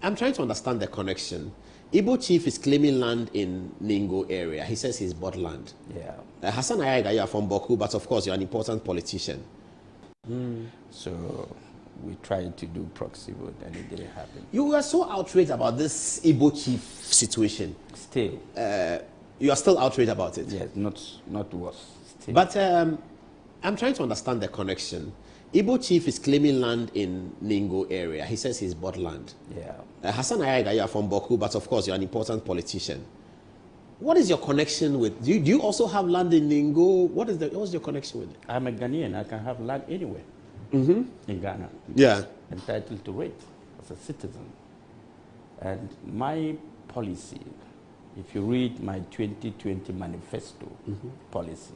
I'm trying to understand the connection. Igbo chief is claiming land in Ningo area. He says he's bought land. Yeah. Hassan Ayaga, you are from Boku, but of course you're an important politician. So we tried to do proxy vote and it didn't happen. You were so outraged about this Igbo chief situation. Still. You are still outraged about it? Yes, not worse. Still. But I'm trying to understand the connection. Igbo chief is claiming land in Ningo area. He says he's bought land. Yeah. Hassan Ayaga, you are from Boku, but of course you're an important politician. What is your connection with? Do you also have land in Ningo? What's your connection with it? I'm a Ghanaian. I can have land anywhere in Ghana. Yeah. Entitled to it as a citizen. And my policy, if you read my 2020 manifesto policy,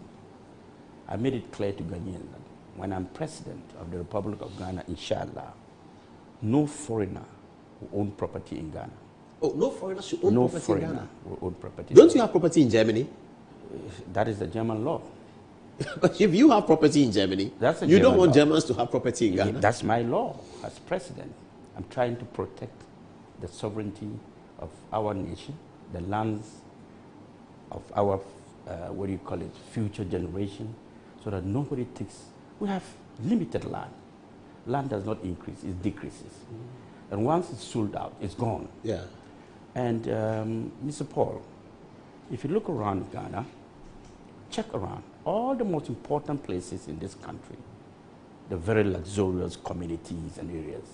I made it clear to Ghanaians that when I'm president of the Republic of Ghana, inshallah, no foreigner will own property in Ghana. Oh, no foreigner should own property in Ghana? Will own property. Don't you have property in Germany? That is the German law. But if you have property in Germany, you don't want Germans to have property in Ghana? That's my law as president. I'm trying to protect the sovereignty of our nation, the lands of our, future generation, so that nobody takes. We have limited land. Land does not increase, it decreases. And once it's sold out, it's gone. Yeah. And Mr. Paul, if you look around Ghana, check around all the most important places in this country, the very luxurious communities and areas,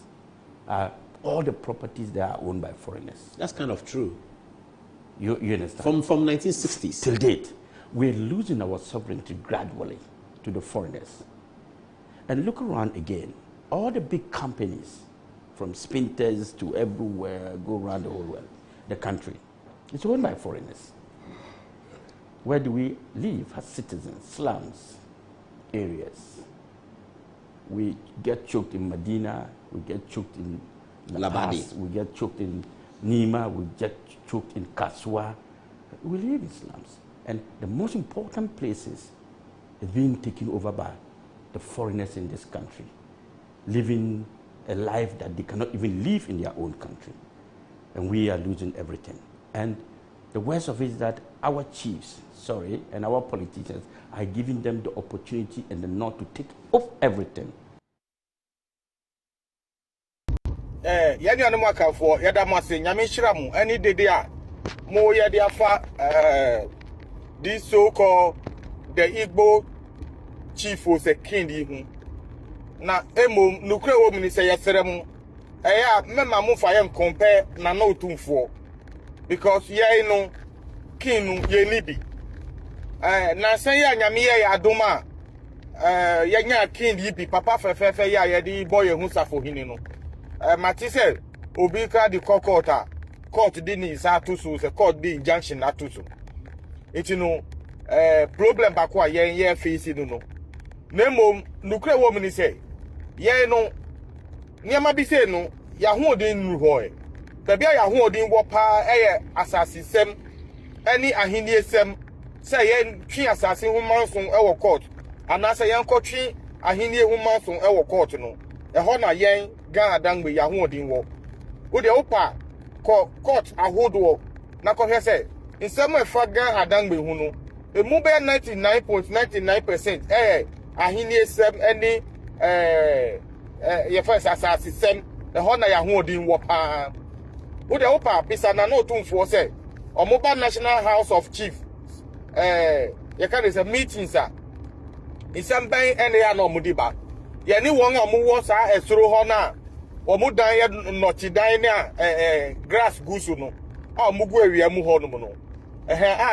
all the properties that are owned by foreigners. That's kind of true. You understand? From 1960s. Till date, we're losing our sovereignty gradually to the foreigners. And look around again, all the big companies, from Spinters to everywhere, go around the whole world, the country, it's owned by foreigners. Where do we live as citizens? Slums, areas. We get choked in Medina, we get choked in Labadi, we get choked in Nima, we get choked in Kaswa. We live in slums. And the most important places are being taken over by the foreigners in this country, living a life that they cannot even live in their own country. And we are losing everything. And the worst of it is that our chiefs, and our politicians are giving them the opportunity and the nod to take off everything. Yani anu makafo yada mase nyame hira mu ani dede a mo yade afa this so called the Igbo chief was a king hu na emo nukre wo mini se yesere mu eya mema mu fa ye compare na no tumfo because ye no king no ye ni bi na say ya nyame ye adoma ye nya king yi bi papa fefefe ya ye di boy hu safo hini no matise obi ka di court di ni sa to so se court di injunction na to so enti no problem ba ko ye face no nemo nukre wo mini say ye no niama bi say no ya ho odin nu ho bebia ya ho odin wo pa asasi sem ani ahini sem say ye twi asasi ho manson wo court ana say ye nkotwi ahini ho manson wo court no ho na yen Ghana dangbe ya ho odin wo de opa court ahodo na ko hwe say nsem efa Ghana dangbe hu no emu be 99.99% ahini sem ani ye fa asasi sem ho na ya ho odin wo pa de opa bisa na no tumfo say omoba National House of Chief ye can is a meeting sir isam ban ene ya no mudiba ye ni won omo sa esoro ho na omo dan ye noti dan na grass gusu no omugu awia mu ho no no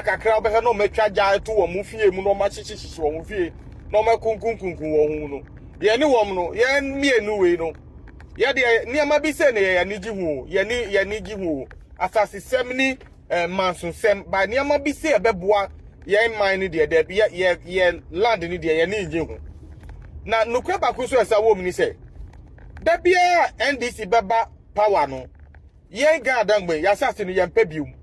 kakra obehwe no matwa gya to omo fie mu no ma chichichi omo fie no ma kunkunkunkun wo hu no ye ni wom no ye mienu we no ye de niama bi se ne ye ni gi hu ye ni gi hu asasi sem ni manson sem ba niama bi se ebeboa ye man ni de ye land ni de ye ni gi hu na nukwe bakuso esa wo mni se da bia NDC beba power no ye ga dangbe ya sase no ye mpabium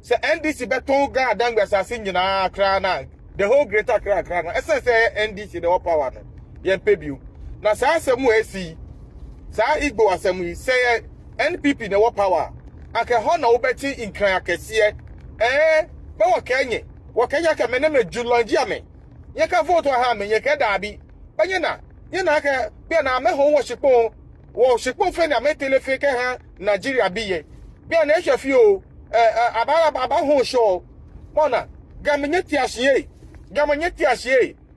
se NDC beton ga dangbe sase nyina kra na the whole greater kra na ese se NDC the power no ye mpabium na sa asemu esi sa Igbo asemu se NPP na wo power aka ho na wo beti nkran Kɛseɛ ba wo Kenya wo Kenya ka mena me julonji ame ye ka vote ha me ye ka daabi ba ye na aka bia na me ho wo shikpon fe na me telefe ka ha Nigeria biye bia na ehwafi o aba ho show mona ga menye ti ahye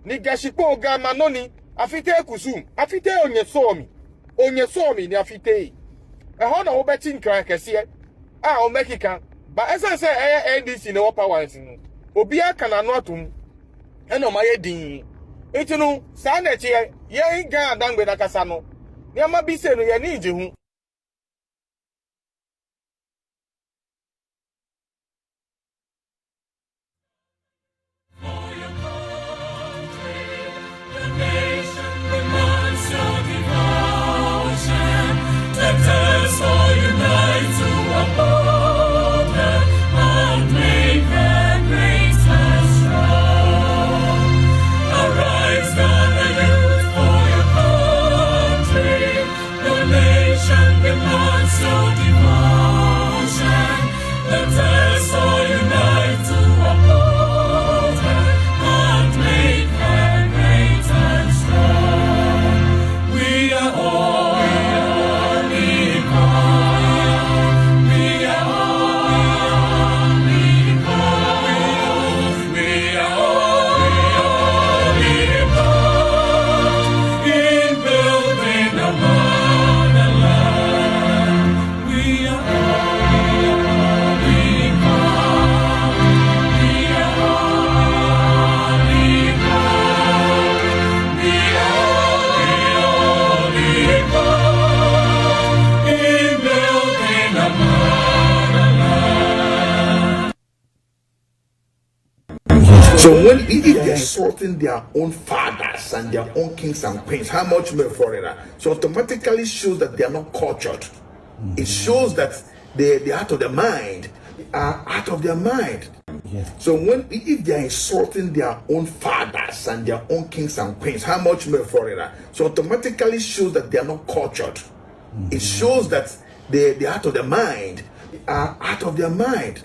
ni ga shikpon ga manoni afite kusum afite onye somi ni afite ho na wo beti nkran Kɛseɛ o mekika ba esa say NDC na wo power no obi aka na no atum e no maye din enti no sa na che ye ga adangbe na kasa no ni ama bi se no ye ni ije hu So when if they're insulting their own fathers and their own kings and queens, how much more foreigner? So automatically shows that they are not cultured. It shows that they are out of their mind. So when if they are insulting their own fathers and their own kings and queens, how much more foreigner? So automatically shows that they are not cultured. It shows that they are out of their mind.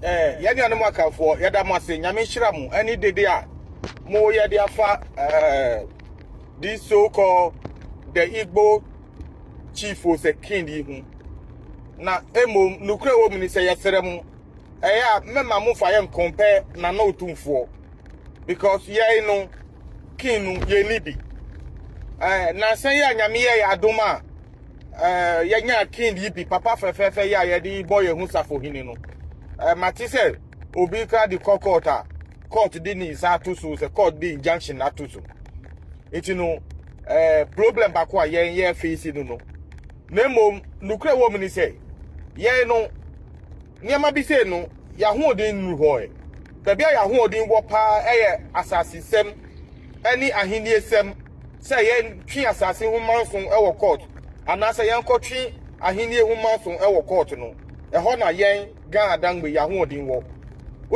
Yadi anu akafo yada mo ase nyame hira mu ani dede a mo yadi afa this so called the Igbo chief was a king hu na emom nukre wo mini se yesere mu ya mema mo fa yem compare na no otumfo because ye no king no ye ni bi na san ya nyame ye adoma ye nya king yi bi papa fefefe ya ye di boy hu safo hini no Matisse obi ka di court di ni sa to so se court di injunction na to so enti no problem ba ko a ye face no na mom nukre wo mini say ye no niama bi say no ya ho odin nu ho da bia ya ho odin wo pa asasi sem ani ahini sem say ye twi asasi ho manson wo court ana say ye nkotwi ahini ho manson wo court no ho na yen ga adangbe ya ho odin wo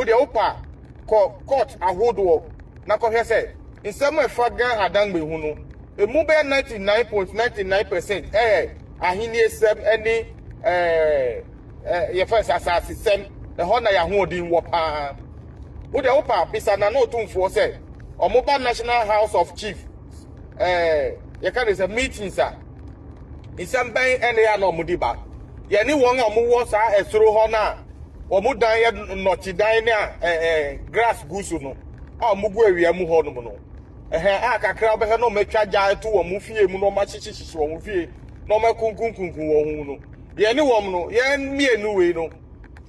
de opa court ahodo na ko hwe say nsem efa ga adangbe hu no emu be 99.99% ahini sem any ye first asasi sem ho na ya ho odin wo pa de opa bisa na no tumfo say omoba National House of Chief ye can is a meeting sir nsem ban ene ya no mudiba ye ni won omowo sa esoro ho na omudan ye noti dan na grass gusu no omugu awia mu ho no no kakra obehwe no matwa gya to wo mu fie mu no ma chichichi wo mu fie no ma kunkunkunkun wo hu no ye ni wom no ye mienu we no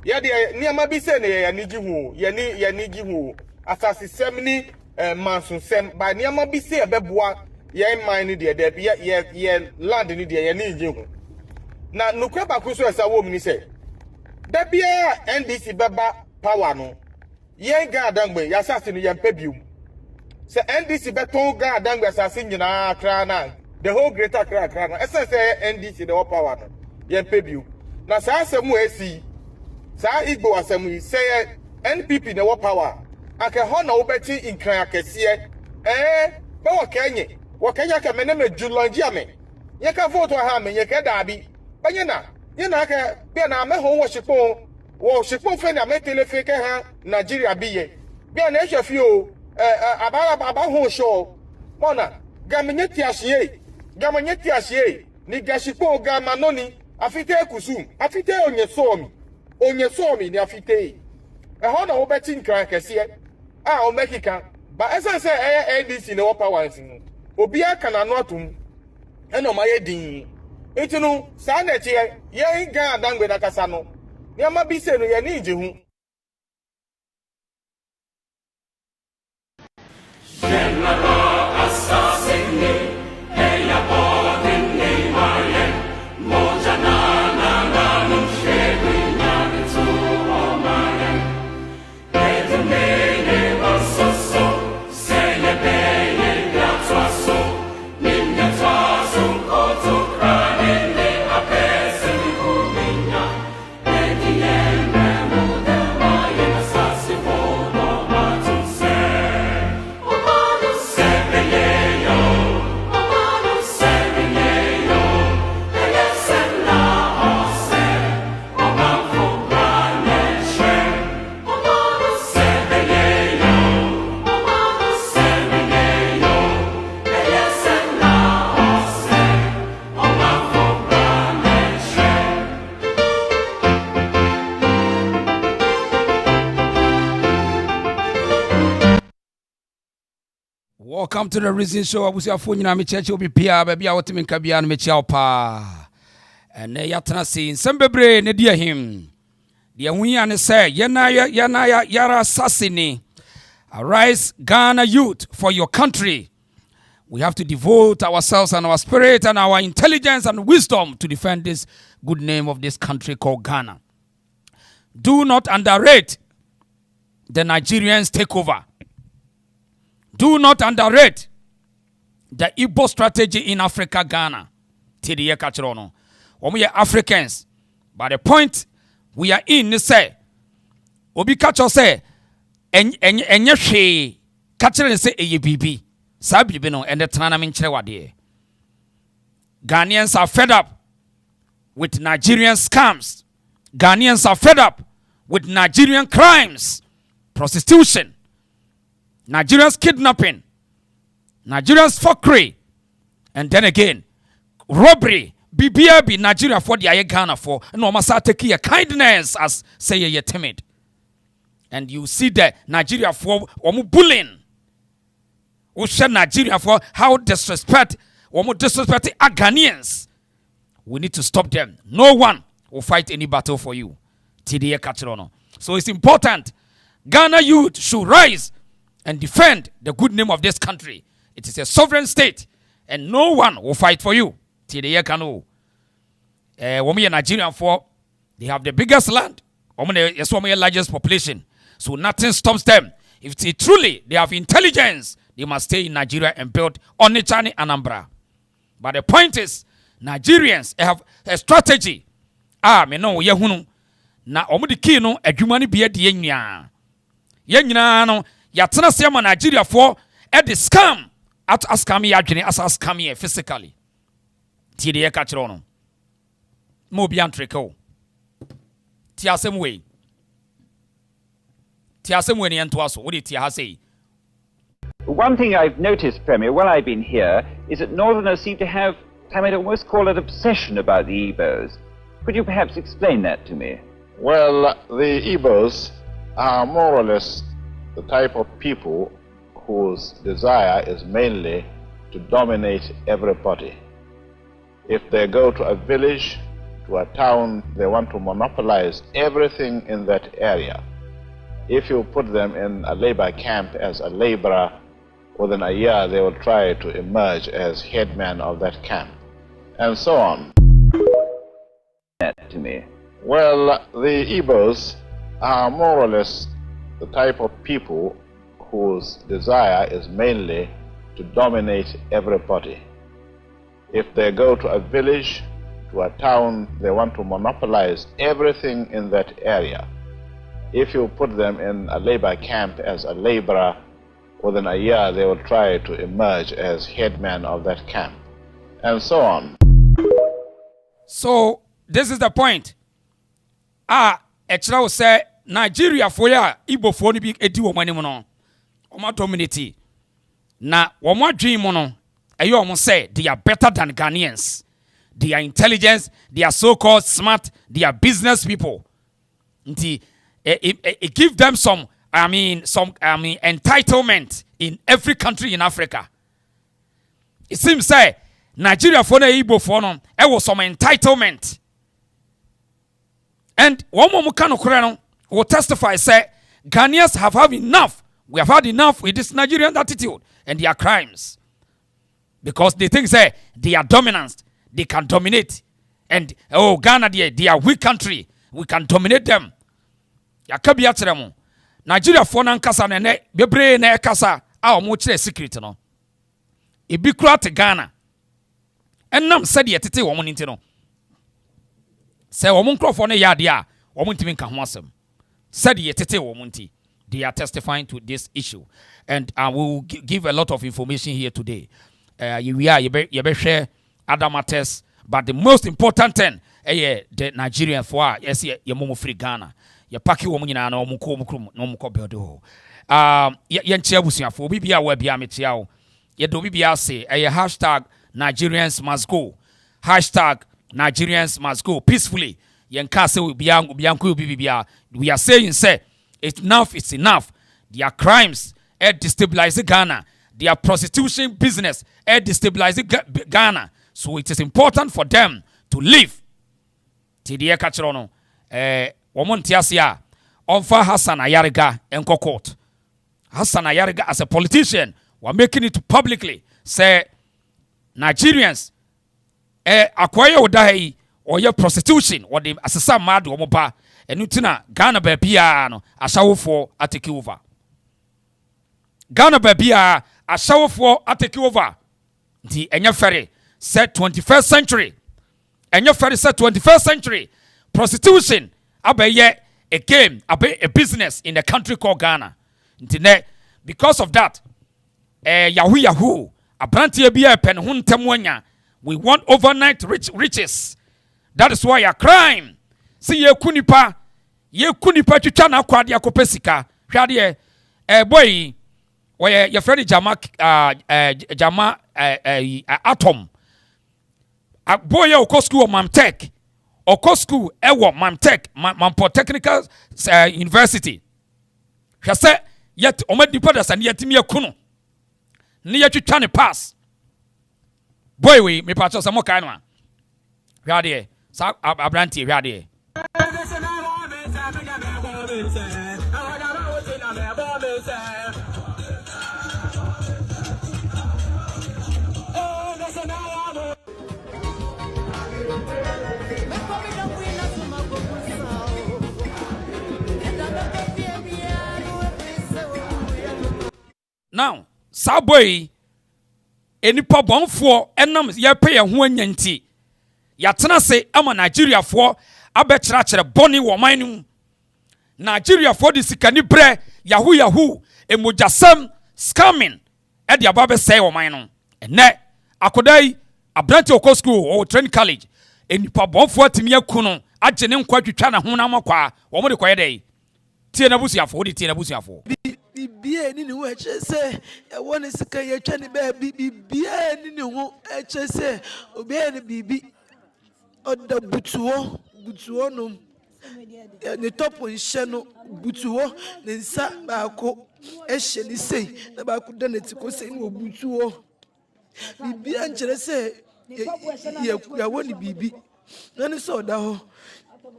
ye de niama bi se ne ye nigi hu ye nigi hu asasi sem ni mansun sem ba niama bi se ebeboa ye man ni de ye land ni de ye ni ngi hu na nukwa ba so esa wo mu ni se da bia NDC beba power no ye ga adangbe ya asasi no ye mpebium se NDC beton ga adangbe asasi nyina kra na the whole greater kra na esa se NDC the power no ye mpebium na sa asemu esi sa Igbo asemu yi se NPP the power aka ho na obeti nkran Kɛseɛ ba wo Kenya ka mena me julonji ame ye ka vote ha me ye ka dabi banye na ye na ka be na me ho wo shikpo fe na me telefe ka ha Nigeria biye be na ehwafi o aba ho show mona gamenye ti ahye ni gashikpo ga manoni afite kusum afite onye somi ni afite ho na wo beti nkran kɛseɛ o mekika ba essence ADC na wo power nsin obi aka na no atum eno ma ye din etinu sa na tie ye ga adangbe na kasa no ni ama bi se no ye ni ije hu Welcome to the Reason Show. I was your phone, you church will be Pia, baby. I want to make a bian with your pa. And yatana saying, Sembebre, ne dear him. The Wian say, Yanaya, Yara Sassini. Arise, Ghana youth, for your country. We have to devote ourselves and our spirit and our intelligence and wisdom to defend this good name of this country called Ghana. Do not underrate the Nigerians takeover. Do not underrate the Igbo strategy in Africa, Ghana. We are Africans. But the point we are in is say, Obi Kacho say, enye she catcher say ABB. Sabi bino and the Tranamin Chewadi. Ghanaians are fed up with Nigerian scams. Ghanaians are fed up with Nigerian crimes, prostitution, Nigerians kidnapping, Nigerians fuckery, and then again, robbery. BBB Nigeria for the Ghana for no masa take your kindness as say you're timid. And you see that Nigeria for bullying. We share Nigeria for how disrespect Ghanaians. We need to stop them. No one will fight any battle for you. So it's important. Ghana youth should rise and defend the good name of this country. It is a sovereign state, and no one will fight for you. Nigerian for they have the biggest land, the largest population. So nothing stops them. If truly they have intelligence, they must stay in Nigeria and build Onitsha and Anambra. But the point is, Nigerians have a strategy. Me no yehunu na omudi ki no adwuma ne bia de yenya no yatena se ma Nigeria for e de scam at scam ya adwene as scam ye physically ti de ka kire no mo bia ntreko ti asem we ne ento aso wo de ti ha sei. One thing I've noticed, Premier, while I've been here, is that Northerners seem to have, I might almost call it, obsession about the Igbos. Could you perhaps explain that to me? Well, the Igbos are more or less the type of people whose desire is mainly to dominate everybody. If they go to a village, to a town, they want to monopolize everything in that area. If you put them in a labor camp as a laborer, within a year they will try to emerge as headman of that camp, and so on. That to me. Well, the Igbos are more or less the type of people whose desire is mainly to dominate everybody. If they go to a village, to a town, they want to monopolize everything in that area. If you put them in a labor camp as a laborer, within a year they will try to emerge as headman of that camp, and so on. So this is the point. Exp0sed say Nigeria for ya Igbo for ni bi edi wo mani mo no. Oma dominate. Na wo mo adwen mo no, eyo mo say they are better than Ghanaians. They are intelligent, they are so-called smart, they are business people. It give them some entitlement in every country in Africa. It seems say Nigeria for the Igbo for no, there was some entitlement. And one more Mukano will testify, say, Ghanaians have had enough. We have had enough with this Nigerian attitude and their crimes. Because they think, say, they are dominant. They can dominate. And, oh, Ghana, they are weak country. We can dominate them. Yakabi atremo. Nigeria for nankasa ne bebre na ekasa a omo kire secret no. Ebi kura te Ghana. Enam said ye tete wo mo nti no. Say wo mo nkrofo no yade a wo mo ntimi nka ho asem. Said ye tete wo mo nti. They are testifying to this issue. And we will give a lot of information here today. We are you be share other matters, but the most important thing the Nigerian for yes ye momo free Ghana. Ye paki wo nyina na omuko omukrum na omuko build ho. Ye ntia busuafo obi bia wa bia metia wo. Ye do obi bia say hashtag Nigerians must go. Hashtag Nigerians must go peacefully. Ye nka say obi anko obi bia. We are saying say enough is enough. Their crimes destabilize Ghana. Their prostitution business destabilize Ghana. So it is important for them to leave. Tidiye kachiro no Womontiasia Onfa Hassan Ayariga enko court. Hassan Ayariga as a politician were making it publicly say Nigerians acquire odahi or your prostitution or the asasa mad omoba enutina Ghana bebia no Ashawo for atake over. Ghana bebia Ashawo for atake over. The enya ferry said 21st century. Enya ferry said 21st century prostitution abe a game, a business in a country called Ghana. Because of that, Yahoo, Abrantia Bia Penhun Temwanya, we want overnight riches. That is why a crime. See ye kunipa chuchana kwadia kopesika. Shadie, boy, where your friend Jama Atom. A boy, Okosku or Mamtek. Okosku ewo Mamtek Mampo Technical University. She said yet omedi podas and yet me kuno. Ni yet trying pass. Boy we me patcho samo kainwa. Hwade sa abranti hwade. Now, Saboy, any pop on for enams ye pay a huanyanti. Yatana say, I'm a Nigeria for a better bonny woman. Nigeria for the Sikanibre, Yahoo, a mujasam scamming at the Ababe say or mine. And net, Akodai, a branch of school or train college, any pop on for Timia Kuno, at Jenem Quatu Chana Hunamakwa, or more day. Tina Busia for the Tina Busia for. Bibia ni wo eche se e woni sika ye twa ni ba bibia ni wo eche se obi ni bibi oda butuo no ni top nhye no butuo ni nsa ba ko ehye ni sei na ba ko da netiko sei ni obutuo bibia nkere se ye woni bibi na ni so da ho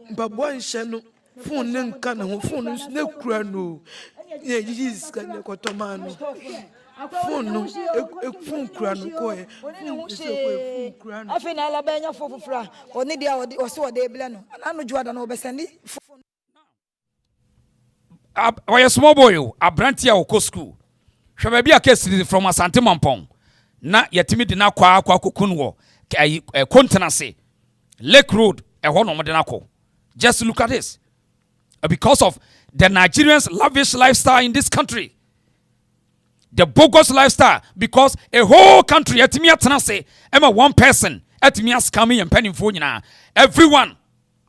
mpabo nhye no phone ne nka na ho phone ne kura no yeah, Jesus can go to man. Phone no, phone crown coy. I feel Alabama for fra or Nidia or so de blano. And I know Jordan Obesendi. Why a small boy, a brantia or co school. Shall be a case from Asanteman. Not yet timid in Aqua Kunwo, a continency. Lake Road, a one of Modenaco. Just look at this. Because of the Nigerians' lavish lifestyle in this country. The bogus lifestyle, because a whole country, say, I'm a one person, atimi ascam ye mpanimfo nyina everyone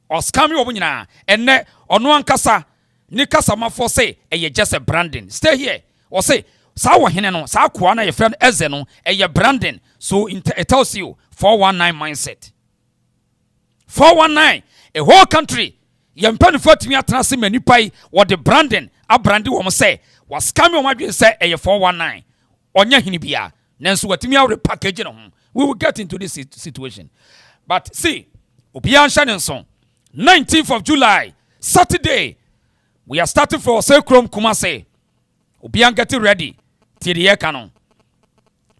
or scam wo nyina enne ono ankasa ni kasa mafo say eye just a branding stay here or say sa wo hene no sa koa na ye friend eze no eye branding so it tells you 419 mindset 419 a whole country ye mpanimfo atimi atena se manipai wo the branding a branding wo say was scam wo madwe say eye 419 onya hene bia nanso watimi awre package no we will get into this situation but see obia nshanenson 19th of July, Saturday, we are starting for Sekrom Kumase. Obian getting ready. Tidiye canon.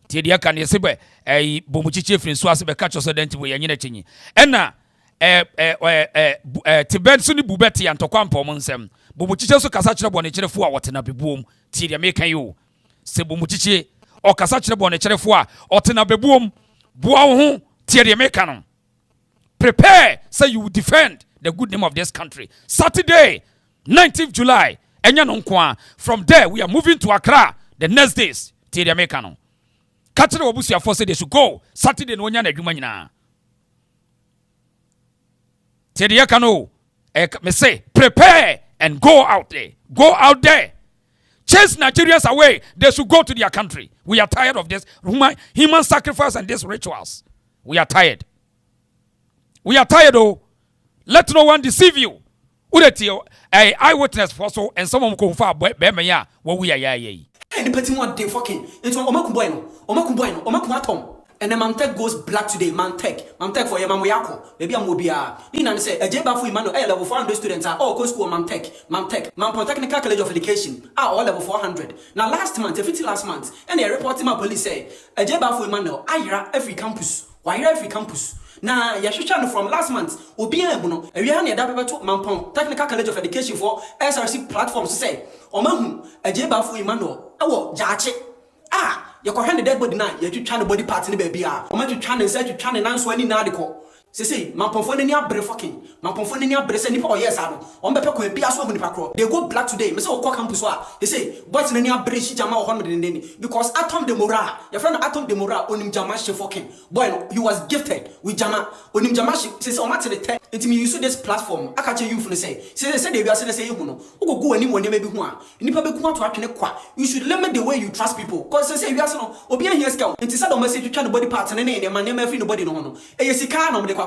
Tidiye can yesibe a bomuchichi frin swasibe catch us denti we yanyina chinyi. Enna Tibet suni bubeti and tokwampo monsem. Bomuchichi so kasachira bonechere fua watena bebuom. Tidiye meka you. Se bomuchichi o kasachira bonechere fua otena bebuom. Bua hu tidiye meka no. Prepare so you will defend the good name of this country. Saturday, 19th July. From there, we are moving to Accra the next days. Tidia Mekano. Catcher Obusia force they should go. Saturday, no one na. Tidia Kano. Me say, prepare and go out there. Go out there. Chase Nigerians away. They should go to their country. We are tired of this human sacrifice and these rituals. We are tired. We are tired, oh. Let no one deceive you. Uretio, a eyewitness for so, and someone go far, Bemaya, what we are, yea. And the petty one, they fucking, it's Omakumbueno, and the Mantek goes black today, Mantek for Yamamuyako, maybe I'm Mobia. Nina say, a Jeba for Emmanuel, level 400 students are all go school Mantek, Mampo Technical College of Education, are all level 400. Now, last month, last month, and they reported my police say, a Jeba for Emmanuel, Ira every campus. Why every campus? Na yashusha from last month obi ebuno ewia na da bebeto Mampong Technical College of Education for SRC platforms say omahu ajeba fu Emmanuel ewo jaache ye ko hande dead body na ye twitwa ne body part ne ba bia o ma twitwa ne se twitwa ne nanso ani na de ko say Mampong ni abre fucking Mampong ni abre se nipa o yes ado on be pe ko bia so mu nipa kro they go black today me say o ko campus they say boys ni abre shi jama o hono de because atom de moral your friend atom de moral onim jama she fucking boy no he was gifted with jama onim jama she say o mate the tech it me use this platform akache youth no say they be say you no go go ani mo ne be hu a nipa be ku ato atwene kwa you should limit the way you trust people because say we are no obi an here scale it is that o message twitwa the body part ne ne ma free no body no ho no e sika no de kwa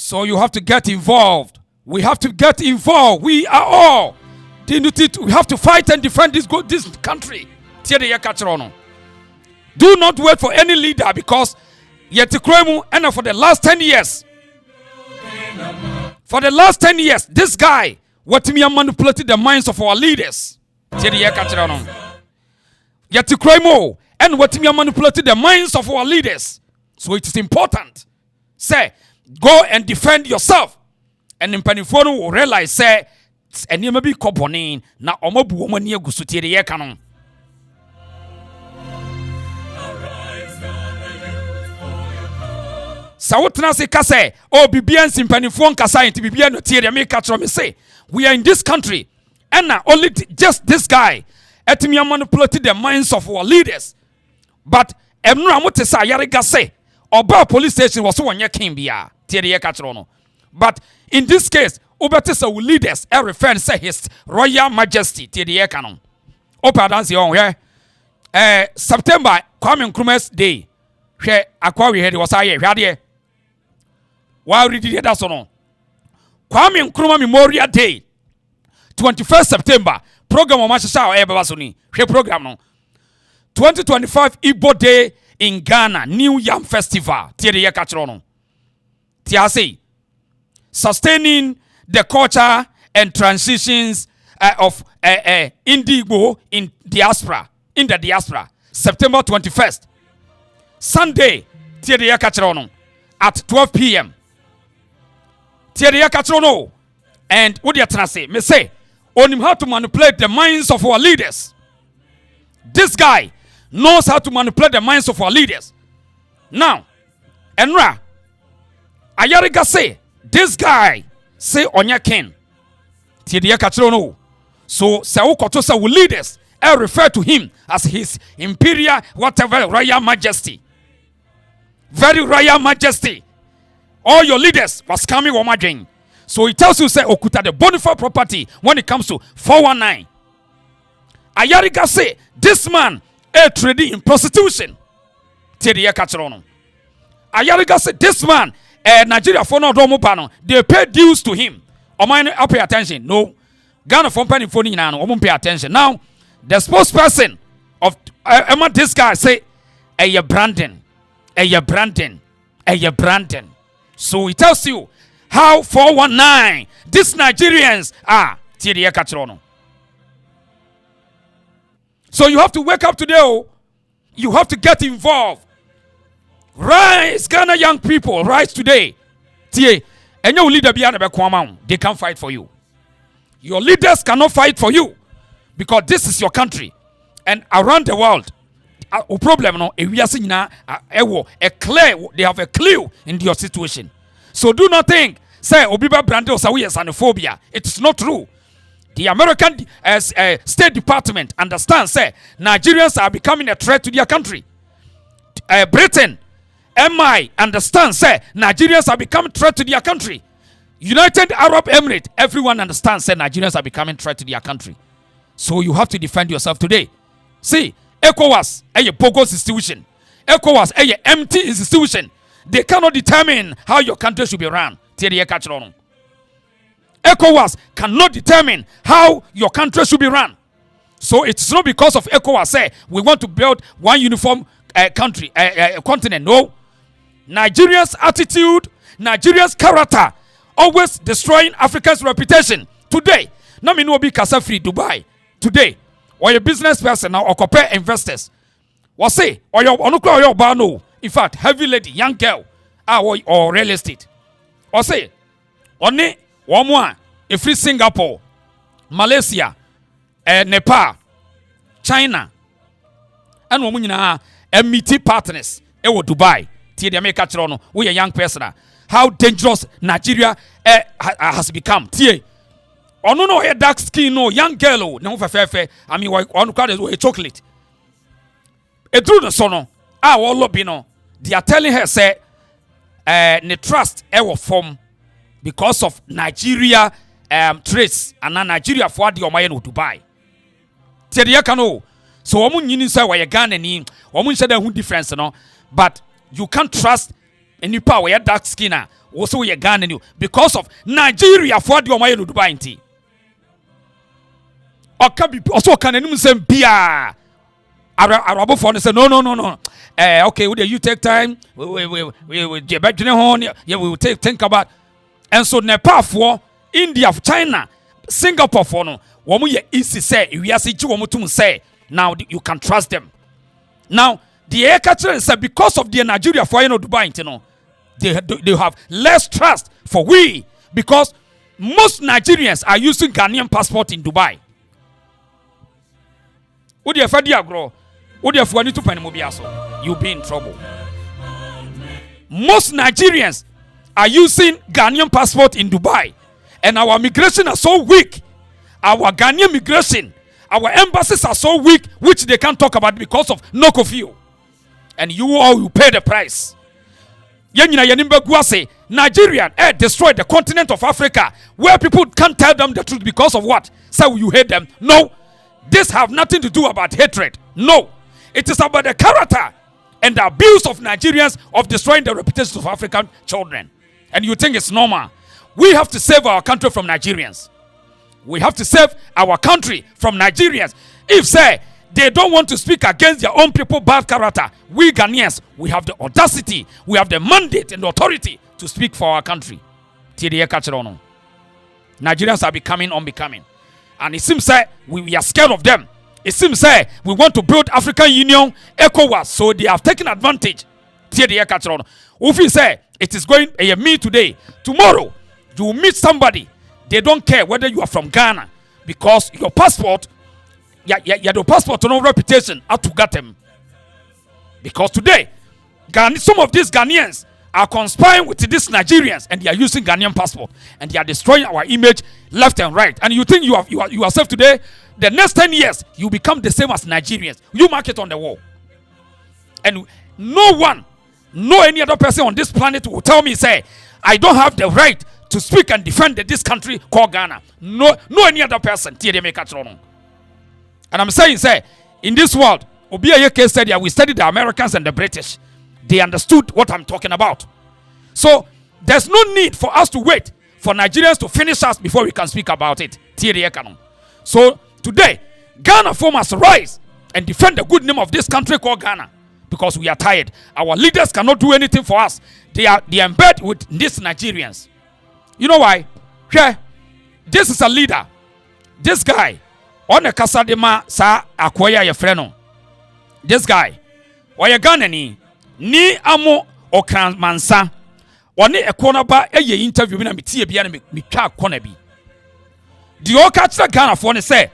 So you have to get involved. We have to get involved. We are all. We have to fight and defend this country. Do not wait for any leader because yet and for the last 10 years. For the last 10 years, this guy what me manipulated the minds of our leaders. Yet and what me manipulated the minds of our leaders. So it is important. Say, go and defend yourself. And in Panifono will realize, say, and you may be coponing, na omobu woman near Gusutiri Canon. Sawutna se kase, oh, Bibians in Panifon Kasa to Bibian Tiria me catch me say, we are in this country, and only just this guy, Etimia manipulated the minds of our leaders. But Emra Mutesa Yariga say, Oba police station was one year king bia. But in this case, Ubertisa will lead us every friend say his Royal Majesty TDA canon. Opa dance on here. September Kwame Nkrumah's day. She acquired was I here. Why did that so? Kwame Nkrumah Memorial Day 21st September program o machisa o ebe so ni hwe program no 2025 Igbo Day in Ghana New Yam Festival tie de ye ka kire no tie say sustaining the culture and transitions of Igbo in the diaspora September 21st Sunday tie de ye ka kire no at 12 p.m. tie de ye ka kire no and what you say me say on him how to manipulate the minds of our leaders. This guy knows how to manipulate the minds of our leaders. Now, Enra, Ayariga say, this guy say Onya Ken. No. So, Saokoto say we leaders, I refer to him as his imperial, whatever, royal majesty. Very royal majesty. All your leaders was coming on my drain. So he tells you, say, Okuta the bonafide property when it comes to 419. Ayariga say, this man is trading in prostitution. Ayariga say, this man, Nigeria for no domopano, they pay dues to him. Or mine, I pay attention. No, Ghana for penny for no, won't pay attention. Now, the spokesperson of this guy say, Branding. So he tells you, how 419 these Nigerians are. So you have to wake up today. Oh. You have to get involved. Rise, Ghana young people, rise today. And your leader they can't fight for you. Your leaders cannot fight for you because this is your country. And around the world, a problem no, they have a clue in your situation. So do not think, say, Obiba Brande or Sawi xenophobia. It's not true. The American State Department understands, say, Nigerians are becoming a threat to their country. Britain, MI understands, say, Nigerians are becoming a threat to their country. United Arab Emirates, everyone understands, say, Nigerians are becoming a threat to their country. So you have to defend yourself today. See, ECOWAS, a bogus institution. ECOWAS, a empty institution. They cannot determine how your country should be run. ECOWAS cannot determine how your country should be run. So it's not because of ECOWAS say we want to build one uniform country, continent. No. Nigeria's attitude, Nigeria's character, always destroying Africa's reputation. Today, no me no be kasa free Dubai. Today, or your business person now or compare investors. What say? Or your onukla or your bano. In fact, heavy lady, young girl, or real estate. Or say, only one more, if free Singapore, Malaysia, Nepal, China, and women are MT partners, Dubai, Tia America Chirono, we a young person. How dangerous Nigeria has become. Tia. Or no, a dark skin, no, young girl, no, fair. I mean, one card is a chocolate. A true the sono. All lobino, they are telling her say, ne trust ever form because of Nigeria trace and Nigeria for the Omayan Dubai. Tedia kano, so omun yini say why Ghana ni, omun shada who difference no, but you can't trust any power where dark skinner also we Ghana you because of Nigeria for the Omayan Dubai inti. Also can any say bia. Arabo phone say no. Okay, will you take time? We will think about. And so Nepal for India, China, Singapore for no. Womu ye easy say we are say now you can trust them. Now the air catcher said because of the Nigeria for Dubai, you know, they have less trust for we because most Nigerians are using Ghanaian passport in Dubai. Would you ever grow? You'll be in trouble. Most Nigerians are using Ghanaian passport in Dubai, and our migration are so weak. Our Ghanaian migration, our embassies are so weak, which they can't talk about because of no curfew. And you all will pay the price. Nigerian destroyed the continent of Africa, where people can't tell them the truth because of what? So you hate them? No, this have nothing to do about hatred. No. It is about the character and the abuse of Nigerians of destroying the reputation of African children. And you think it's normal. We have to save our country from Nigerians. We have to save our country from Nigerians. If, say, they don't want to speak against their own people, bad character, we Ghanaians, we have the audacity, we have the mandate and the authority to speak for our country. Nigerians are becoming unbecoming. And it seems that we are scared of them. It seems that we want to build African Union, ECOWAS, so they have taken advantage. Ufi say it is going me today. Tomorrow, you will meet somebody. They don't care whether you are from Ghana because your passport, your passport to no reputation at to get them. Because today, some of these Ghanaians are conspiring with these Nigerians and they are using Ghanaian passport and they are destroying our image left and right. And you think you are safe today? The next 10 years, you become the same as Nigerians. You mark it on the wall. And no any other person on this planet will tell me, say, I don't have the right to speak and defend this country called Ghana. No any other person. And I'm saying, say, in this world, we studied the Americans and the British. They understood what I'm talking about. So there's no need for us to wait for Nigerians to finish us before we can speak about it. So today, Ghana must rise and defend the good name of this country called Ghana because we are tired. Our leaders cannot do anything for us. They are in bed with these Nigerians. You know why? Yeah, this is a leader. This guy, on the Kasadema sa akwaya ye freno. This guy, oye Ghanani. Ni amo okran mansa one ekona ba eye interview bi na metie bia na me twa akona bi di o ka kire Ghana for ne say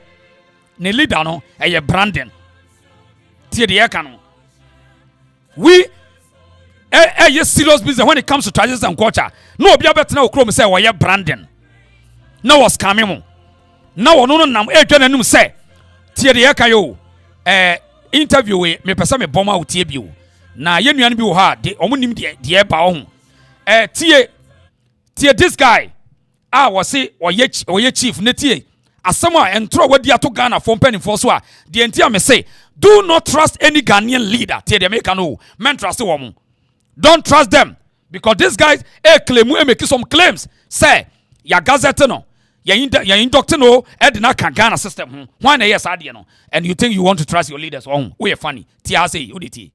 ne leader no eye branding tie de yeka no we serious business when it comes to traditions and culture no obi abetena okrom say wo ye branding na was coming mo na wono no nam edwa nanum say tie de yeka yo interview we me pesa me boma wo tie bi o na yenuan bi wo ha de omunim de ba ho tie this guy was say oye chief ne tie asem a entro wadi ato Ghana for penifo so a de entia me say do not trust any Ghanaian leader tie de make no men trust wo. Don't trust them because these guys claim make some claims say ya gazette no ya induct no e na kan Ghana system why na yes ade no and you think you want to trust your leaders we are funny tie say uditi.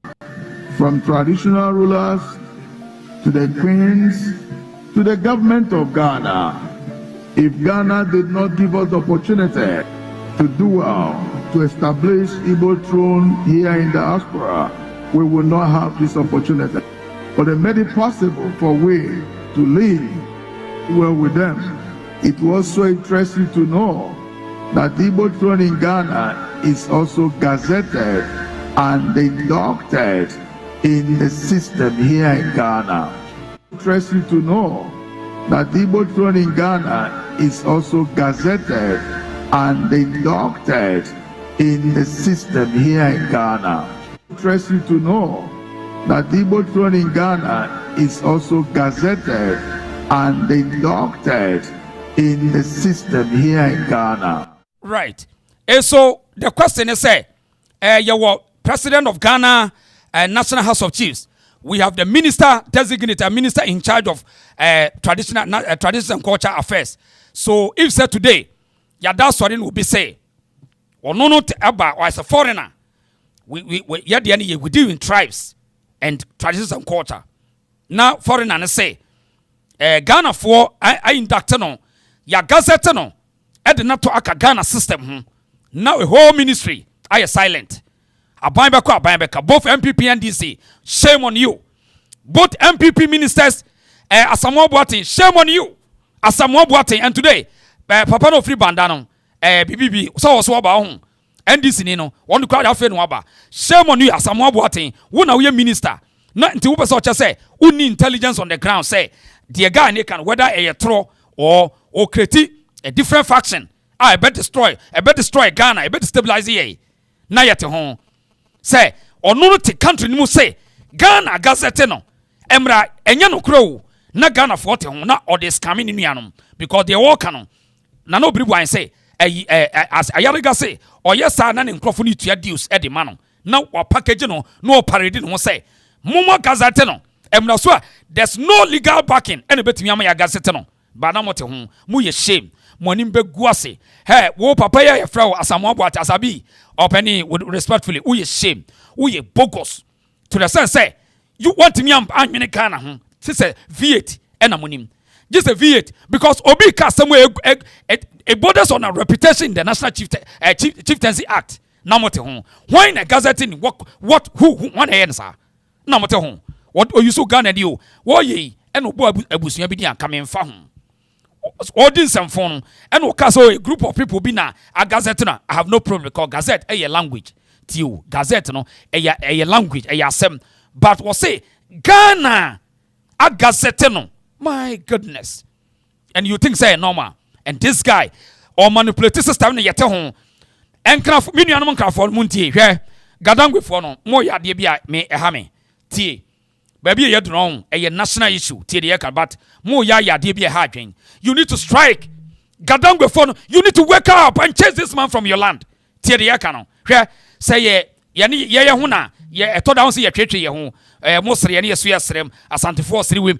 From traditional rulers to the queens to the government of Ghana. If Ghana did not give us the opportunity to do well, to establish Igbo throne here in the diaspora, we will not have this opportunity. But they made it possible for we to live well with them. It was so interesting to know that the Igbo throne in Ghana is also gazetted and inducted in the system here in Ghana. Interesting to know that the Igbo throne in Ghana is also gazetted and inducted in the system here in Ghana. Interesting to know that the Igbo throne in Ghana is also gazetted and inducted in the system here in Ghana. Right. And so the question is, you were president of Ghana, National House of Chiefs. We have the minister designated, minister in charge of tradition and culture affairs. So if said today, Yada Sorin will be say, or no eba or as a foreigner, we deal in tribes and traditions and culture. Now foreigner say, Ghana for I induct no, ya gazette no, not to aka Ghana system. Now a whole ministry I silent. Abambeka, both MPP and DC, shame on you. Both MPP ministers, Asamoah Boateng, shame on you. Asamoah Boateng, and today, Papa no free bandano, BBB, so about home. NDC Nino, one crowd affair no aba. Shame on you, Asamoah Boateng. One are minister. Not until we such say, who need intelligence on the ground, say, dear guy, can whether a throw or critique a different faction. I bet destroy Ghana, I bet stabilize ye. Na yet home. Say, or no te country no say, Ghana gazette no. Emra, enya no crow, na Ghana forte home, na or this coming in yanum, because they all canon. Na no bribe say, as Ayariga say, or yes, I nan in crofony to your deals at the manum. Now, or package no parade no say, Muma gazette no. Emra swa, there's no legal backing, any bet me gazette no. ba na mote ho mu ye shame mo nim be guase hey wo papa ya frɛ Asamoah Boate Asabi openi respectfully wo ye shame wo ye bogus to the sense say you want me am anwene Ghana ho say V8 ena monim just a V8 because obi ka somewhere a borders on a reputation in the National Chieftaincy Act na mote ho when a gazetting what who one answer na mote ho what you so Ghana di o wo ye ena obo abusua bi di anka fa ho audience and phone and a group of people be na a gazette na I have no problem because gazette a language tio gazette no a language a Asɛm but we say Ghana a gazette no my goodness and you think say normal and this guy or manipulative system na yete ho enkra me nuanom nkra for muntie hwe gadangwe for no mo ya de bia me eha me tie baby ye do no a national issue tie de but mo ya de bia ha adwen you need to strike gadangwe for no you need to wake up and chase this man from your land tie de yeka no hwe say ye ho na ye eto down say ye twetwe ye ho mo sere ye ne yeso yesrem asantefo sere wem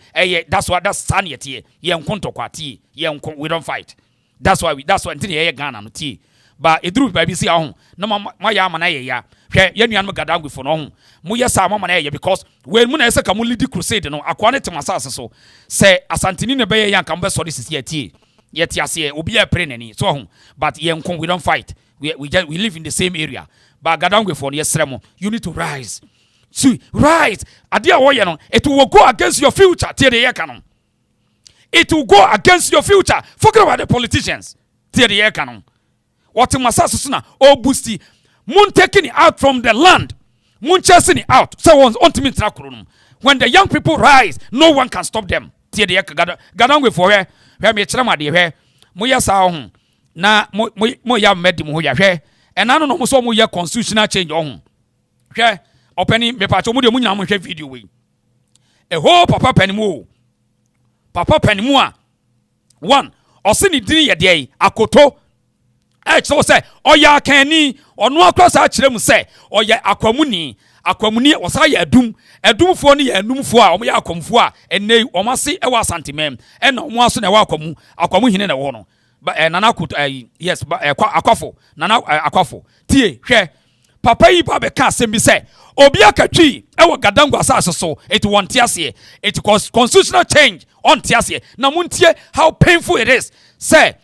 that's san ye tie ye nkonto kwa tie ye nkon we don't fight that's why until ye Ghana no tie ba eduru baby si ahun na ma ya amana ye ya hwe ye nuan gadangwe for no ho mo ye sa mama na ye because when mo na ese ka mo lead crusade no akwa ne temasase so say asantini ne be ye yanka mo be sorry sisi ye tie ye tie ase obi e pre nani so ho but ye nkon we don't fight we live in the same area but gadangwe for ye sremo you need to rise see rise adia wo ye no it will go against your future tie de ye kanon it will go against your future forget about the politicians tie de ye kanon what masase so na o boosti mun taking it out from the land mun chasing it out so ultimately trakolum when the young people rise no one can stop them tie de ye gadangwe for where me kire ma de hwe mo ye sa ho na mo ya medi mo ho ya hwe enano no mo so mo ye constitutional change ho hwe openi me pa cho mo de mo nyina mo hwe video we e ho papa panimu a one osini din ye de akoto so say oya kani onu akross a kire mu say oya akwamuni osa ya adumfo ne ya anumfo a omo ya akwamfo a enne omase e wa Asanteman e na omo aso na wa akwamu hine na wo no nana akoto yes akwafo nana akwafo tie hwe papa yi ba be ka asem bi say obi akatwi e wo gadangwa asase so it won't ase it constitutional change on ase na muntie how painful it is say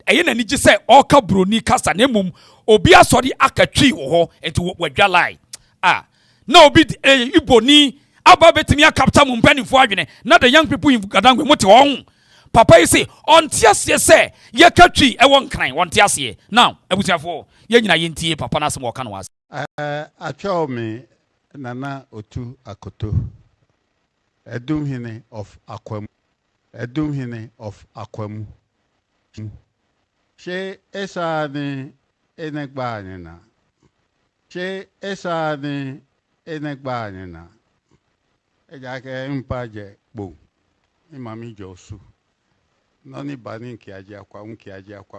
eye na niji say oka broni kasa na emum obi asori akatwi wo ho enti wadwa lie na obi Igbo ni aba betimi akapta mu mpanifo adwene na the young people in gadangwe mote ho papa yi say on ase say ye katwi e won kran won ase now abusiafo ye nyina ye ntie papa na asem wo ka no was atwa me nana otu akoto edumhene of akwamu she esani enegbanyina ejake mpaje bo imami josu noni bani nkiaje akwa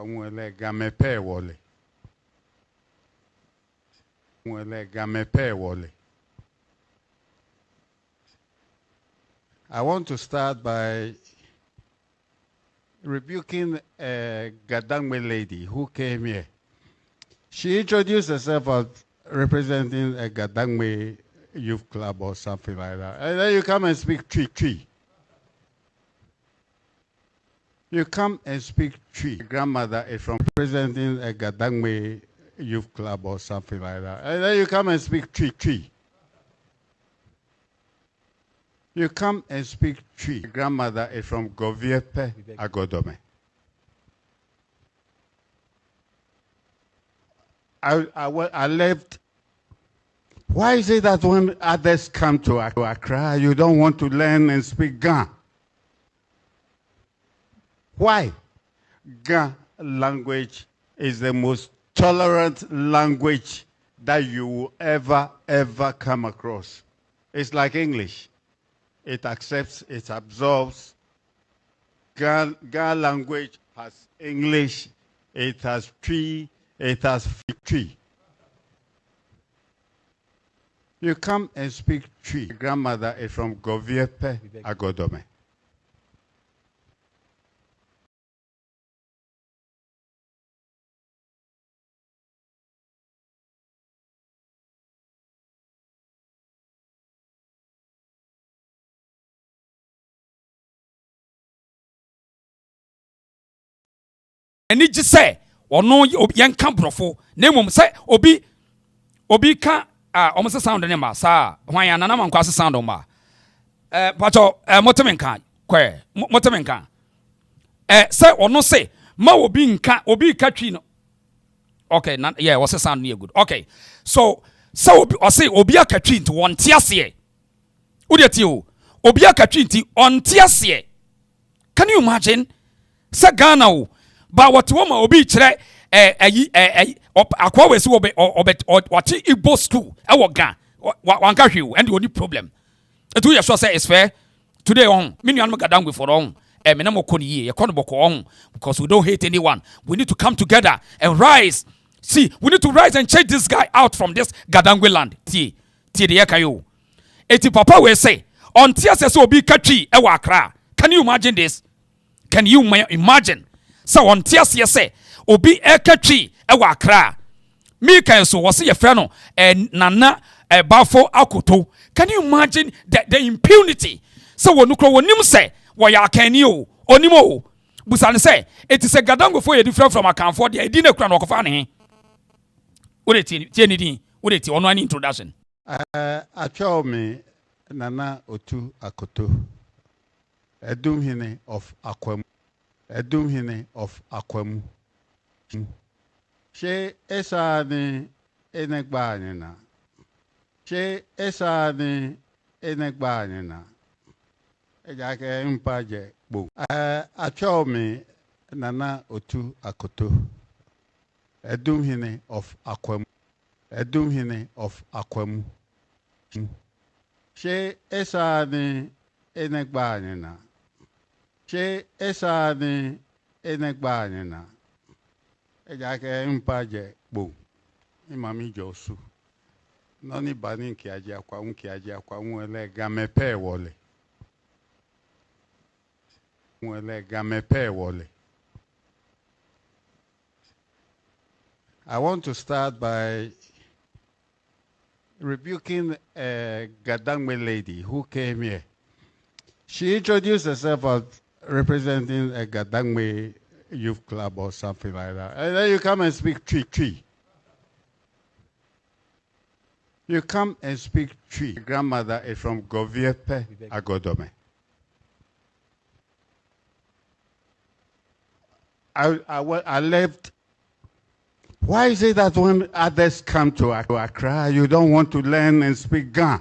nwele gamepe wole I want to start by rebuking a Gadangwe lady who came here. She introduced herself as representing a Gadangwe youth club or something like that. And then you come and speak tree. You come and speak tree. Grandmother is from representing a Gadangwe youth club or something like that. And then you come and speak tree. You come and speak tree. Grandmother is from Goviepe Agodome. I left. Why is it that when others come to Accra, you don't want to learn and speak Ga? Why? Ga language is the most tolerant language that you will ever come across. It's like English. It accepts, it absorbs. Ga language has English, it has tree, it has tree. You come and speak tree. Grandmother is from Goviepe Agodome. eni ji say ono yen ka brofo na emom say obi ka omo se sound ne ma sa hwan ya na man kwa se sound ma pacho motemenka kwe motemenka say ono say ma obi ka twi no okay yeah was sound near good okay so obi aka twi nti won tiase udeti o obi aka twi nti on tiase. Can you imagine say Ghana o ba what woman obi kire akwa we se what Igbo school e wo Ghana wan ka hwe and the only problem it we sure say is fair today on me nuan me gadan for on me na mo koni ye kono boko on because we don't hate anyone. We need to come together and rise. See, we need to rise and change this guy out from this Gadangwe land. Tie the yakayo. Eti papa we say on tiase so obi katwi e wa Accra. Can you imagine this? Can you imagine? So on tiase say obi e katwi e wa Accra. Me kan so wo say ye frɛ no nana bafo akoto. Can you imagine the impunity? So wonukro wonim say wo ya akani o onimo busane say it is a Gadangwe for ye different from Akanfo de edi na kura no kofa ne. What it on one introduction? Ashawo me Nana Otu Akoto, Edumhene of Akwemu, Edumhene of Akwemu. She esani enegbanina. She esani enegbanina. Ejake mpaje bo. Ashawo me Nana Otu Akoto. Edumhene of Akwemu. Edumhene of Akwemu. She esani enegbanina. She esani enegbanina. Ejake mpaje bo. Imami Josu. Noni bani kiaji akwa mwele gamepe wole. Mwele gamepe wole. I want to start by rebuking a Gadangwe lady who came here. She introduced herself as representing a Gadangwe youth club or something like that. And then you come and speak tree. You come and speak tree. Grandmother is from Goviepe Agodome. I left. Why is it that when others come to Accra, you don't want to learn and speak Ga?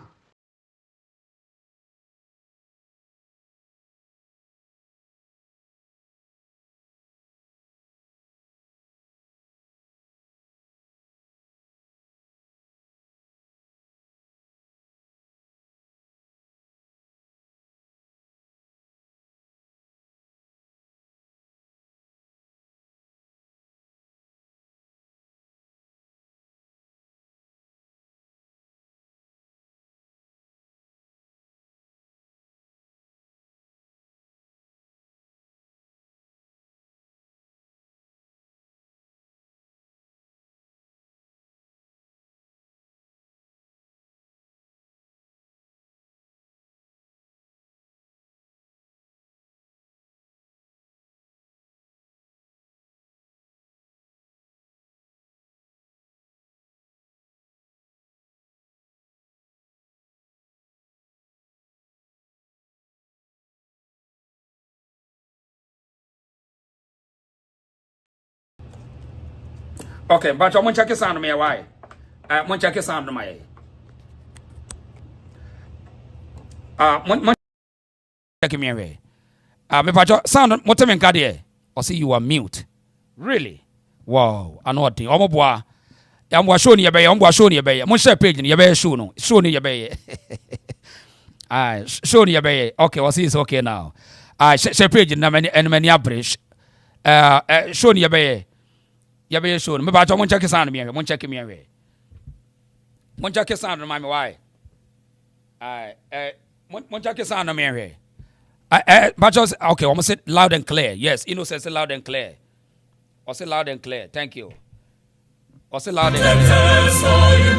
Okay, but I'm check sound me why. Mon check sound my. Mon check me away. Me but sound motemen ka there. Or see you are mute. Really? Wow, I know what thing. Omo boa. I'm wa show ni yebe, I'm wa show ni yebe. Mon share page ni yebe show no. Show ni yebe. Show ni yebe. Okay, what is okay now. Share page na many average. Show ni yebe. Yabe show me ba mon check sound me mon check me away mon check sound me why mon check sound me away but just okay almost say loud and clear. Yes, Innocent say loud and clear. Or say loud and clear. Thank you. Or say loud and clear.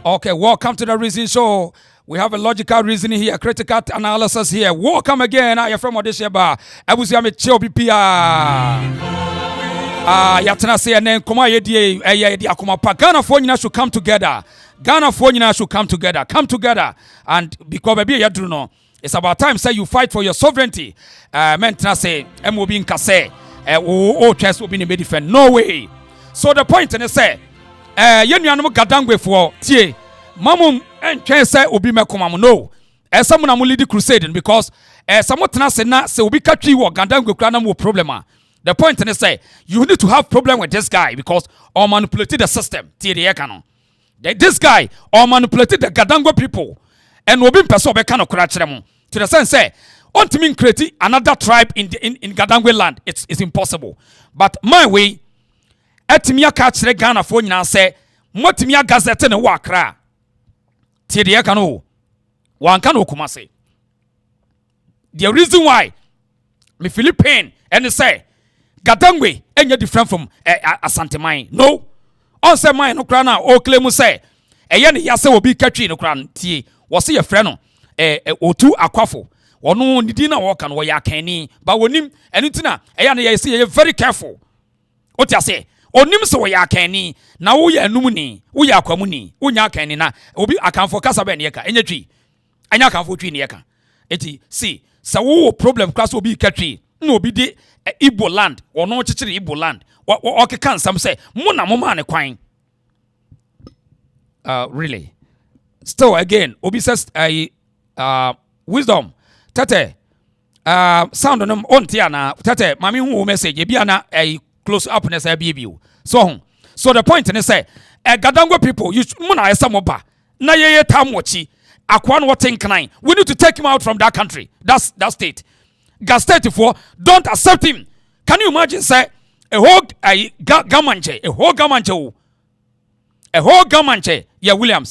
Okay, welcome to the Reason Show. We have a logical reasoning here, critical analysis here. Welcome again. I am from Odesheba. I was here with Chobipia. Yatana say and then Koma Yedi Akuma Pa. Ghana for you should come together. Ghana for you should come together. Come together. And because baby you know, it's about time say you fight for your sovereignty. Mentna say MOB in Kɛseɛ. Chess will be in defend. No way. So the point and say yenuanom gadangwe for tie mamum entwen say obi mekomam no someone am lead crusade because samotena se na se obi katwi wo gadangwe kra na mo problem. The point is say you need to have problem with this guy because or manipulated the system tie de yeka this guy or manipulated the gadangwe people and obi person be kan okra kire mo to the sense say ontimi create another tribe in gadangwe land. It's impossible, but my way Etimia kachre Ghana for nyina se motimia gazette ne wakra tie de yeka no wanka no kumase. The reason why me Philippine and say gadangwe enya different from Asanteman no on say mine no kra na o claim say eye ne yase obi katwi no kra tie wo se ye frɛ no otu akwafo ono nidi na wo kan wo ya kani ba wonim enu tina eye na ye say ye very careful what you say onim so ya akani na wo ya anum ni wo ya akwamu ni wo nya akani na obi akanfo kasa be ne yeka enya twi anya akanfo twi ne yeka eti see sa wo problem class obi katwi na obi de Igbo land ono chichiri Igbo land o keka nsam say mo na mo ma ne kwan really still again obi says wisdom tete sound on tia na tete mami hu message e bia na close up na say bibiu so the point is say gadangwa people you muna esamoba na ye tamochi akwa no wotenkran we need to take him out from that country that state gas state for don't accept him. Can you imagine say a whole gamanche yeah William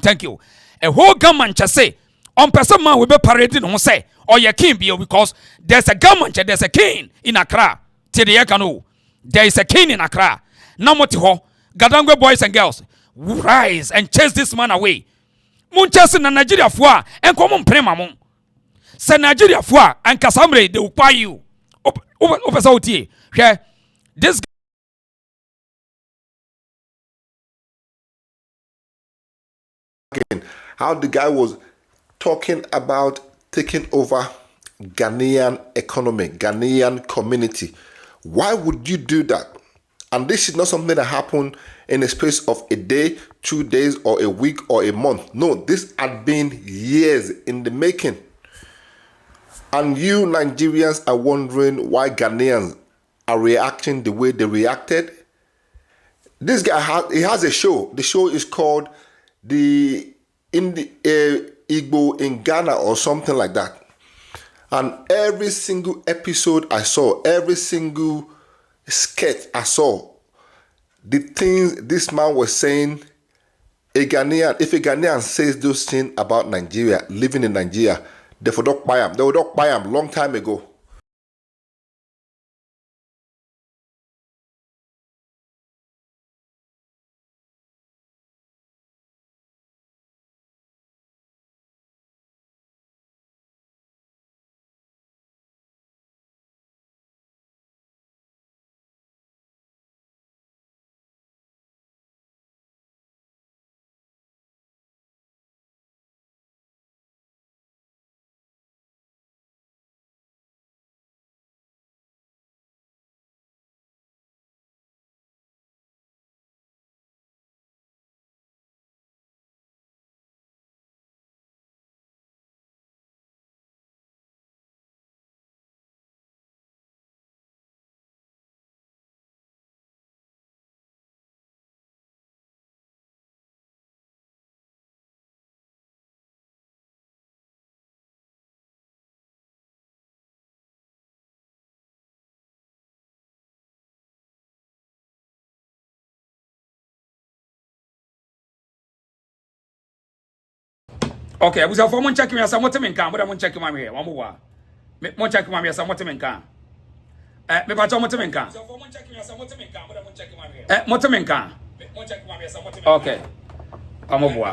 thank you a whole gamanche say on person man will be parading on say or your king be because there's a gamanche there's a king in Accra Tidiakano. There is a king in Accra. Namotiho, Gadangwe boys and girls, rise and chase this man away. Munchas in Nigeria for and common premamon. Say Nigeria for and Casamre, they will buy you. Opposite here. This how the guy was talking about taking over Ghanaian economy, Ghanaian community. Why would you do that? And this is not something that happened in a space of a day, 2 days, or a week, or a month. No, this had been years in the making. And you Nigerians are wondering why Ghanaians are reacting the way they reacted. This guy has a show. The show is called Igbo in Ghana or something like that. And every single episode I saw, every single sketch I saw, the things this man was saying, if a Ghanaian says those things about Nigeria, living in Nigeria, they would not buy him. They would not buy him long time ago. Okay, we say for mon check me as what men kan, but mon check my here. One more. Mon check my as what men kan. Me ba mon men kan. For mon check me as what men kan, but mon check my here. Mon men kan. Mon check my as what. Okay. Amobwa.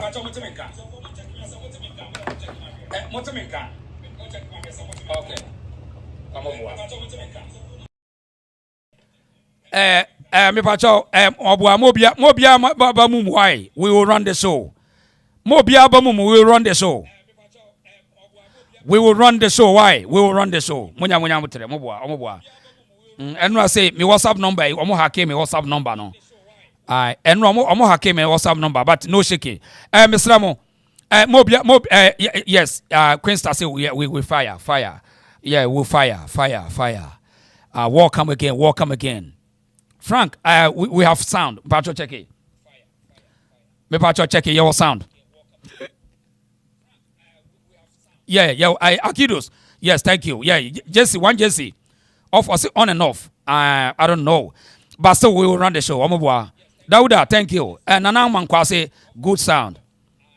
Okay. Me pacho obwa mobia ba mum why we will run the show. Mobia ba mum we will run the show. We will run the show. Why? We will run the show. Munya mutere mobwa. Enu say me WhatsApp number. Omo hake me WhatsApp number no. Enu omo hake me WhatsApp number, but no shaking. Mr. Mo. Yes. Queen Star say we fire. Yeah, we fire. Welcome again. Frank, we have sound. Pacho check it. Me pacho check it. Your sound. Yeah. Akidos. Yes, thank you. Yeah, Jesse. Off on and off. I don't know, but still we will run the show. Omobwa. Dauda, thank you. And Nana Mankwase, good sound.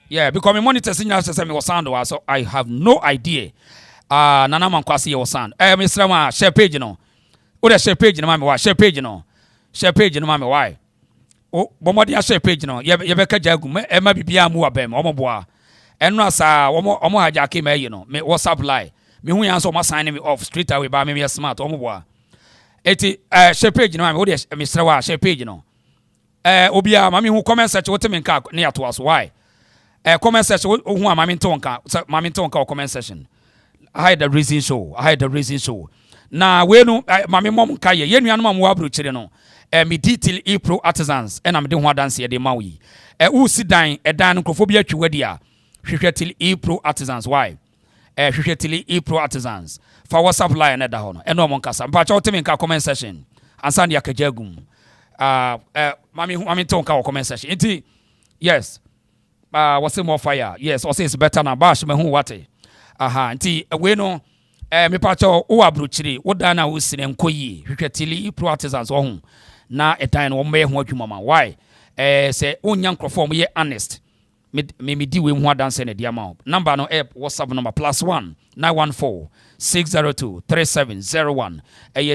Yeah, because my monitor signal says me was sound, so I have no idea. Nana Mankwase your sound. Mr. Ma, share page no. Oda share page no mama why? Share page no mama why? Oh, bomodi share page no. Yebeka jagu. Ema bibia mu abem. Omobwa. Enra sa omo haja ke me me WhatsApp line. Me hu yan so ma sign me off straight away ba me smart omobwa. Eti share page no mama oda Mr. Wa share page no. Obia mami hu comment section wote me nka ne ato aso why? Comment section hu mami ntonka comment section. I had the reason show. Na we no mami mom ka ye nuanu mam wa bro kire no. Me detail April artisans and am de ho dance ye de mawi. U si dan dan nkrofo bi atwi wadi a. Hwehwe till April artisans why? Hwehwe till April artisans. For WhatsApp line na da ho no. Eno mo nkasa. Mpa cha wote me nka comment section. Ansa de akajagum. Mami tonka comment section. Enti yes. What's more fire? Yes, also it's better na bash me hu wate. Nti we no me pacho wo abrochiri wo dan na wo sine nkoyi hwehwetili pro artisans wo hu na edan no mo ye ho adwuma ma why say onya nkrofo mo ye honest me di we hu dance na dia ma number no WhatsApp number +1 914 602 3701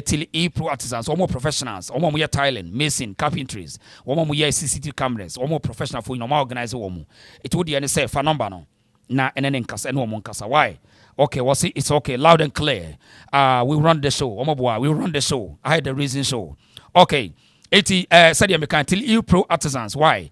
tili pro artisans omo professionals omo mo ye tiling mason carpentries omo mo ye CCTV cameras omo professional for no organize wo mo it would dey say fa number no na enene nkasa eno mo nkasa why okay what's it? It's okay loud and clear we run the show omoboa we run the show I had the reason show okay 80 said you can tell pro artisans why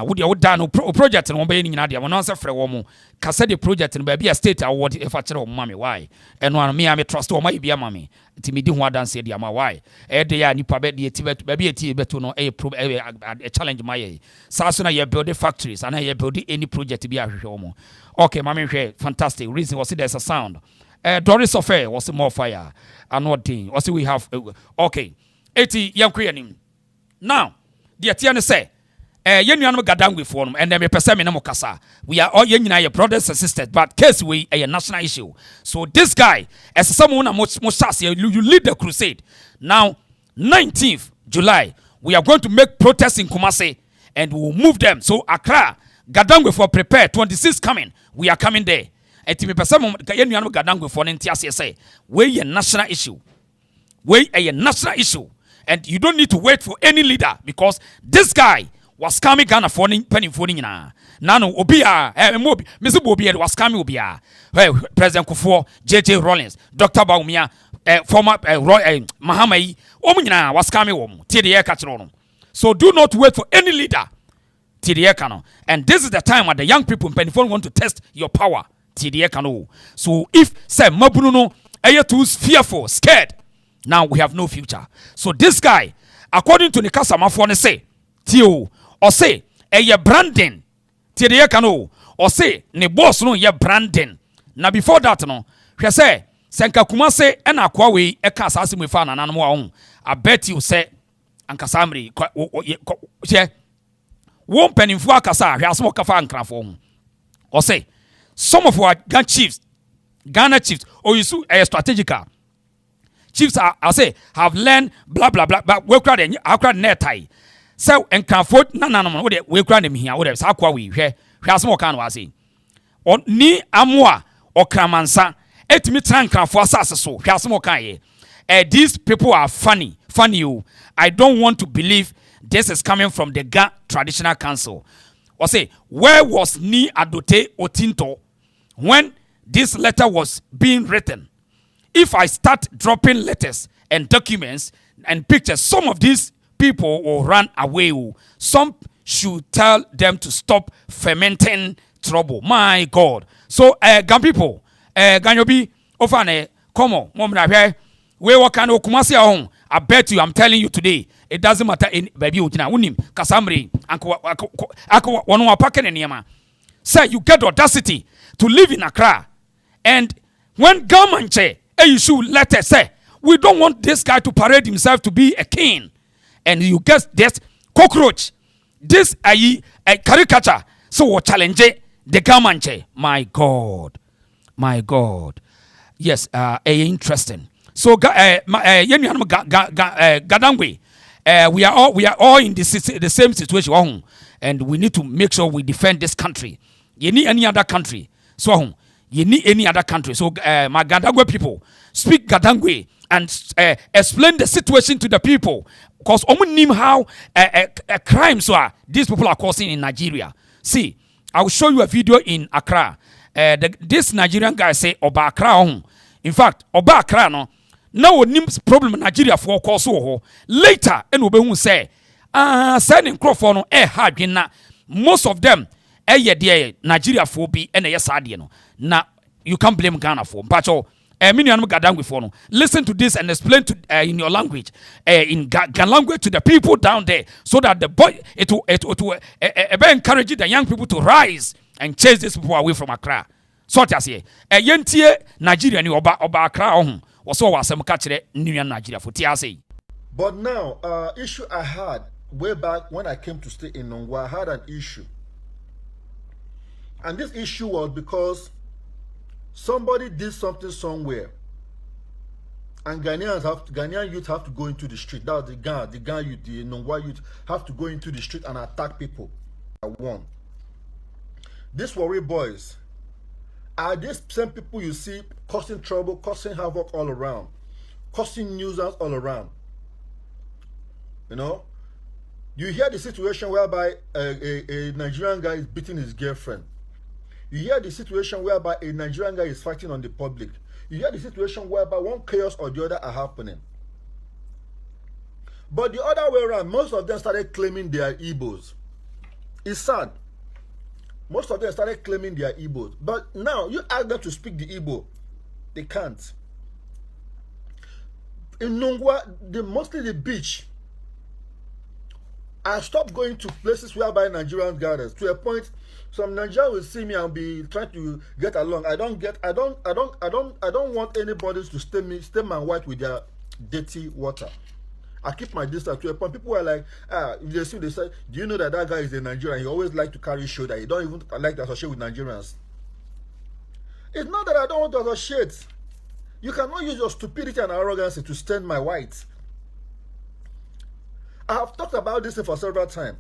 would you done project no be nyina dia no answer frɛ wo mo kasa the project no ba state award if a kyerɛ wo mama why eno me am trust wo ma bia mama ti me di ho dance dia ma why de ya nipa be de ti ba bia ti beto no a challenge my sa so na you build factories and you build any project bia hwehwɛ wo mo okay mama hwɛ fantastic reason was there's a sound Doris Affair was more fire and what thing was we have okay 80 yankoyanim now the atiane say yenuanum gadangwe for no and me pese me na mokasa we are all yenyina your brothers and sisters but case we a national issue so this guy as someone na mo you lead the crusade now 19th July we are going to make protests in Kumasi and we will move them so Accra gadangwe for prepare 26 coming we are coming there and me pese mo yenuanum gadangwe for no ntiase say we a national issue and you don't need to wait for any leader because this guy was coming Ghana for penny for nyina nano obia Mr. Bobia was coming obia President Kufuor JJ Rawlings Dr. Baumia former Mahamai nyina was coming TDA catch so do not wait for any leader TDA kano and this is the time when the young people in penny want to test your power TDA kano so if say Mabruno too fearful scared now we have no future. So this guy, according to Nikasa Mafone say, Tio, or say, ye branding, Tidia Kano, or say, ne boss no ye branding. Now before that, no, he say, Senka Kumase and Aquawi, a Casasi we found an animal own. I bet you say, and Casamri, won't penny for Casa, he has more Kafan Crafon. Or say, some of our Ghana chiefs, or you sue a strategical. Chiefs I say have learned blah blah blah but we crowd net tie so and can afford no we crowd them here we say kwa we hwe asmo kan wa say oni amoa okramansa etimi trankan for asase so hwe asmo kan ye these people are funny you I don't want to believe this is coming from the Ga Traditional Council Or say, where was Ni Adote Otinto when this letter was being written? If I start dropping letters and documents and pictures, some of these people will run away. Some should tell them to stop fermenting trouble. My God. So, Gan people, Ganyobi, Ofane, come on, Mom, we what kind of Kumasi home? I bet you, I'm telling you today, it doesn't matter in baby unim, Kasamri, Ako Wanua Paken and Yama. Sir, you get the audacity to live in Accra. And when government say, you should let us say, we don't want this guy to parade himself to be a king. And you get this cockroach, this a caricature. So what challenge the government? My God. My God. Yes, interesting. So Gadangwe, we are all in the same situation, and we need to make sure we defend this country. You need any other country. So you need any other country. So my Gadangwe people, speak Gadangwe and explain the situation to the people, because only know how crimes are these people are causing in Nigeria. See, I will show you a video in Accra. This Nigerian guy say Oba Accra. In fact, Oba Accra no. Now problem in Nigeria for cause later and we say sending Crawford no hard na most of them dear Nigeria for be and no. Now you can't blame Ghana for but listen to this and explain to in your language in Ghana language to the people down there so that the boy it will encourage the young people to rise and chase these people away from Accra. So to say yentie Nigeria ni oba Accra also Asɛm kachire New Nigeria for TRC. But now, issue I had way back when I came to stay in Ningo, I had an issue. And this issue was because somebody did something somewhere. And Ghanaian youth have to go into the street. That was the Ghana youth, the Ningo youth have to go into the street and attack people. I won. These worry boys are these same people you see causing trouble, causing havoc all around, causing nuisance all around. You know, you hear the situation whereby a Nigerian guy is beating his girlfriend. You hear the situation whereby a Nigerian guy is fighting on the public. You hear the situation whereby one chaos or the other are happening. But the other way around, most of them started claiming they are Igbos. It's sad. Most of them started claiming they are Igbos. But now, you ask them to speak the Igbo. They can't. In Ningo, mostly the beach. I stopped going to places whereby Nigerians gather. To a point, some Nigerians will see me and be trying to get along. I don't want anybody to stain my white with their dirty water. I keep my distance. To a point, people are like, if they see, they say, do you know that guy is a Nigerian? He always like to carry shoulder. He don't even like to associate with Nigerians. It's not that I don't want to associate. You cannot use your stupidity and arrogance to stain my white. I have talked about this for several times.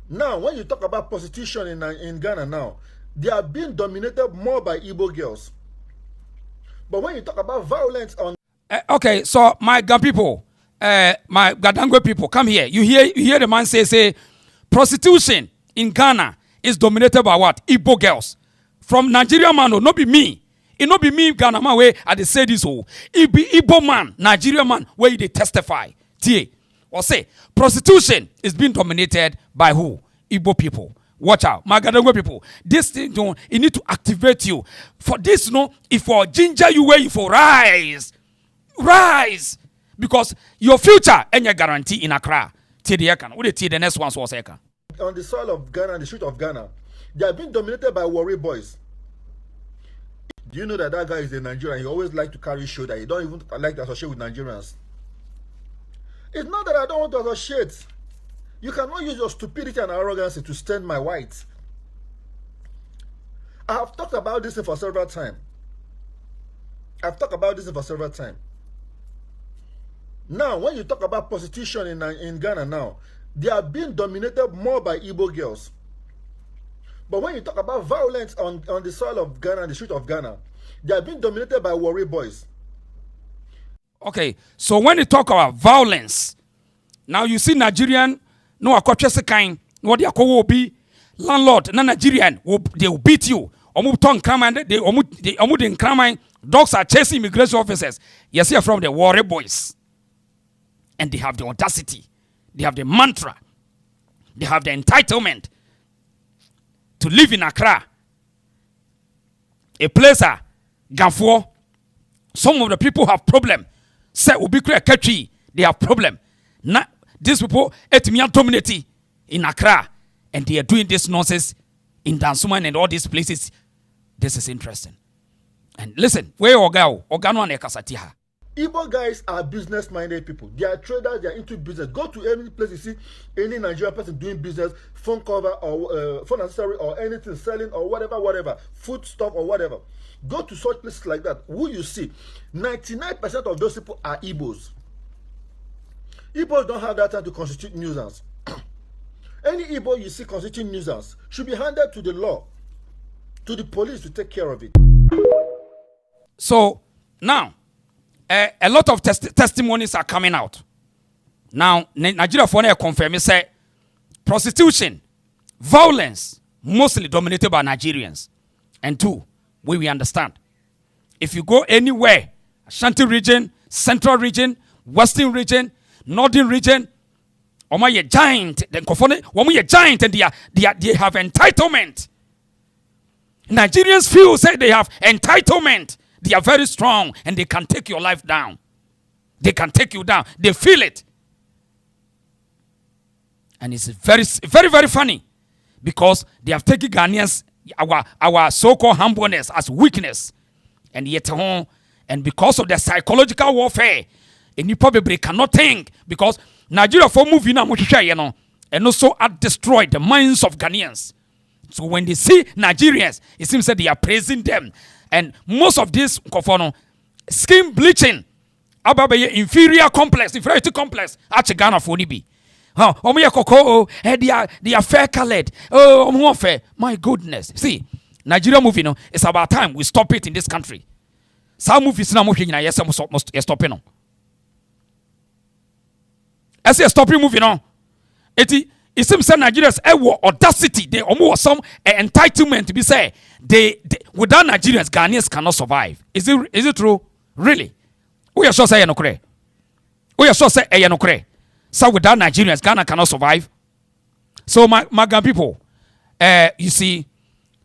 Now, when you talk about prostitution in Ghana now, they are being dominated more by Igbo girls. But when you talk about violence on... okay, so my Ghana people, my Gadangwe people, come here. You hear the man say, prostitution in Ghana is dominated by what? Igbo girls. From Nigeria man, no be me. It no be me, Ghana man, where I say this whole. It be Igbo man, Nigeria man, where they testify. Or say, prostitution is being dominated by who? Igbo people. Watch out, my Gadangwe people. This thing, it need to activate you. For this, if for ginger you where you for rise. Because your future and your guarantee in Accra. The next one was Eka. On the soil of Ghana, the street of Ghana, they are being dominated by worry boys. Do you know that guy is a Nigerian? He always like to carry shoulder. He don't even like to associate with Nigerians. It's not that I don't want to associate. You cannot use your stupidity and arrogance to stain my white. I have talked about this for several times. Now, when you talk about prostitution in Ghana now, they are being dominated more by Igbo girls. But when you talk about violence on the soil of Ghana, the street of Ghana, they are being dominated by worry boys. Okay, so when you talk about violence, Now you see Nigerian, no akwatwese kind, no they will be landlord, na Nigerian, they will beat you. Omu ton crime, they omu den crime. Dogs are chasing immigration officers. You see from the warrior boys. And they have the audacity. They have the mantra. They have the entitlement to live in Accra. A place Ganfo. Some of the people have problem. Say Ubikre Ketri, they have problem. Now, these people etimian dominate in Accra. And they are doing this nonsense in Dansuman and all these places. This is interesting. And listen, where Ogano and Ekasatiha. Igbo guys are business-minded people. They are traders. They are into business. Go to any place you see any Nigerian person doing business, phone cover or phone accessory or anything selling or whatever, food stock or whatever. Go to such places like that. Who you see, 99% of those people are Igbos. Igbos don't have that time to constitute nuisance. Any Igbo you see constituting nuisance should be handed to the law, to the police to take care of it. So now, a lot of testimonies are coming out. Now, Nigeria for now confirm say prostitution, violence, mostly dominated by Nigerians. And two, we understand. If you go anywhere, Ashanti region, Central region, Western region, Northern region, Omo giant, then Kofone, Omo giant, and they have entitlement. Nigerians feel say they have entitlement. They are very strong and they can take your life down. They can take you down. They feel it. And it's very, very, very funny because they have taken Ghanaians, our so-called humbleness as weakness. And yet, and because of the psychological warfare, and you probably cannot think because Nigeria for moving now, and also destroy the minds of Ghanaians. So when they see Nigerians, it seems that they are praising them. And most of this skin bleaching, inferiority complex, actually Ghana for Nibi. They are fair colored. Oh, fair. My goodness. See, Nigeria movie, it's about time we stop it in this country. Some movies now moving, yes, must stop it. I say stop moving on. It seems that Nigerians have audacity. They almost some entitlement to be said. They without Nigerians, Ghanaians cannot survive. Is it true? Really? We are sure say no kre. We are sure say no kre. So without Nigerians, Ghana cannot survive. So my Ghanaian people, you see,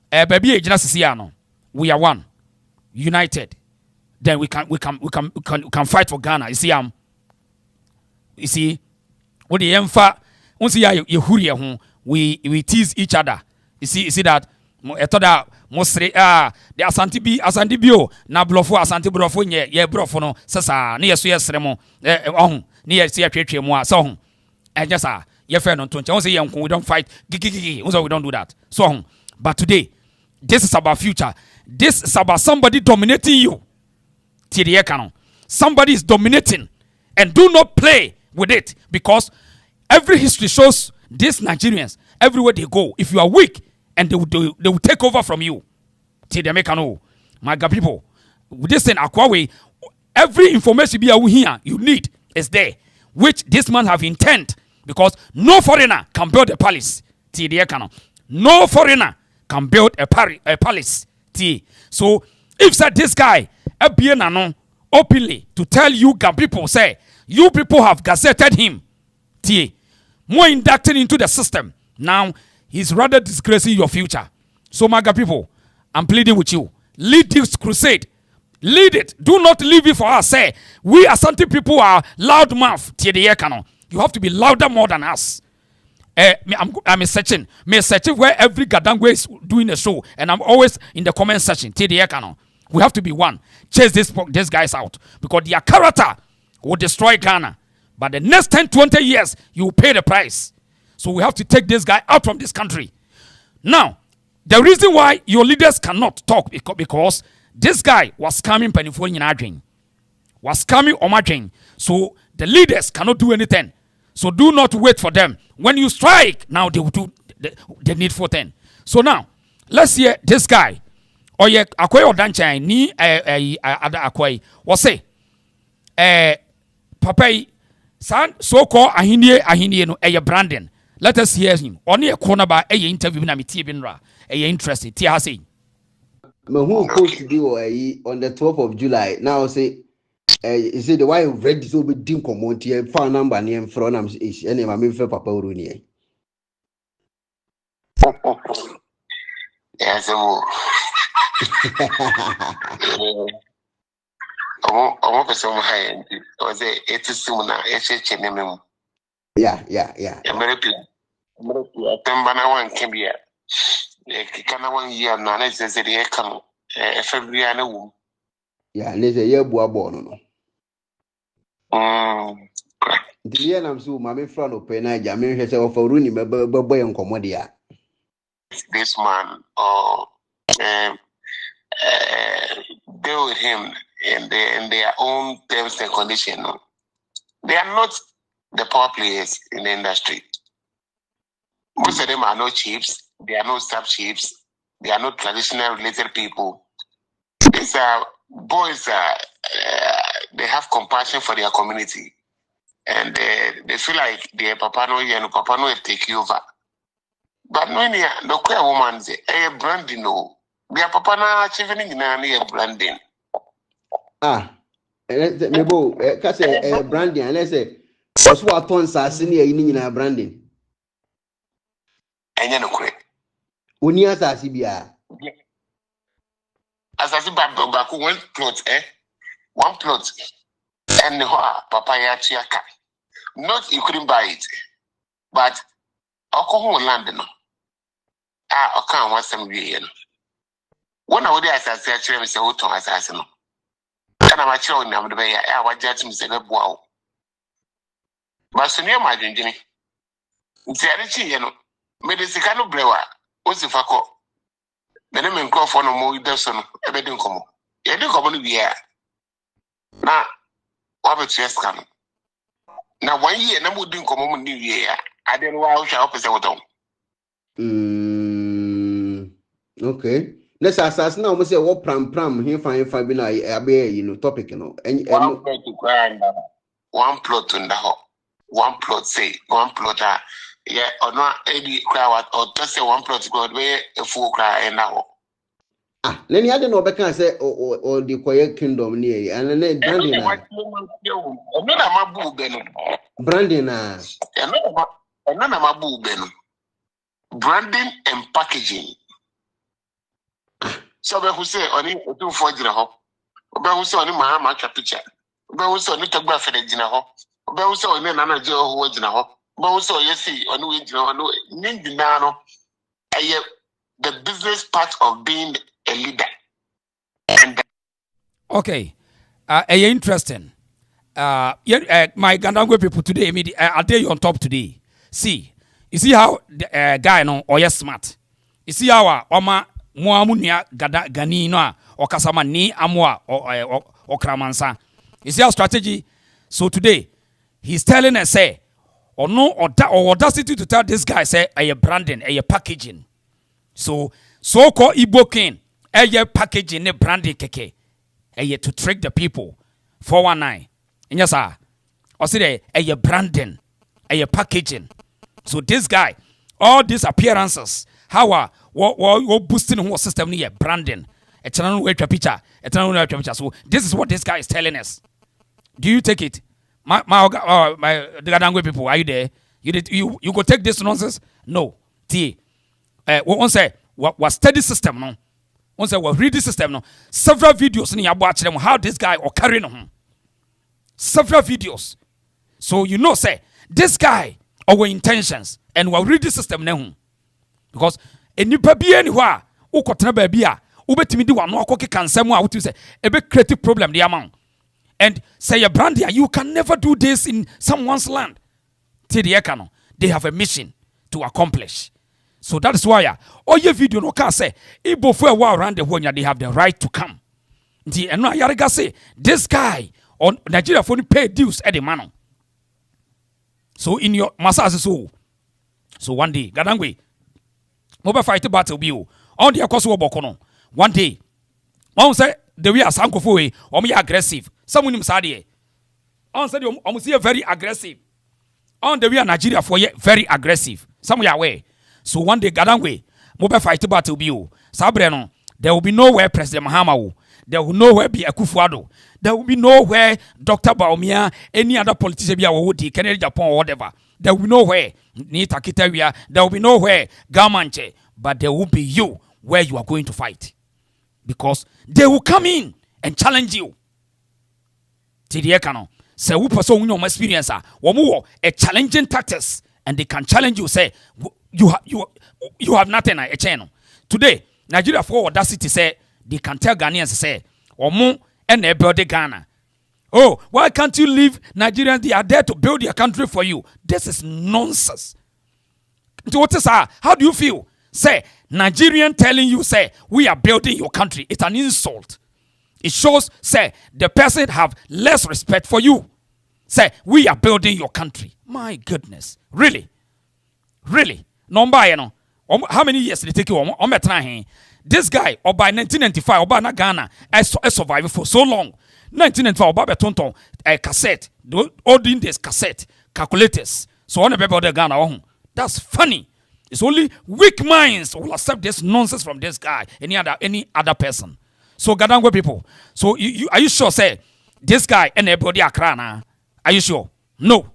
baby, we are one, united. Then we can fight for Ghana. You see, what the emfa. We tease each other. You see that the Asante bio na blofo Asante blofo ye blofo no sasa na yeso yesremo na yesi atwetwe mu a so and just ye fair no tonche. We don't fight we don't do that. So but today this is about future. This is about somebody dominating you. Somebody is dominating and do not play with it because every history shows these Nigerians, everywhere they go, if you are weak, and they will take over from you. Till they make know. My God, people, with this thing, every information you need is there, which this man have intent, because no foreigner can build a palace. No foreigner can build a palace. So, if said this guy, openly to tell you people, say, you people have gazetted him. More inducted into the system. Now, he's rather disgracing your future. So, my God, people, I'm pleading with you. Lead this crusade. Lead it. Do not leave it for us. Say, we Asante people are loud mouth. You have to be louder more than us. I'm searching. Where every Gadangwe is doing a show. And I'm always in the comment section. We have to be one. Chase these guys out. Because their character will destroy Ghana. But the next 10, 20 years, you will pay the price. So we have to take this guy out from this country. Now, the reason why your leaders cannot talk because this guy was scamming Penifoni Adwin. Was scamming Omadwin. So the leaders cannot do anything. So do not wait for them. When you strike, now they will do the needful thing. So now, let's hear this guy. Oye, Akoy Odanchan, ni Akoy, was say, Papa, so called ahinie no branding. Let us hear him. Only a corner by a interview na me binra. Interesting. Tia say. Who post do on the 12th of July. Now say is it the why read this will be dim community and phone number name from is any my for Papa Uruni. Yes, I'm person high was it is soon now. Yeah. American Tembana one can be a Kana 1 year now. Let's say the come February. Yeah, there's a year born. The year I'm so my friend of Penai, I mean, herself for Rooney, boy and Commodia. This man or deal with him in their own terms and conditions. They are not the power players in the industry. Most of them are not chiefs, they are not sub chiefs, they are not traditional related people. These are boys, they have compassion for their community. And they feel like their papa no take you over. But when you no queer woman say, branding no. Their papa na achieving in branding. Maybe Kɛseɛ branding and let's say what's what tons are senior in branding. And you know correct. Uni asasi bia. Asasi back one plot, one plot. And papa ya chiaka. Not you couldn't buy it, but alcohol land no. Okay, want some year. One of the asasi actually say what to asasi no. Can I match on them the way I was just Mr. Wow. But soon you imagine, Jenny. It's you know, Medicano Brewer, what's the fuck? The name and call for no more Dawson, everything come. You do come on here. Now, what about you come? Now, 1 year, no more doing come on New Year. I don't know how shall I down. Okay. Let's assassin now. We say what pram here fine topic and one plot to grind, one plot in the hall, one plot say one plot yeah or not any crowd or just say one plot go where a full cry now. Then you had no back and say or the quiet kingdom near and then branding branding and packaging. So who say only 2 4 dinner who say only my picture. Who say only talk about for the dinner who say only Nana Joe who was dinner who say yes see only no the business part of being a leader. Okay. Interesting. My Gandangwe people today, I tell you on top today. See, you see how the guy no or yes smart. You see how Oma Muamunia Gani no or Kasama ni Amwa or Kramansa. You see our strategy? So today he's telling us say or no or audacity to tell this guy say a branding, a packaging. So called Igbo king, a packaging, a branding keke, a to trick the people. 419. And yes, sir. Or say a branding, a packaging. So this guy, all these appearances, how what boosting whole system here, branding, a channel way to picture, a channel way to picture. So this is what this guy is telling us. Do you take it? My the Gadangwe people, are you there? You go take this nonsense? No. T. One say what study system no. One say what reading system no. Several videos in your watch them how this guy or carrying on. Several videos. So you know say this guy our intentions and we read the system now. Because enipa bi anywhere ukotena ba bia ubetimi di wano akoke kansem a wotu say e be create problem the amount. And say your brand here, you can never do this in someone's land. They have a mission to accomplish. So that is why all your video no can say Igbo for a while around the world they have the right to come. And no Yariga say this guy on Nigeria for pay dues at the man. So in your massage so one day Gadangwe mobile fight battle be on the Akoso Bokono. One day one say the way as uncle for we aggressive. Someone him sadie. On said almost very aggressive. On the way Nigeria for very aggressive. Some way away. So one day Gadangwe, mobile fight battle be you. Sabreno, there will be nowhere President Mahama. There will nowhere be Akufo-Addo. There will be nowhere Dr. Baumia, any other politician be Awodi, Kennedy Japan or whatever. There will be nowhere Nita Kitaria. There will be nowhere Gamanche. But there will be you where you are going to fight. Because they will come in and challenge you. Tidiekano. Say who person who know experience a challenging tactics and they can challenge you. Say you have nothing a channel. Today, Nigeria for audacity say they can tell Ghanaians say Omo and they build Ghana. Oh, why can't you leave Nigerians? They are there to build their country for you. This is nonsense. How do you feel? Say Nigerian telling you say we are building your country. It's an insult. It shows say the person have less respect for you. Say we are building your country. My goodness, really. Number you know. How many years did it take you? This guy, or by 1995, or by Ghana, I survived for so long. 1995, or by Tonton, a cassette, the olden days cassette, calculators. So on the Ghana, that's funny. It's only weak minds will accept this nonsense from this guy, any other person. So Gadangwe people, so are you sure? Say this guy and everybody Accra. Are you sure? No.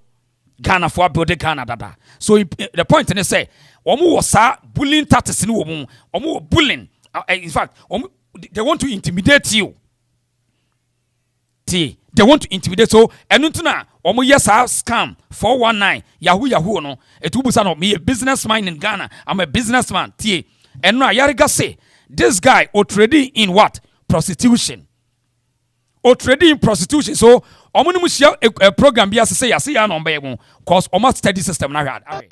Ghana for building Ghana dada. So the point is say. Omu was bullying tactics in woman. Omu bullying. In fact, they want to intimidate you. They want to intimidate. So, enutuna omu yes scam 419 Yahoo no. Etubusa no me a businessman in Ghana. I'm a businessman. And no Yariga say this guy or trading in what? Prostitution. Or trading in prostitution. So omu ni mushia a program be as say ya no mbe cause omu study system na hard.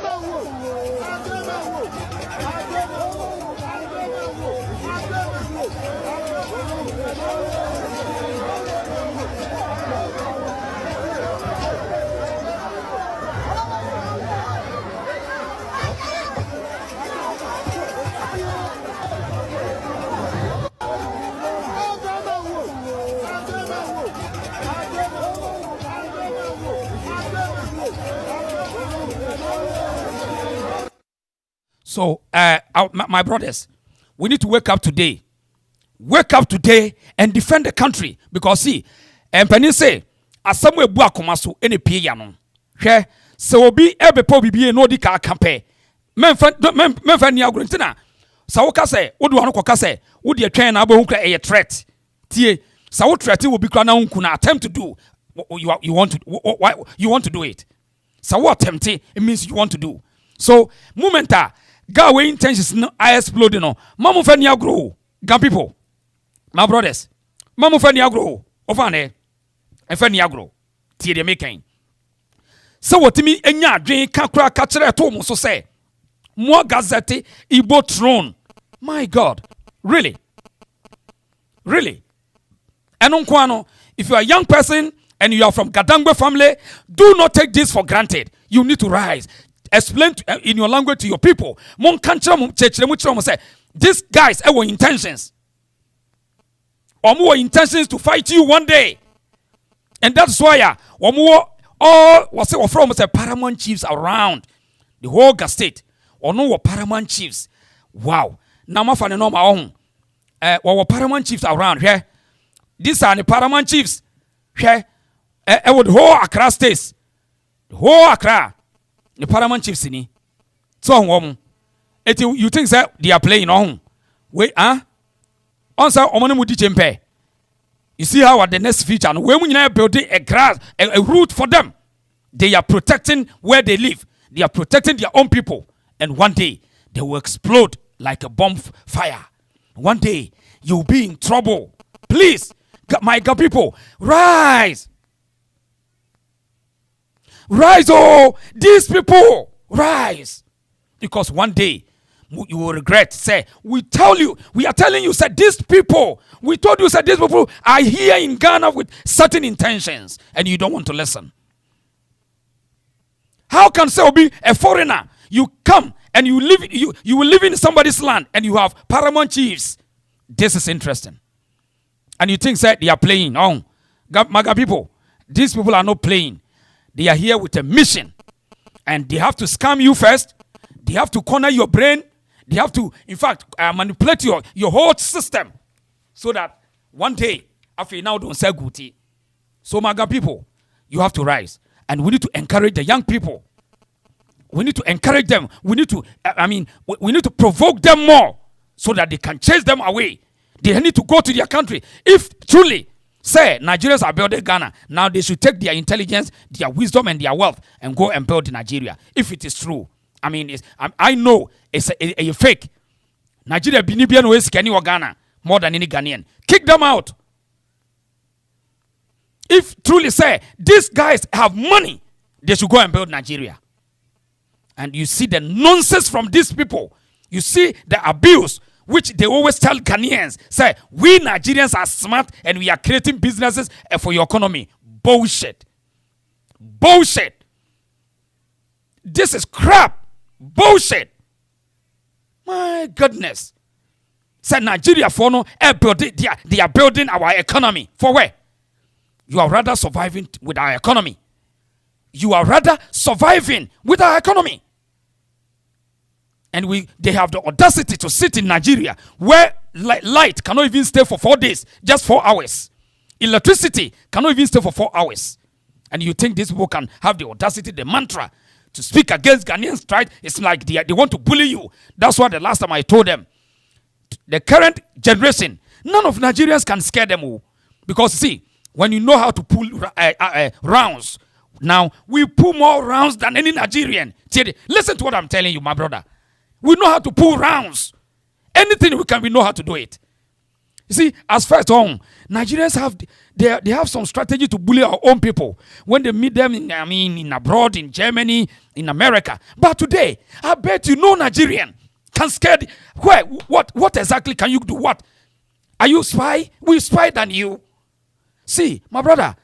So, my brothers, we need to wake up today. Wake up today and defend the country. Because see, and Penny say, as somewhere Buakomasu, any piano. Here, so be ebe po bibi no di ka campe. Memfa ni agrontina. Sawoka say, what do you say? Would you train abo hunka a threat? Tie, Sawo threat will be kana unkuna attempt to do you want to do it. Sawo attempt it means you want to do. So, momenta. Gawe intentions no I explode no. Mamu fani agro. Gan people. My brothers. Mamu fani agro. Ofane. Fani agro. Tie de making. So what me enya adwen kakra kachere to mo so say. More gazette Igbo throne. My God. Really? And on if you are a young person and you are from Gadangwe family, do not take this for granted. You need to rise. Explain in your language to your people. Say, these guys have intentions. Or more intentions to fight you one day. And that's why all was from paramount chiefs around the whole state. Or no paramount chiefs. Wow. Now my family know my own. Paramount chiefs around here. These are the paramount chiefs. Here. The whole Accra states. The whole Accra. The paramount chiefs in it. So you think that they are playing on? Wait, answer Omanamudi Jempe. You see how at the next feature, when we are building a route for them, they are protecting where they live. They are protecting their own people. And one day they will explode like a bomb fire. One day you'll be in trouble. Please, my God people, rise. Rise, oh, these people, rise. Because one day you will regret. Say, we are telling you, say, these people, we told you, say, these people are here in Ghana with certain intentions, and you don't want to listen. How can say be a foreigner? You come and you will live in somebody's land, and you have paramount chiefs. This is interesting. And you think that they are playing on Maga people. these people are not playing. They are here with a mission. And they have to scam you first. They have to corner your brain. They have to, in fact, manipulate your whole system. So that one day, after you now don't say good. So, Maga people, you have to rise. And we need to encourage the young people. We need to encourage them. We need to, we need to provoke them more so that they can chase them away. They need to go to their country. If truly, say, Nigerians are building Ghana, now they should take their intelligence, their wisdom, and their wealth and go and build Nigeria. If it is true. I know it's a fake. Nigeria Binibian West Kenny or Ghana more than any Ghanaian. Kick them out. If truly say these guys have money, they should go and build Nigeria. And you see the nonsense from these people. You see the abuse which they always tell Ghanaians. Say, we Nigerians are smart and we are creating businesses for your economy. Bullshit. Bullshit. This is crap. Bullshit. My goodness. Say Nigeria for no, they are building our economy. For where? You are rather surviving with our economy. You are rather surviving with our economy. And they have the audacity to sit in Nigeria where light cannot even stay for 4 days, just 4 hours. Electricity cannot even stay for 4 hours. And you think these people can have the audacity, the mantra to speak against Ghanaian strike? It's like they want to bully you. That's why the last time I told them, the current generation, none of Nigerians can scare them all. Because see, when you know how to pull rounds, now we pull more rounds than any Nigerian. Listen to what I'm telling you, my brother. We know how to pull rounds. Anything we can, we know how to do it. You see, as first home, Nigerians they have some strategy to bully our own people when they meet them in abroad, in Germany, in America. But today, I bet you no Nigerian can scare. Where? What exactly can you do? What? Are you spy? We spy than you. See, my brother,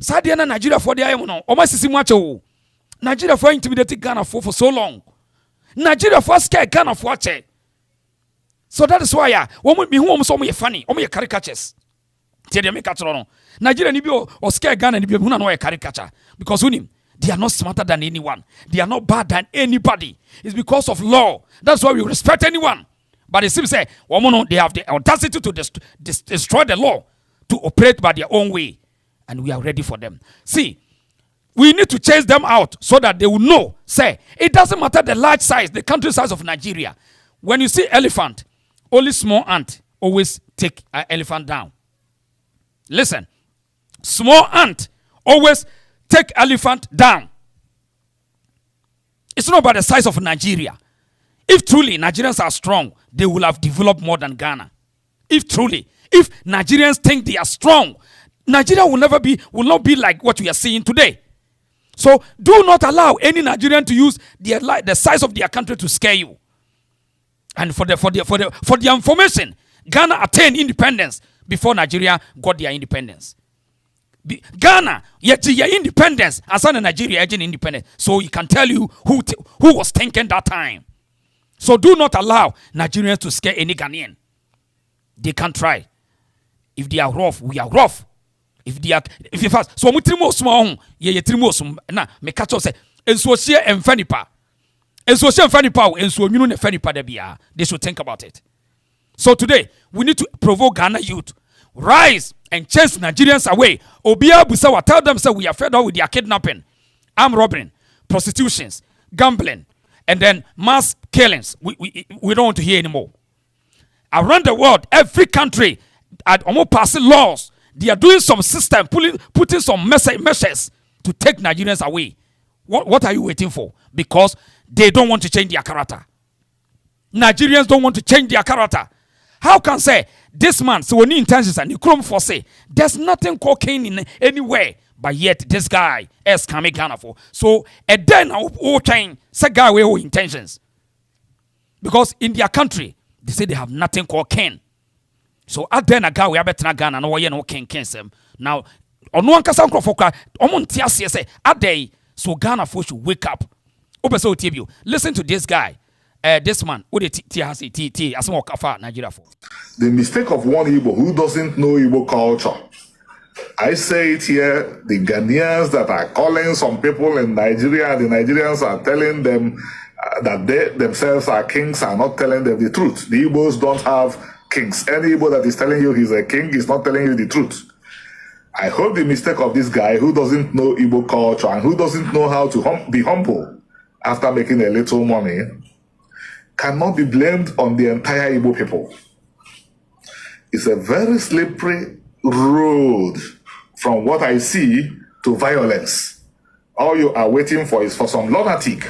Sadiana Nigeria for the Ayamono, almost is much. Nigeria for intimidating Ghana for so long. Nigeria for scare Ghana for watch. So that is why woman be home so funny, or me caricatures. Tell them make Nigeria Nibio or scare Ghana and be a caricature. Because they are not smarter than anyone. They are not bad than anybody. It's because of law. That's why we respect anyone. But it seems they have the audacity to destroy the law, to operate by their own way. And we are ready for them. See, we need to chase them out so that they will know. Say, it doesn't matter the large size, the country size of Nigeria. When you see elephant, only small ant always take an elephant down. Listen, small ant always take elephant down. It's not about the size of Nigeria. If truly Nigerians are strong, they will have developed more than Ghana. If Nigerians think they are strong, Nigeria will not be like what we are seeing today. So do not allow any Nigerian to use the size of their country to scare you. And for the information, Ghana attained independence before Nigeria got their independence. Ghana, yet their independence, as in Nigeria agent independence. So he can tell you who was thinking that time. So do not allow Nigerians to scare any Ghanaian. They can try. If they are rough, we are rough. If you fast, so we trimo small, ye trimo sum. Na me catch us say, enso share enfanipa. Enso share enfanipa, enso minu ne fanipa de bia. They should think about it. So today we need to provoke Ghana youth, rise and chase Nigerians away. Obia Busawa, tell them say we are fed up with their kidnapping, armed robbery, prostitutions, gambling, and then mass killings. We don't want to hear anymore. Around the world, every country are almost passing laws. They are doing some system, putting some measures to take Nigerians away. What are you waiting for? Because they don't want to change their character. Nigerians don't want to change their character. How can say this man, so when intentions and you come for say, there's nothing cocaine in anywhere, but yet this guy is coming Ghana for. So and then all change, say guy with intentions. Because in their country, they say they have nothing called Ken. So at then a guy we have better Ghana no way no Ken Kensem. Now on one case for say at day so Ghana for should wake up. So listen to this guy. This man who the as Nigeria for. The mistake of one Igbo who doesn't know Igbo culture I say it here, the Ghanaians that are calling some people in Nigeria, the Nigerians are telling them that they themselves are kings, are not telling them the truth. The Igbos don't have kings. Any Igbo that is telling you he's a king is not telling you the truth. I hope the mistake of this guy who doesn't know Igbo culture and who doesn't know how to be humble after making a little money cannot be blamed on the entire Igbo people. It's a very slippery road from what I see to violence. All you are waiting for is for some lunatic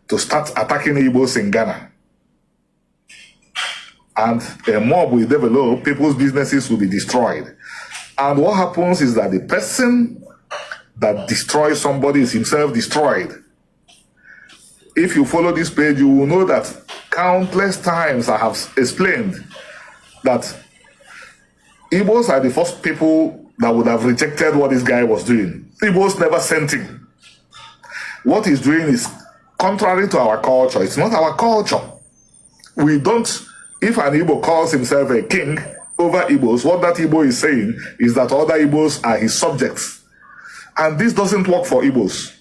to start attacking Igbos in Ghana. And a mob will develop, people's businesses will be destroyed. And what happens is that the person that destroys somebody is himself destroyed. If you follow this page, you will know that countless times I have explained that Igbos are the first people that would have rejected what this guy was doing. Igbos never sent him. What he's doing is contrary to our culture. It's not our culture. We don't, if an Igbo calls himself a king over Igbos, what that Igbo is saying is that other Igbos are his subjects. And this doesn't work for Igbos.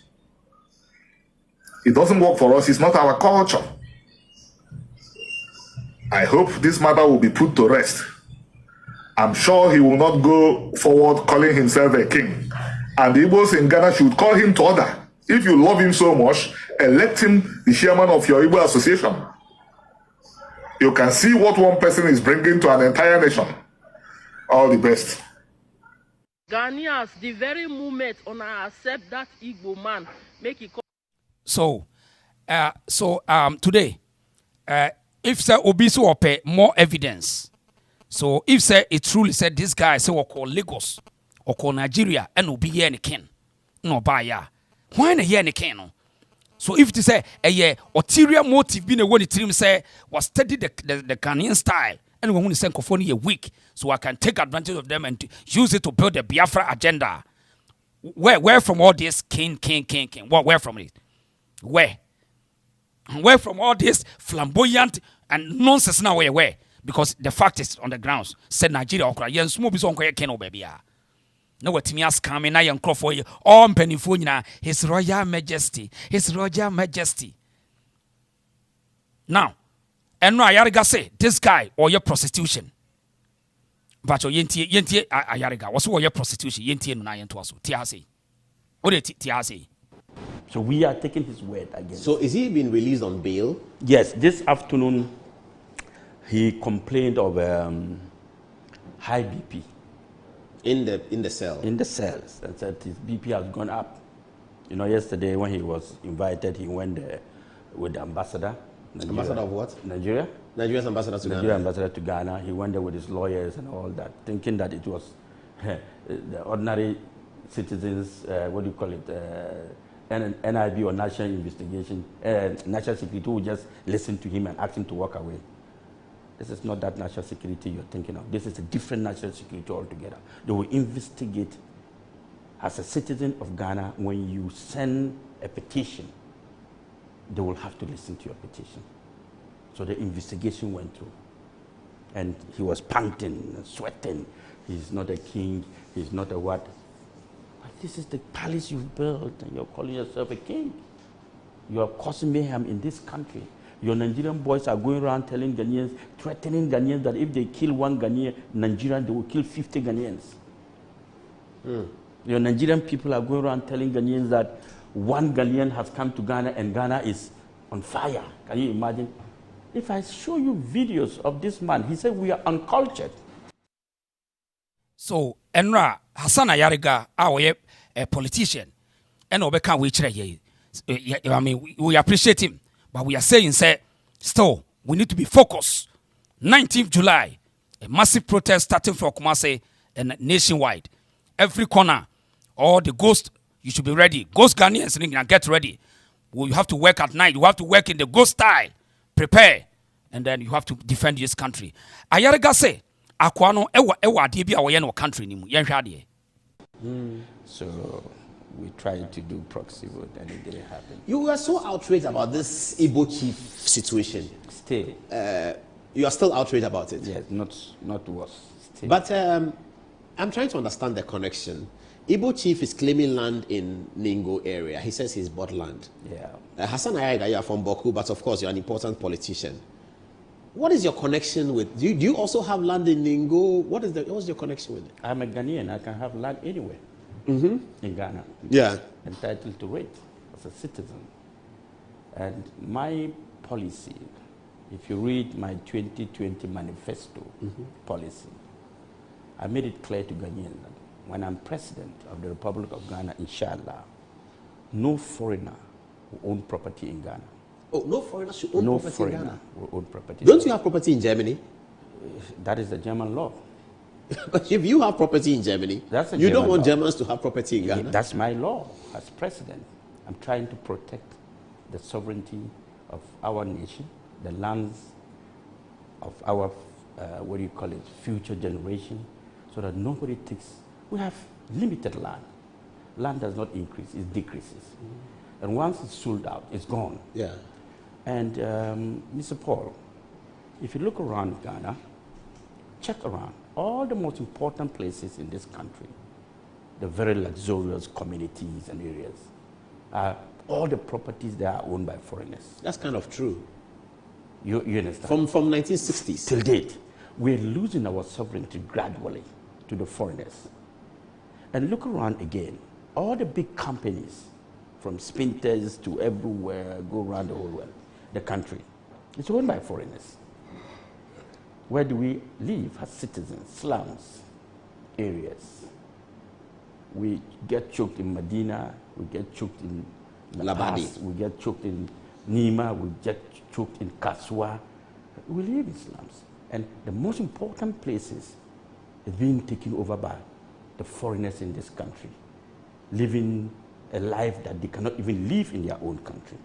It doesn't work for us. It's not our culture. I hope this matter will be put to rest. I'm sure he will not go forward calling himself a king. And the Igbos in Ghana should call him to order. If you love him so much, elect him the chairman of your Igbo association. You can see what one person is bringing to an entire nation. All the best. Ghanaians, the very moment on I accept that Igbo man, make it. So today, if say Obiso or pay more evidence, so if say it truly said this guy say we call Lagos or call Nigeria and Obi here ni ken, no buy ya. Why na here ni ken no? So if to say ulterior motive being a one team say was study the Ghanaian style and we want to send Kofoni a week so I can take advantage of them and use it to build the Biafra agenda. Where from all this king? Where from it? Where from all this flamboyant and nonsense now where? Because the fact is on the grounds said Nigeria okra yen small bi so nkoye ken baby a na watimi ascam na yen crofo ye all mpanifo nyina his royal majesty now enno ayarega say this guy or your prostitution but yentie ayarega was your prostitution yentie no na yen to aso ti ase what ti ase. So we are taking his word again. So is he being released on bail? Yes, this afternoon he complained of high BP. In the cell? In the cells. And said his BP has gone up. You know, yesterday when he was invited, he went there with the ambassador. Nigeria. Ambassador of what? Nigeria. Nigeria's ambassador to Ghana. Nigeria ambassador to Ghana. He went there with his lawyers and all that, thinking that it was the ordinary citizens, what do you call it, NIB or National Investigation, National Security will just listen to him and ask him to walk away. This is not that national security you're thinking of. This is a different national security altogether. They will investigate. As a citizen of Ghana, when you send a petition, they will have to listen to your petition. So the investigation went through. And he was panting and sweating. He's not a king. He's not a what. But this is the palace you've built, and you're calling yourself a king. You are causing mayhem in this country. Your Nigerian boys are going around telling Ghanaians, threatening Ghanaians that if they kill one Ghanaian, Nigerian, they will kill 50 Ghanaians. Your Nigerian people are going around telling Ghanaians that one Ghanaian has come to Ghana and Ghana is on fire. Can you imagine? If I show you videos of this man, he said we are uncultured. So, Enra Hassan Ayariga, a politician, and Obeka Wichre. I mean, we appreciate him, but we are saying, say, still, we need to be focused. 19th July, a massive protest starting from Kumasi and nationwide. Every corner, all the ghosts, you should be ready. Ghost Ghanaians, get ready. Well, you have to work at night. You have to work in the ghost style. Prepare. And then you have to defend this country. Ayariga say, Akwano, ewa dibi awayeno country nimu. So we tried to do proxy vote and it didn't happen. You were so outraged about this Igbo chief situation. Still. You are still outraged about it? Yes, not worse. Still. But I'm trying to understand the connection. Igbo chief is claiming land in Ningo area. He says he's bought land. Yeah. Hassan Ayaga, you are from Boku, but of course you're an important politician. What is your connection with? Do you also have land in Ningo? What's your connection with it? I'm a Ghanaian. I can have land anywhere in Ghana. Yeah. Entitled to it as a citizen. And my policy, if you read my 2020 manifesto policy, I made it clear to Ghanaians that when I'm president of the Republic of Ghana, inshallah, no foreigner will own property in Ghana. Oh, no foreigner should own property in Ghana? Will own property. Don't you have property in Germany? That is the German law. But if you have property in Germany, you don't want Germans to have property in Ghana? That's my law as president. I'm trying to protect the sovereignty of our nation, the lands of our, future generation, so that nobody takes. We have limited land. Land does not increase, it decreases. And once it's sold out, it's gone. Yeah. And Mr. Paul, if you look around Ghana, check around all the most important places in this country, the very luxurious communities and areas, all the properties that are owned by foreigners. That's kind of true. You understand? From 1960s. Till date, we're losing our sovereignty gradually to the foreigners. And look around again, all the big companies, from Spinters to everywhere, go around the whole world, the country, it's owned by foreigners. Where do we live as citizens? Slums, areas. We get choked in Medina, we get choked in Labadi, we get choked in Nima, we get choked in Kaswa. We live in slums. And the most important places are being taken over by the foreigners in this country, living a life that they cannot even live in their own country.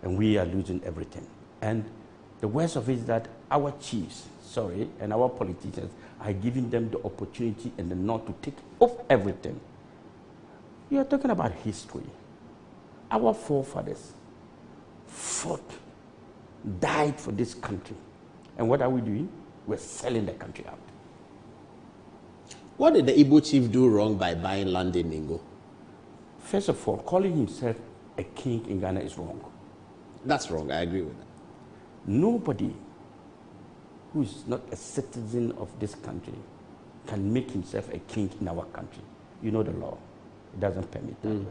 And we are losing everything. And the worst of it is that our chiefs, and our politicians are giving them the opportunity and the nod to take off everything. You are talking about history. Our forefathers fought, died for this country. And what are we doing? We're selling the country out. What did the Igbo chief do wrong by buying land in Ningo? First of all, calling himself a king in Ghana is wrong. That's wrong, I agree with that. Nobody who is not a citizen of this country can make himself a king in our country. You know the law. It doesn't permit that.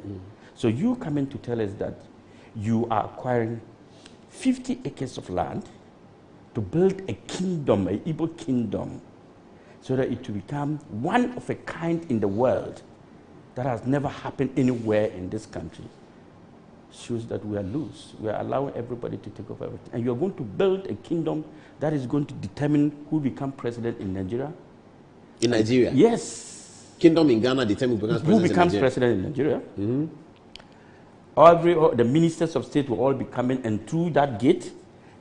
So you come in to tell us that you are acquiring 50 acres of land to build a kingdom, an Igbo kingdom, so that it will become one of a kind in the world that has never happened anywhere in this country. Shows that we are loose. We are allowing everybody to take over everything. And you are going to build a kingdom that is going to determine who becomes president in Nigeria. In Nigeria? Yes. Kingdom in Ghana determines who becomes president in Nigeria. The ministers of state will all be coming and through that gate,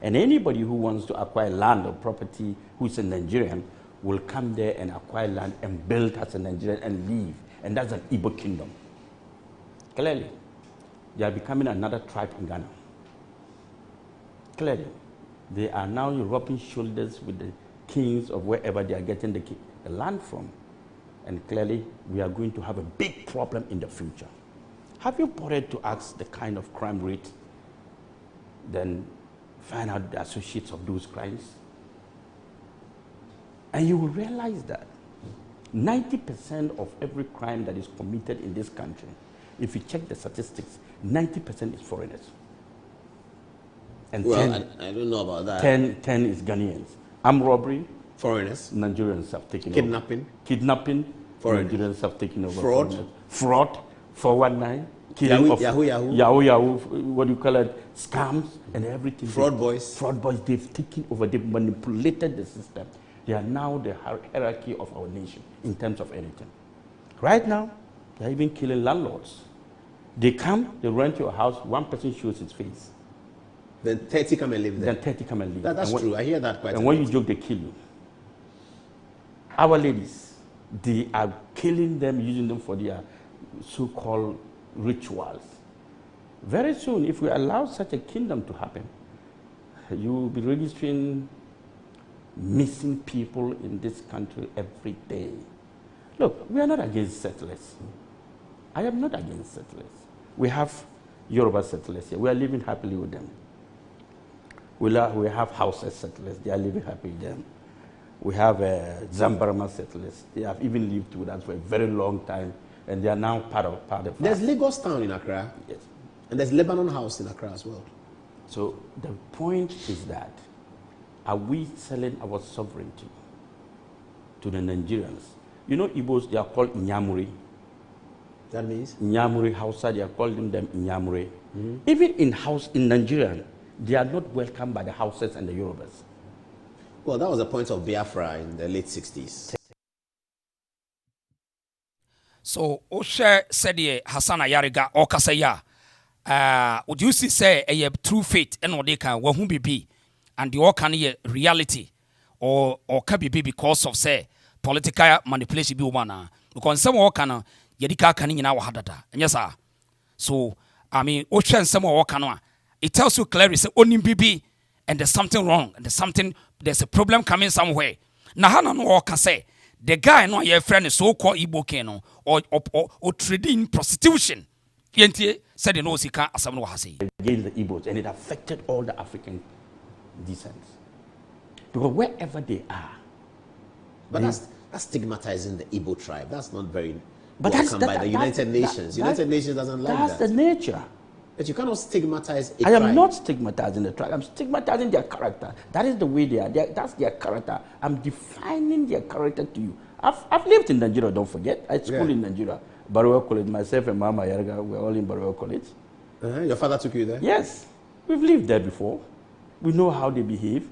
and anybody who wants to acquire land or property who is a Nigerian will come there and acquire land and build as a Nigerian and live. And that's an Igbo kingdom. Clearly. They are becoming another tribe in Ghana. Clearly, they are now rubbing shoulders with the kings of wherever they are getting the land from. And clearly, we are going to have a big problem in the future. Have you bothered to ask the kind of crime rate, then find out the associates of those crimes? And you will realize that 90% of every crime that is committed in this country, if you check the statistics, 90% is foreigners. And well, I don't know about that. 10 is Ghanaians. Armed robbery, foreigners. Nigerians have taken Kidnapping. over. Kidnapping, foreigners. Nigerians have taken over. Fraud. Fraud, 419. Killing of Yahoo, what do you call it? Scams and everything. Fraud boys. Fraud boys, they've taken over, they've manipulated the system. They are now the hierarchy of our nation in terms of anything. Right now, they're even killing landlords. They come, they rent your house, one person shows his face. Then 30 come and live there. Then 30 come and live. That's true. I hear that quite a lot. And when you joke, they kill you. Our ladies, they are killing them, using them for their so-called rituals. Very soon, if we allow such a kingdom to happen, you will be registering missing people in this country every day. Look, we are not against settlers. I am not against settlers. We have Yoruba settlers here. We are living happily with them. We have Hausa settlers. They are living happily with them. We have Zambarama settlers. They have even lived with us for a very long time, and they are now part of There's Lagos Town in Accra. Yes. And there's Lebanon House in Accra as well. So the point is that, are we selling our sovereignty to the Nigerians? You know, Igbos, they are called Nyamuri. That means? Nyamuri Hausa, they are calling them Nyamuri. Even in Nigeria, they are not welcomed by the Hausas and the Yorubas. Well, that was the point of Biafra in the late 60s. So, Oshe said Hassan Ayariga or Kasaya. Would you say a true faith and what they can who be and the all can reality or can be because of say political manipulation be one because some all can yedika can in our hadata and yes sir. So I mean Oshe and some all can it tells you clearly say only BB and there's something wrong and there's a problem coming somewhere. Nahana no all can say the guy no your friend is so called Igbo Keno or trading prostitution. Said no sika Asɛm no against the Igbos, and it affected all the African descents. Because wherever they are. But that's stigmatizing the Igbo tribe. That's not very welcome by the United Nations. United Nations doesn't like that. That's the nature. But you cannot stigmatize a I tribe. am not stigmatizing the tribe. I'm stigmatizing their character. That is the way they are. That's their character. I'm defining their character to you. I've lived in Nigeria, don't forget. I schooled in Nigeria. Baruwa College, myself and Mama Yarga, we're all in Baruwa College. Your father took you there? Yes. We've lived there before. We know how they behave.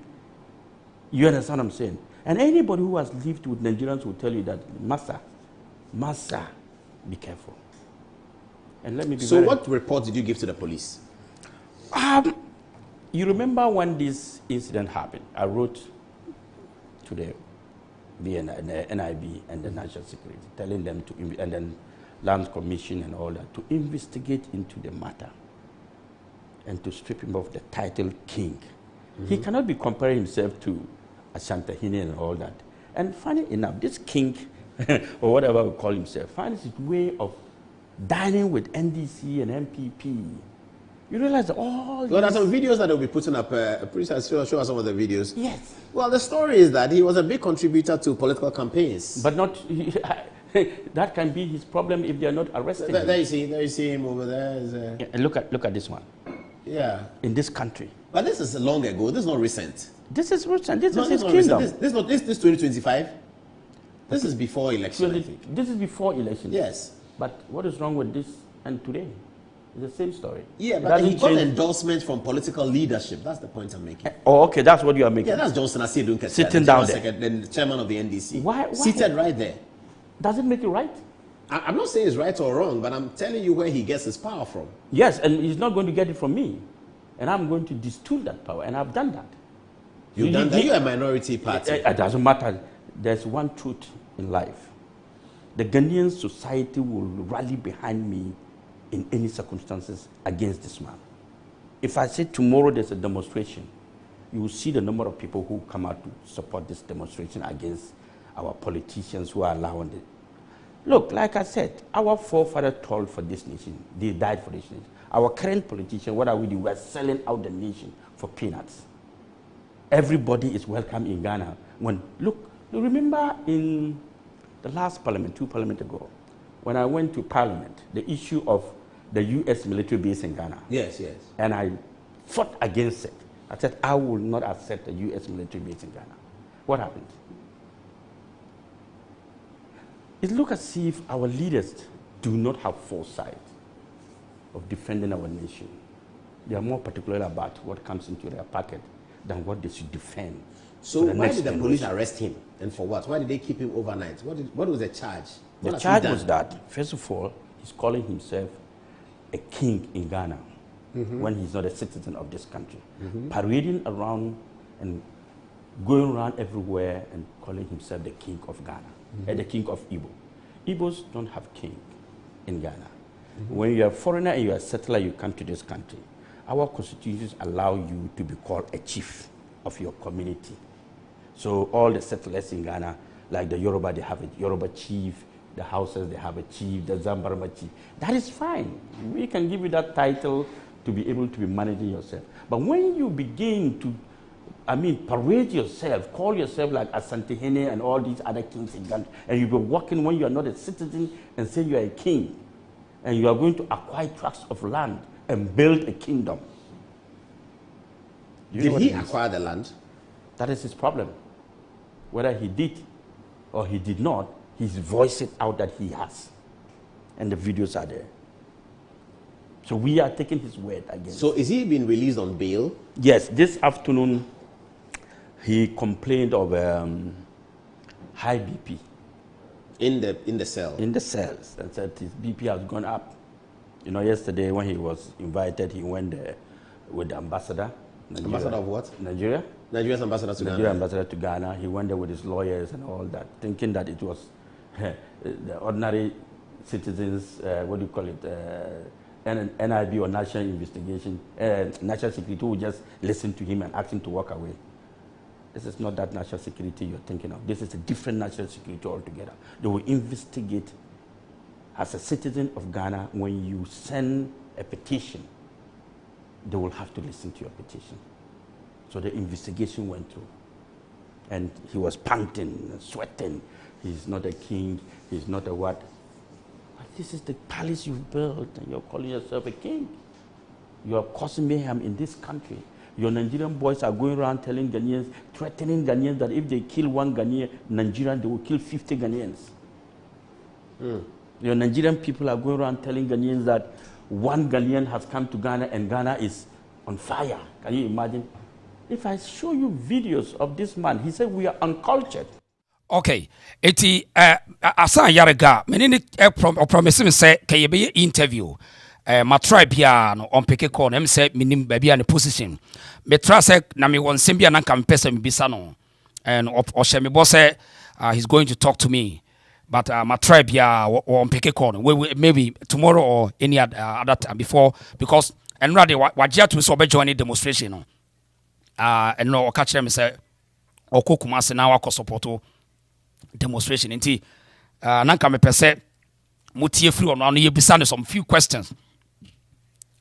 You understand what I'm saying? And anybody who has lived with Nigerians will tell you that, Massa, be careful. And let me be So what report did you give to the police? You remember when this incident happened? I wrote to the NIB and the National Security, telling them to, and then Land Commission and all that, to investigate into the matter and to strip him of the title king. He cannot be comparing himself to Asanteman and all that. And funny enough, this king, or whatever we call himself, finds his way of dining with NDC and MPP. You realize all Well, there's some videos that will be putting up. Please show us some of the videos. Yes. Well, the story is that he was a big contributor to political campaigns. But not... that can be his problem if they are not arrested. There you see him over there. Yeah, and look at this one. Yeah. In this country. But this is long ago. This is not recent. This is recent. This is his not kingdom. Recent. This 2025. This is before election. I think. This is before election. Yes. But what is wrong with this and today? It's the same story. Yeah, but he got endorsement from political leadership. That's the point I'm making. Oh, okay, that's what you are making. Yeah, that's Johnson Asiedu doing Kɛseɛ, sitting down there. The chairman of the NDC. Why? Seated right there. Does it make it right? I'm not saying it's right or wrong, but I'm telling you where he gets his power from. Yes, and he's not going to get it from me. And I'm going to distill that power, and I've done that. You've done that? You're a minority party. It doesn't matter. There's one truth in life. The Ghanaian society will rally behind me in any circumstances against this man. If I say tomorrow there's a demonstration, you will see the number of people who come out to support this demonstration against our politicians who are allowing it. Look, like I said, our forefathers toiled for this nation. They died for this nation. Our current politicians, what are we doing? We're selling out the nation for peanuts. Everybody is welcome in Ghana. Look, you remember in the last parliament, 2 parliaments ago, when I went to parliament, the issue of the U.S. military base in Ghana. Yes, yes. And I fought against it. I said, I will not accept the U.S. military base in Ghana. What happened? It looks as if our leaders do not have foresight of defending our nation. They are more particular about what comes into their pocket than what they should defend. So why did the police arrest him? And for what? Why did they keep him overnight? What was the charge? The charge was that, first of all, he's calling himself a king in Ghana when he's not a citizen of this country. Parading around and going around everywhere and calling himself the king of Ghana, and the king of Igbo. Igbos don't have king in Ghana. When you're a foreigner and you're a settler, you come to this country. Our constitutions allow you to be called a chief of your community. So all the settlers in Ghana, like the Yoruba, they have a Yoruba chief, the houses, they have a chief, the Zambarama chief. That is fine. We can give you that title to be able to be managing yourself. But when you begin to, parade yourself, call yourself like Asanteman and all these other kings in Ghana, and you've been working when you are not a citizen and say you are a king, and you are going to acquire tracts of land and build a kingdom. Did he acquire the land? That is his problem. Whether he did or he did not, he's voiced it out that he has. And the videos are there. So we are taking his word again. So is he being released on bail? Yes, this afternoon he complained of high BP. In the cell? In the cells. And said his BP has gone up. You know, yesterday when he was invited, he went there with the ambassador. Nigeria. Ambassador of what? Nigeria. Nigeria's ambassador to Nigeria Ghana. ambassador to Ghana. He went there with his lawyers and all that, thinking that it was the ordinary citizens, what do you call it, NIB or National Investigation, National Security who just listen to him and ask him to walk away. This is not that national security you're thinking of. This is a different national security altogether. They will investigate. As a citizen of Ghana, when you send a petition, they will have to listen to your petition. So the investigation went through. And he was panting and sweating. He's not a king, he's not a what. But this is the palace you've built, and you're calling yourself a king. You are causing mayhem in this country. Your Nigerian boys are going around telling Ghanaians, threatening Ghanaians that if they kill one Ghanaian, Nigerian, they will kill 50 Ghanaians. Your Nigerian people are going around telling Ghanaians that one Ghanaian has come to Ghana and Ghana is on fire. Can you imagine? If I show you videos of this man, he said we are uncultured. Okay, eti asan yarega menini promise me say ke be interview my tribe bia no on peke call na say minim ba bia ne position me try say na me won sem bia na kam pesa me bisa no and o me boss say he's going to talk to me. But my tribe here on peke call maybe tomorrow or any other time before, because and rather wajia to so be join demonstration no and no catch them say okokuma se na wa support demonstration nti nanka me pese mutie free on no ye bisa some few questions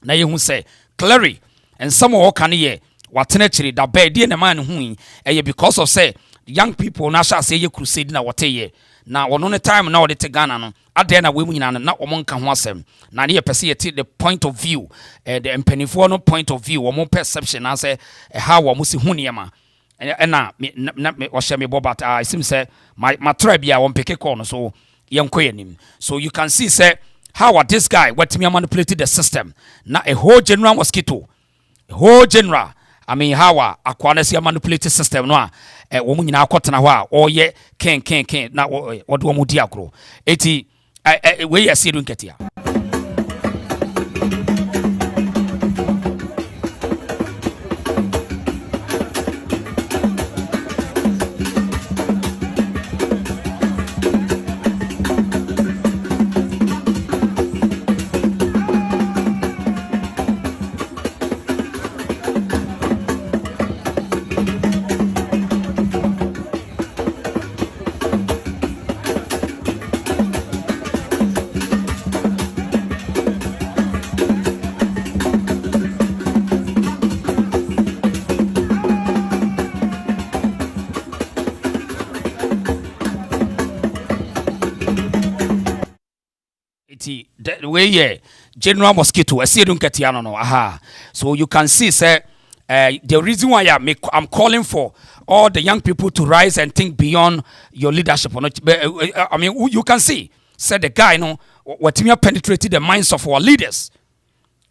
na ye hu say clearly and some of can ye watena chiri da be de na man hu e because of say young people na sha say ye crusade na wote ye na wono ne time na wode te Ghana no ade na we mu nyina na omo nka ho asem na ne ye pese ye the point of view the empanifo no point of view omo perception na say how omo si hu niema na o hye me bobat I seem say my tribe ya won peke call no so yenko yanim. So you can see say how this guy what me manipulated the system na a whole general mosquito, a whole general. I mean, how akwana si manipulated system no wo mu nyina akotena ho a oye ken na wo do mu di agro eti we ya siru nketia. The way general mosquito I see don't get no aha. So you can see say the reason why I'm calling for all the young people to rise and think beyond your leadership. I mean you can see said the guy no what me penetrated the minds of our leaders.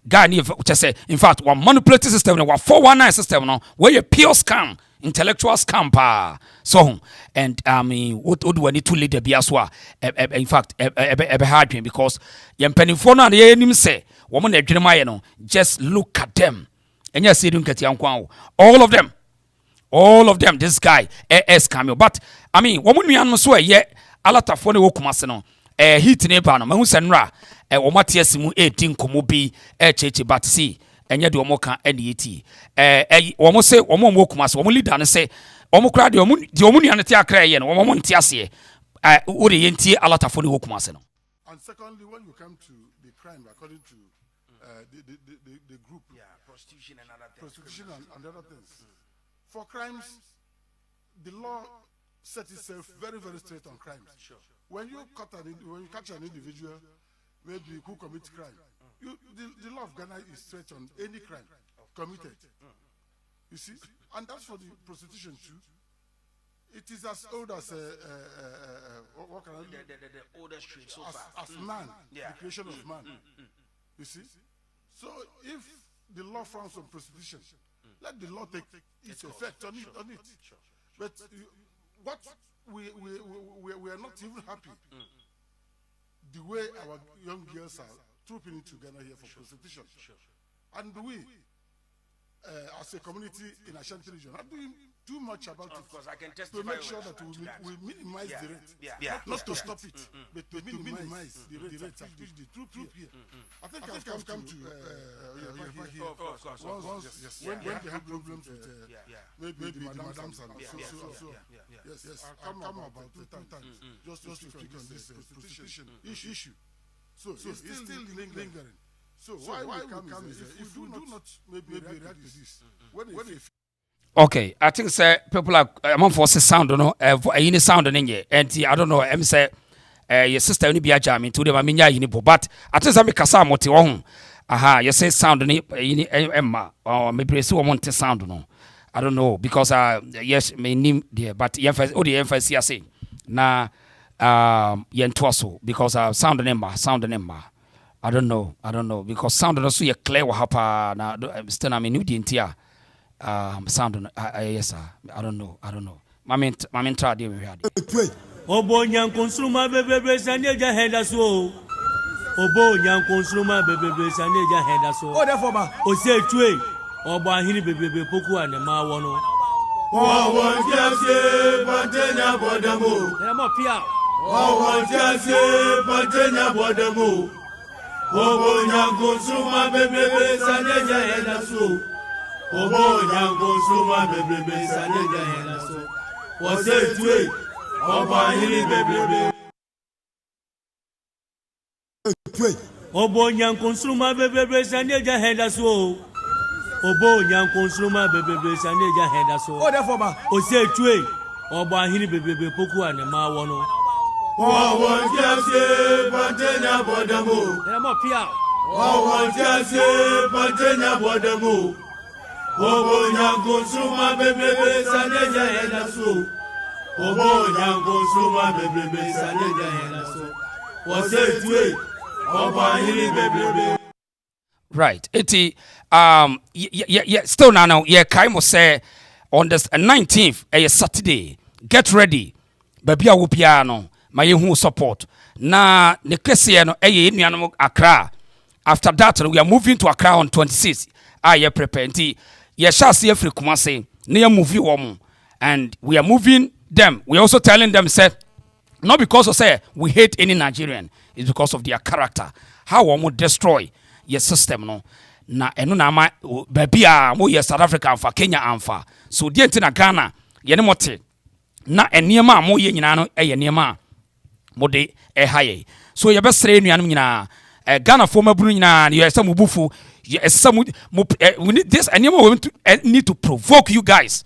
Guy just say in fact one manipulative system no 419 system no where you pure scam, intellectual scam pa. So and I mean what do we need to lead the biaswa in fact ebe hard because yem penifo no ye nim say woman na dwenema no just look at them and you see them all of them this guy scam. But I mean woman nuan so ye alatafo na wokumase no hit ne ba no mahu senra womatie simu etin komo bi cheche but see enye de omoka eti womo se womo wokumase womo leader no say omo kra de omo nuan te akra ye no womo nte ase ode yentie alatafo ne wokumase no. And secondly, when you come to the crime, according to the group, prostitution and other things. Prostitution and other things. For crimes, the law set itself very, very straight on crimes. Sure. When you catch an individual, maybe who commits crime, the law of Ghana is straight on any crime committed. You see, and that's for the prostitution too. It is as old as what can I the oldest trade so far. As man, the creation of man. You see, so if the law frowns on prostitution, let the law take its effect on it. Sure. But what we are not even happy the way our young girls are trooping into Ghana here for prostitution. Sure. And we, as a community in Ashanti region, are doing too much about it. Of course, I can testify to make sure that we minimize the rate. Not to stop it, but to minimize the rate at which the troop here. I think I've come to here. Of course. When they have problems with maybe the madams and so. Yes. Come about 2 times just to speak on this prostitution issue. So it's still lingering. So why we come is if we do not maybe react to this, when they okay, I think say people are among forces sound no any sound no and I don't know am say your sister only be aja me to them amenya yini but I think say me kasa mote wo ho aha you say sound no yini emma or maybe say wo monte sound no I don't know because yes me nim there but the emphasis I say na yentoso because sound no emma I don't know because sound no so ye clear wa hapa na still na me new di ntia sound yes sir I don't know mamin try dey we had obo nyankonsuma bebebe saneja henda so obo nyankonsuma bebebe saneja henda so o therefore ba o se tue obo ahini bebebe poku anema wo no wo jase batenya bodamo e mo pia wo jase batenya bodamo obo nyankonsuma bebebe saneja henda so obo nyankonsuma bebebe saneja henda so wo se tue obo ahini bebebe obo nyankonsuma bebebe saneja henda so obo nyankonsuma bebebe saneja henda so o therefore ba o se tue obo ahini bebebe poku anema wo no wo jase batenya bodamo e mo pia wo jase batenya bodamo obo nyankonsuma bebebe saneja henda so obo nyankonsuma bebebe saneja henda so wo se tue obo ahini bebebe. Right. Still now, Kaimo say on the 19th, a Saturday, get ready. Baby, I will piano, my who support. Na the Kɛseɛ no, Nuano Accra. After that, we are moving to Accra on 26th. Prepare. Shall see every Kumase, near movie woman. And we are moving them. We are also telling them, say, not because of say we hate any Nigerian, it's because of their character. How we will destroy your system no na eno na ma baby a mo ye South Africa amfa Kenya amfa so die ntina Ghana ye ne mote na eniema mo ye nyina no ye niema mo de haye so ye be sere nuanom nyina Ghana for maburu nyina ye esa mo bufu ye esa mo we need this eniema we need to provoke you guys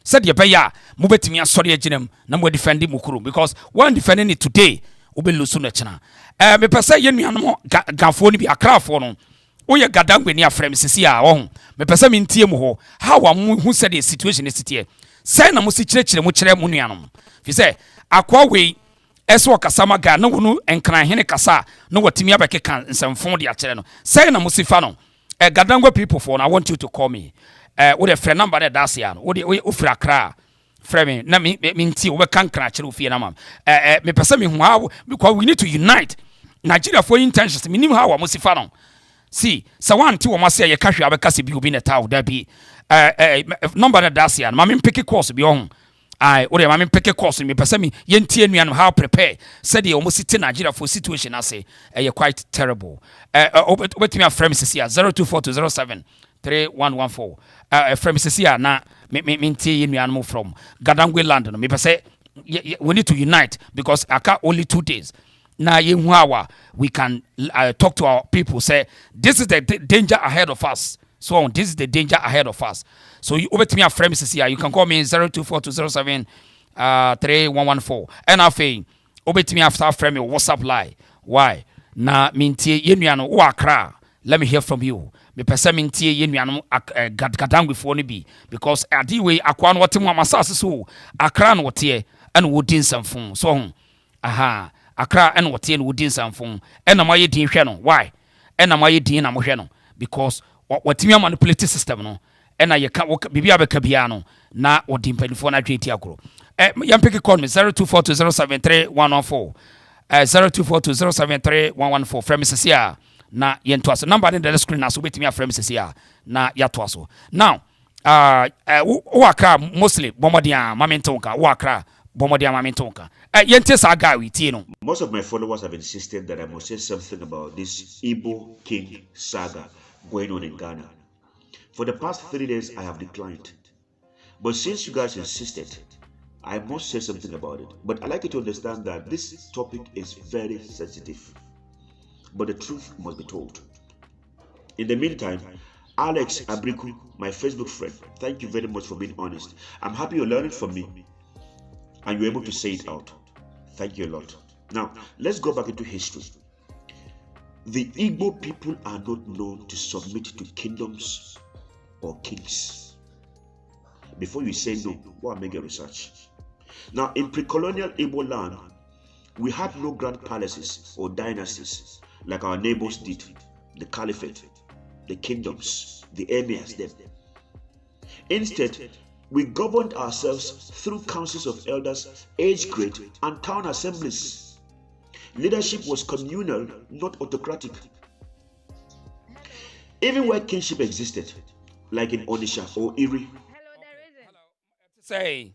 said ye be ya mo betimi asori aginam na mo defend mukuru because one defending it today obe lusu na china me pese ye nuanom Gafo ni bi Akrafo no oye gadangwe ni afrem sisi a wo me pese me ntie mu ho how hu said the situation is tie say na mo si kirekire mo kire mo nuanom fi say akwa we eso kasama ga na wonu enkran hene kasa no watimi abekeka nsamfon de akire no say na mo si fa no gadangwe people for I want you to call me with a friend number that that's ya no wo ofra Accra frame na me ntie wo be kan kran akire ofie na mam me pese me hu how because we need to unite Nigeria for intentions minim how mo si fa no see so one ti wo ma say ye kahwe abekase bi obi na tawo da bi number that that's ya mama pick course bi on wo de mama pick course me pese me ye ntie nuan how prepare said ye almost sit Nigeria for situation ase quite terrible obetimi afrem sisi 024207 3114 frem sisi na me ntie nuan mo from Gadangwe land no me pese we need to unite because aka only 2 days. Now we can talk to our people. Say this is the danger ahead of us. So this is the danger ahead of us. So you over to me a frame here. You can call me 024207 3114. And I say over to me after frame your WhatsApp line. Why? Na mintie yenuano wo akra. Let me hear from you. Me pese mintie yenuano gadang before ni bi because adi we akwa no wote mu amasase so akra no wote and wodin samfon. So aha akra and wote and wodin samfon. And am aye din hwe no. Why? And am aye din na mo hwe no because what me manipulate system no. And I can bibi abeka bia no na wodin panifo na dweti akro. Yam pick call me 0242073114. 0242073114 from Mrs. Sia na yentoaso number in the screen na so betimi a from Mrs. Sia na yatoaso now wakra mostly bomodia mamentonka wakra bomodia mamentonka yente sa ga we tie no. Most of my followers have insisted that I must say something about this Igbo king saga going on in Ghana. For the past 3 days I have declined, but since you guys insisted, I must say something about it. But I'd like you to understand that this topic is very sensitive, but the truth must be told. In the meantime, Alex Abriku, my Facebook friend, thank you very much for being honest. I'm happy you're learning from me and you're able to say it out. Thank you a lot. Now, let's go back into history. The Igbo people are not known to submit to kingdoms or kings. Before you say no, go and make your research. Now, in pre-colonial Igbo land, we had no grand palaces or dynasties like our neighbors did, the caliphate, the kingdoms, the emirs, them. Instead, we governed ourselves through councils of elders, age grade, and town assemblies. Leadership was communal, not autocratic. Even where kingship existed, like in Onisha or Iri. Say.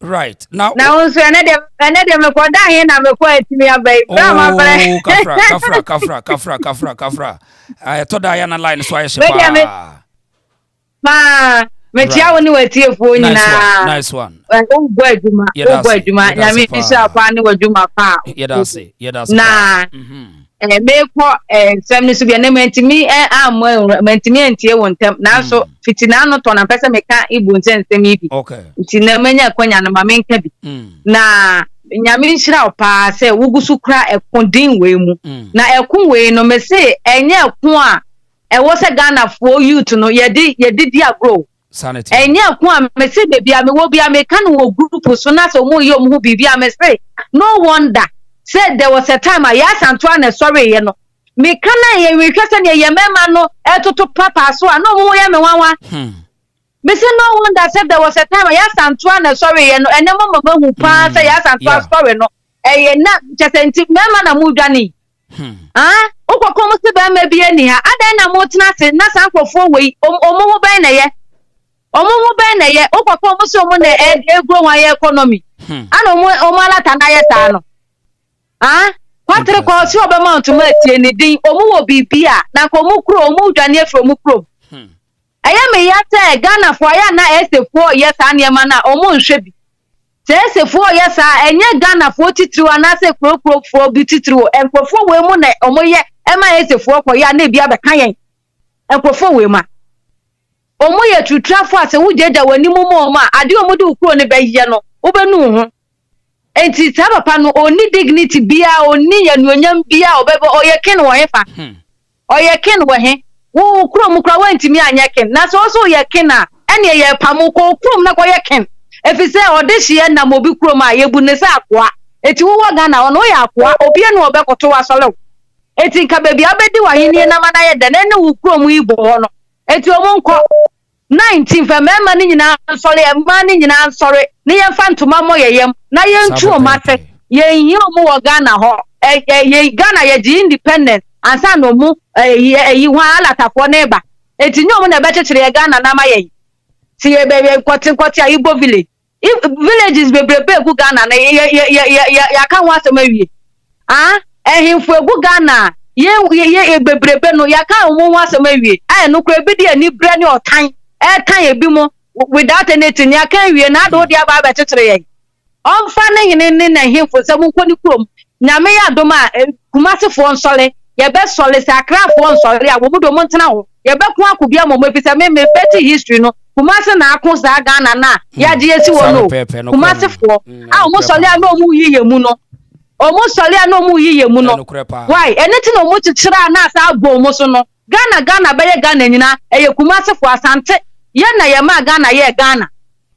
Right now. Now, so another me kwa da here na me kwa etimi abai. Kafra. I told I na line so I shepa. Ma, me tia woni wetie fo nyina. Nice one. O bo adwuma, na me bisa pa ni wadwuma pa. That's it. Na. Me ko sem so bia na mentimi mentimi entie wontem na so fitina no to na pese me ka Igbo nsensem ibi. Okay. Nti na manya kwanya na ma menka bi. Na nyame nhyira opa se wugusu kra ekondin we mu. Na ekon we no me se enye ekon a ewo se Ghana for youth no yedi di agro. Sanity. Enye ekon a me se bebia me wo bia me kan wo group so na so mo yo mu bibia me se no wonder said there was a time Asanteman sorry you know me kana ye we hwese ne ye mema no etoto papa so no mo ye me wanwa me say no wonder said there was a time Asanteman sorry you know ene mo hu pa say Asanteman sorry no ye na chesenti mema na mu dwane okoko mo se ba ma bi ani ha adan na mo tena se na sankofo we omo ben na ye okoko mo se omo na egro wan ye economy ana omo alata na ye sa no Kwatre kwa si oba mount ma tie ni din omu wo bibia na ko mu kro omu dwane afro mu kro aya me ya te Ghana fo aya na SF4 yesa na ema na omu nhwe bi se SF4 yesa enye Ghana fo titiri ana se kro fo bi titiri o enkofo we mu na omu ye ema SF4 ko ya na bia be kan yen enkofo we ma omu ye tutrafo ase wo jeja wani mu mo ma ade omu de kro ne be ye no wo be nu ho enti papa no oni dignity bia oni yanuonyam bia obebe oyeken wo hefa oyeken wo he wo kuro mu kura wantimi anyeken na so yeken a ene ye pamu ko kuro na ko yeken efise odehie na mobi kuro ma yebu ne sa akoa eti wo Ghana ono ya akoa obi enu obekoto wasole eti nka bebi abedi wa hini na mana ye de ne wo kuro mu Igbo ho no eti omunko 19 fe mema ni nyina nsore ma ni nyina nsore ni ye fantoma mo yeyem na ye ntu o mate ye yi omu wo Ghana ho ye Ghana ye di independent ansa no mu yi hwa alatafo na eba etinyo omu na betechire ye Ghana na ma ye ti ye bebe kwoti Igbo village villages bebrebe egu Ghana na ya kan wasem awie ehimfo egu Ghana ye bebrebe no ya kan omu wasem awie no kro ebi de ani bre ni otan etan ebi mo without anything ya kan wie na do dia ba betetere ye onfa ne hene na hemfo se mu nkoni krom nyame ya doma kumasefo nsole ye be sole sakrafo nsole a wo mu do mo ntena ho ye be ko akobia mo mefisa me beti history no kumase na akon sa Ghana na ya je esi wo no kumasefo a mo sole a no mu yiye mu no omo sole a no mu yiye mu no why anything no mo chichira na asa abo mo so no Ghana be ye Ghana nyina eye kumasefo asante ye na ye ma Ghana ye Ghana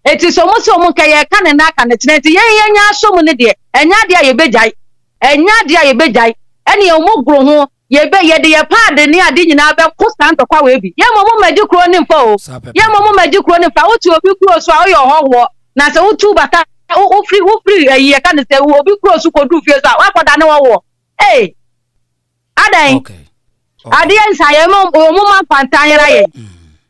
eti so mo so mo ka ye ka ne na aka ne teneti ye nya aso mu ne de enya de ye bejai eni omo gro ho ye be ye de ye pad ni ade nyina be ko stanto kwa we bi ye mo magi kro ni mfa o ye mo magi kro ni mfa otu obi kro so ayo howo na se otu bata o free ye ka ne se obi kro so ko du fie so wa koda ne wo adan ade en sa ye mo man pantanyera ye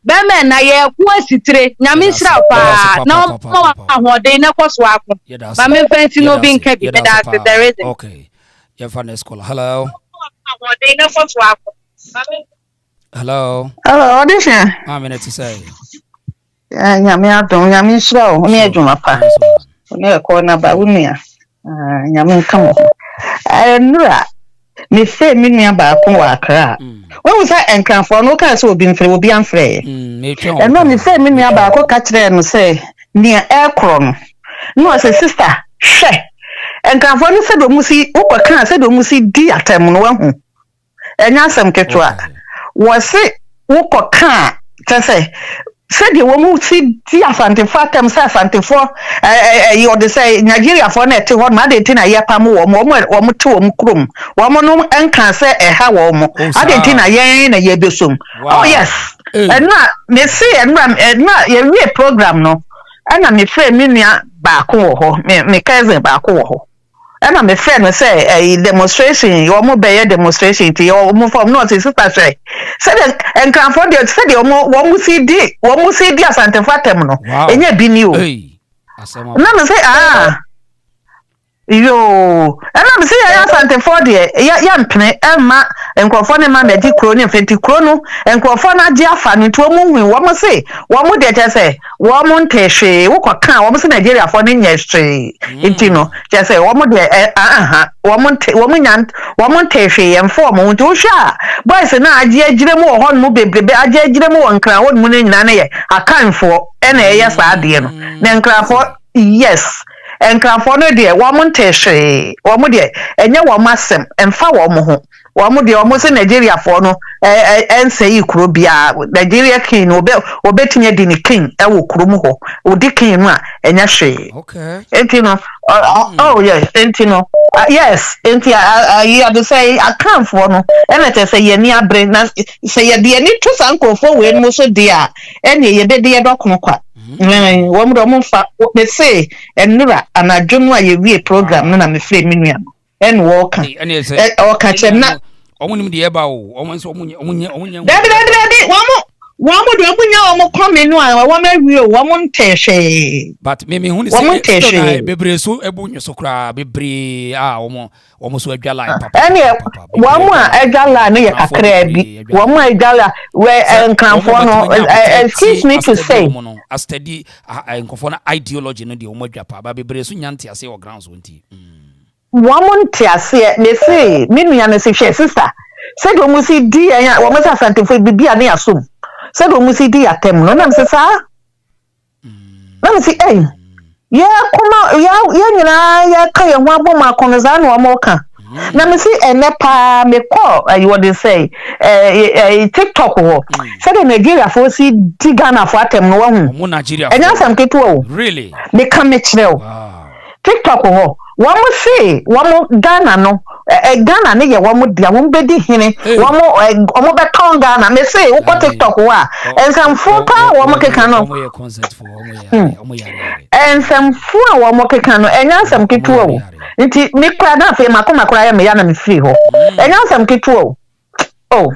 be me na ye ku asitire nyame sira pa na mo ahode na koso akọ ba me fancy no bi nka bi that there is okay your fun school hello hello audition minute to say nyame adon nyame sira o me adwuma pa ne ko na ba wunia nyame nka mo nura me say me nua ba ko wa Accra when we say enkranfo no ka say obi mfre obi amfre no me say me nua ba ko ka kire no say nia ekro no say sister hwe enkranfo no say do musi ukwa say do musi di atem no wahu enya asem ketwa wo say ukwa kan say said you won't see Asante Fatem Asante for you the say Nigeria for net what mad it in a yapam or two crum. Woman and can say a how I didn't in a yen a yebusum. Oh yes. And not me see and not your real program no. And I'm afraid minia back me cousin back and I'm a friend say a demonstration, you almost be a demonstration to your move from north sister say. Said and come from the said you almost see the Asante Fatem and you be new. And I'm say yo, and I'm say I Asante for the young penny Emma and Cofona man the crony 50 chrono and Cofona Jaffa into a movie. What must say? What would they say? Woman Teshe, what can almost in Nigeria for yesterday? Intino, just say, woman, woman Teshe and form on to sha. Boys and I, Jiremo, one movie, I Jiremo and crown moon nane. I can't for any yes, I dear. Then Crawford, yes. And Crawford, dear, woman Teshe, woman dear, and your woman and foul mo. One de almost in Nigeria for no and say you could be a Nigeria king or betting a dinny king, I will crumo, or dicking and yashi. Okay. Entino, oh yes, Entino, yes, Enti, I had to say, I can't for no, and let us say, ye near brain, say, ye dear, need to uncle for when most dear, and ye be dear doc. One woman what they say, and Nura, and I don't know you be a program, and I'm afraid minion. And walk or catch him not. Only the eba almost one would come one teshe. But maybe who is one teshe, Bebre so a bunny so cry, Bebre, almost a gala. And one more a gala near a crab, one more gala where and come excuse me to say. A steady ideology in the Omojapa, Bebre so yanti as your grounds won't he. Woman Tiasia, they say, Minian sister. Said when we see dear, woman Asante for be a near soon. Said when we see dear Tem, no, I'm sir. Let me see, eh? Yeah, come out, yeah, Kaya, one woman, Conazano, or Mocha. Let me see, and Nepa me call, you what they say, a TikTok war. Said in Nigeria for see Tigana for Tem, no one, Nigeria, and now some people really become it now. TikTok war. One would say, one more Ghana, no, a Ghana, nigga, one would be a woman beddy hine, one more back on Ghana, may say, what TikTok wa, and some four power, one more cano, and some four, one more cano, and now some kituo. It make crowd enough, and Macoma cry, me and free ho, and now some kituo. Oh,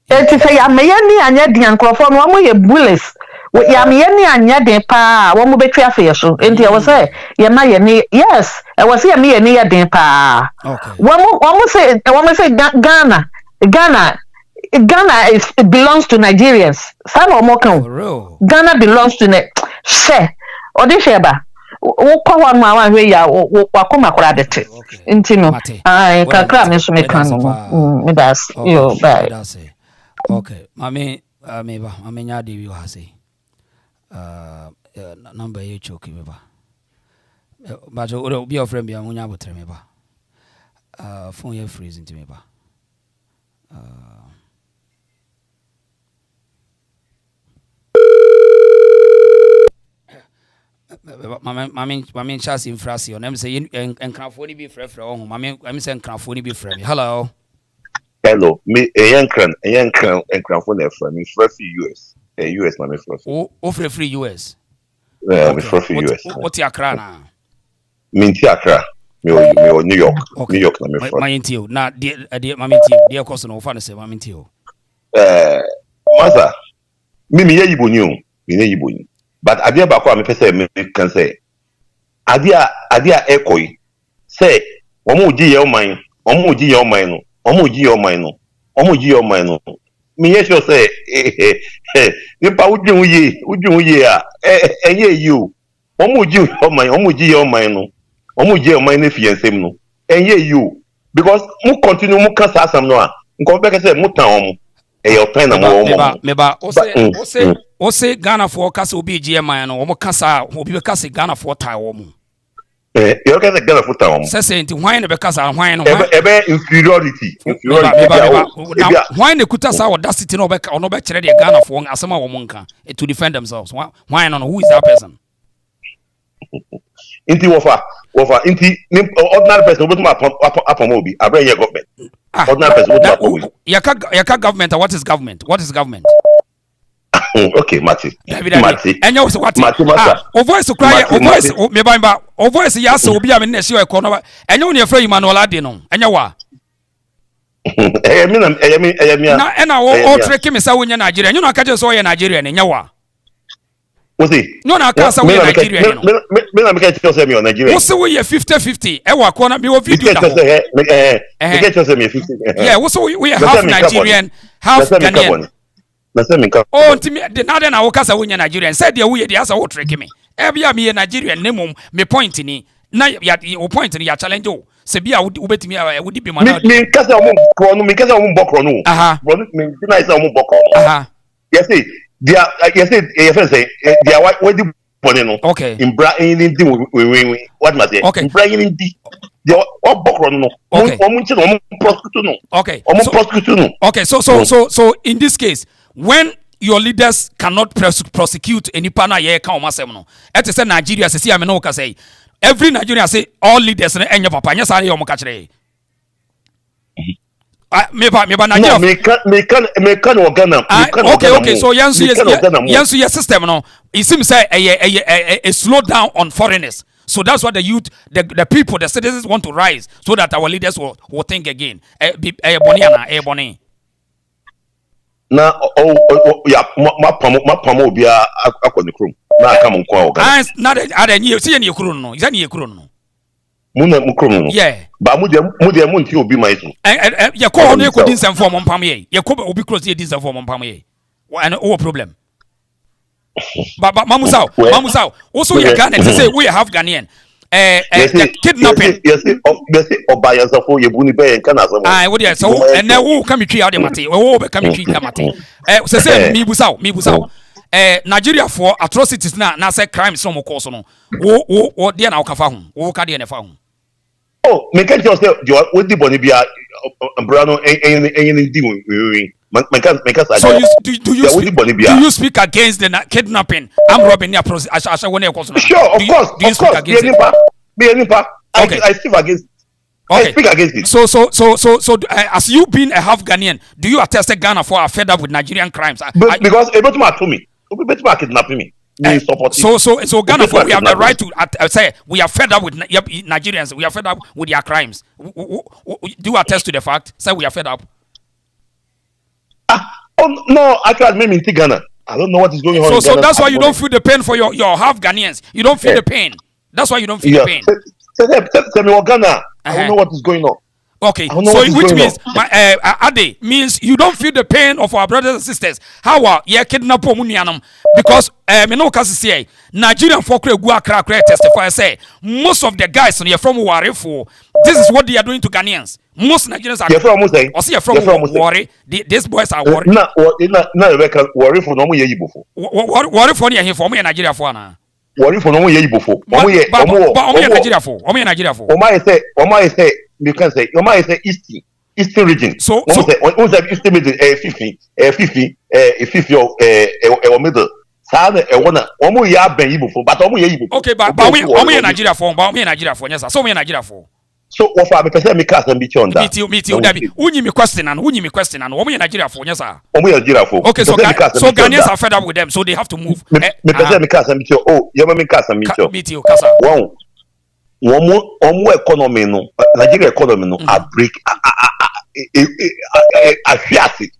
it's say, I may and yet the uncle from one way bullets. Yamiani and Yadin pa, one will be traffic. So, and I was say, Yamay, yes, I was here me and pa. One will say, Ghana, it belongs to Nigerians. Some or more Ghana belongs to share. Or this share. Wokɔ one man where ya wakoma kora dete intino kakra me so me kan no me das yo bye okay mame nya de wi ha say number ye choke me ba but o be your friend bia munya botre me ba phone ye freeze into me ba Mami chance infraction. I'm saying and crafoni be free from Mami. I'm saying crafoni be free. Hello. Hello. Me a young cran and crafoni from me free US. US Mami free. Oh free US. Me free US. What's your crana? Minti Accra. Me New York. New York Mami free. My intio. Na dear Mami intio. Dear cousin of fantasy Mami intio. Masa. Me Igbo new. Me Igbo new. But adia bakwa me pese me can say adia ekoi say omo ji ye oman no me ye sure say nipa udwun ye a enye you omo ji ye oman no na fiansem no enye you because mu continue mu kan sa asam no a nko be say mu tan omo your pen na meba o say Ghana for kasa obi GMI no o kasa obi be kasa Ghana for tie wo mu you kasa Ghana for tie wo mu say nti hwan ne be kasa hwan no ebe inferiority hwan ne kuta sa audacity no be kire de Ghana for asema wo mu nka to defend themselves hwan no who is that person inti wofa inti ordinary person obetuma apon obi abranye government ordinary person obetuma obi yaka government what is government okay Mati enya wo se what o voice cry o me bamba o voice ya se obi a me na hye e ko no enya wo ne frɛ Emmanuel Ade no enya wa na ena wo trick me sa wo nya Nigeria enya no aka je so wo Nigeria ne enya wa What's no na aka sa wo Nigeria no me na me ka tell say me Nigeria wo se wo ye 50-50 e wa ko na me wo video da ho me ka tell say me 50 yeah wo se wo ye half Nigerian half Ghanaian na say me ka ntimi de na wo kasa wo nya Nigerian say de wo ye de asa wo trick me e bia me ye Nigerian ne mum me point ni na ya wo point ni ya challenge o se bia wo betimi wo di bi ma na me kasa mo kro no me kasa mo bokro no bro me na isa mo bokro yes say dia say dia what di bone no okay in bra in di what must say in bra in di dia o bokro no o mo nchi no mo prosecute no okay o mo prosecute no okay so in this case when your leaders cannot prosecute any partner ye kan o masem no et say Nigeria say am no ka say every Nigerian say all leaders na enye papa nya sare yo mo ka kire me ba Nigeria me can Ghana okay so yansu yes system no it seems say a slow down on foreigners. So that's what the youth, the people, the citizens want to rise so that our leaders will think again. Boni. Na ya ma obi akọ ne krom na aka mo nko a oga na ada nyi se ye krom no isa ne krom no mu na mu krom no yeah ba mu de mu nti obi mai so ye ko hono ko din sem form mpam ye ko obi cross ye din sem form mpam ye and no problem but mamusao also ye Ghana say we have Ghanaian kidnapping yes obaya safo ye buni be kan asamo what dey so and now who come twi ade mate wo be come twi kamate say mi busao Nigeria for atrocities na say crimes no mo so no wo dey na wo kafa ho wo ka dey na fa ho oh me can just say we di boni bia brano any di we so do you speak against the kidnapping I'm robbing near Ashawo na ekoso sure of course be any pa I speak against okay. I speak against it so as you being a half Ghanaian do you attest that Ghana for are fed up with Nigerian crimes because ebetuma to me obi betuma kidnapping me so Ghana for we have the right to say we are fed up with Nigerians we are fed up with their crimes do you attest to the fact say we are fed up oh no actually maybe in Ghana I don't know what is going on so that's why you don't feel the pain for your half Ghanaians you don't feel the pain that's why you don't feel the pain say me Ghana I don't know what is going on Okay, so which means Ade means you don't feel the pain of our brothers and sisters. How are you kidnap Omunianum? Because me no case say Nigerian folk go akra testify say most of the guys on from Warifo, this is what they are doing to Ghanaians. Most Nigerians are from Wari. These boys are Wari. No, Warifo no mo ye Igbo fo. Warifo ni here for me Nigeria for na. Warifo no mo ye Igbo fo. Omo ye Nigeria for. Nigeria for. Omo say you can say Eastern region. So Eastern region 50 middle. Omo ya ben Igbo fo, but omo ye Igbo. Okay, but omo ye Nigeria for, yes sir. So omo ye Nigeria for. So what for me person me cast and be on that. Me too. Unyi me question and omo ye Nigeria for, yes sir. Omo ye Nigeria for. Okay, so Ghanaians are fed up with them, so they have to move. Me person me cast and be oh, you me cast and be me too, kasa. Wow. Omo economy no, Nigeria economy no, a break a fiasi.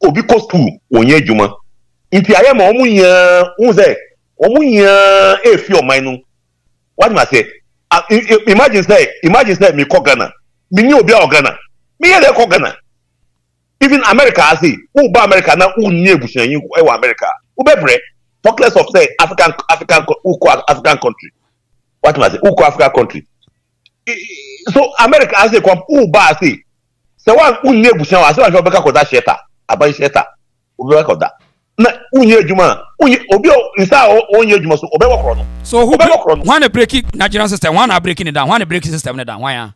Obi ko school onye adwuma. Nti aye ma omo nya unze omo nya efi o man no. What do I say? Imagine say me ko Ghana. Me ni obi a Ghana. Me ye ko Ghana. Even America I say, who ba America na who ni ebusuan yin e wa America. Who be bre talk less of say African country. What must say? Who African country? So America I say come who ba say. Say one who ni ebusuan I say one beka ko that shelter. Abai shelter. Obi ko that. Na unye adwuma. Obi isa onye adwuma so obi work no. So who one a breaking Nigerian system, one are breaking it down, one a breaking system down. Why ah?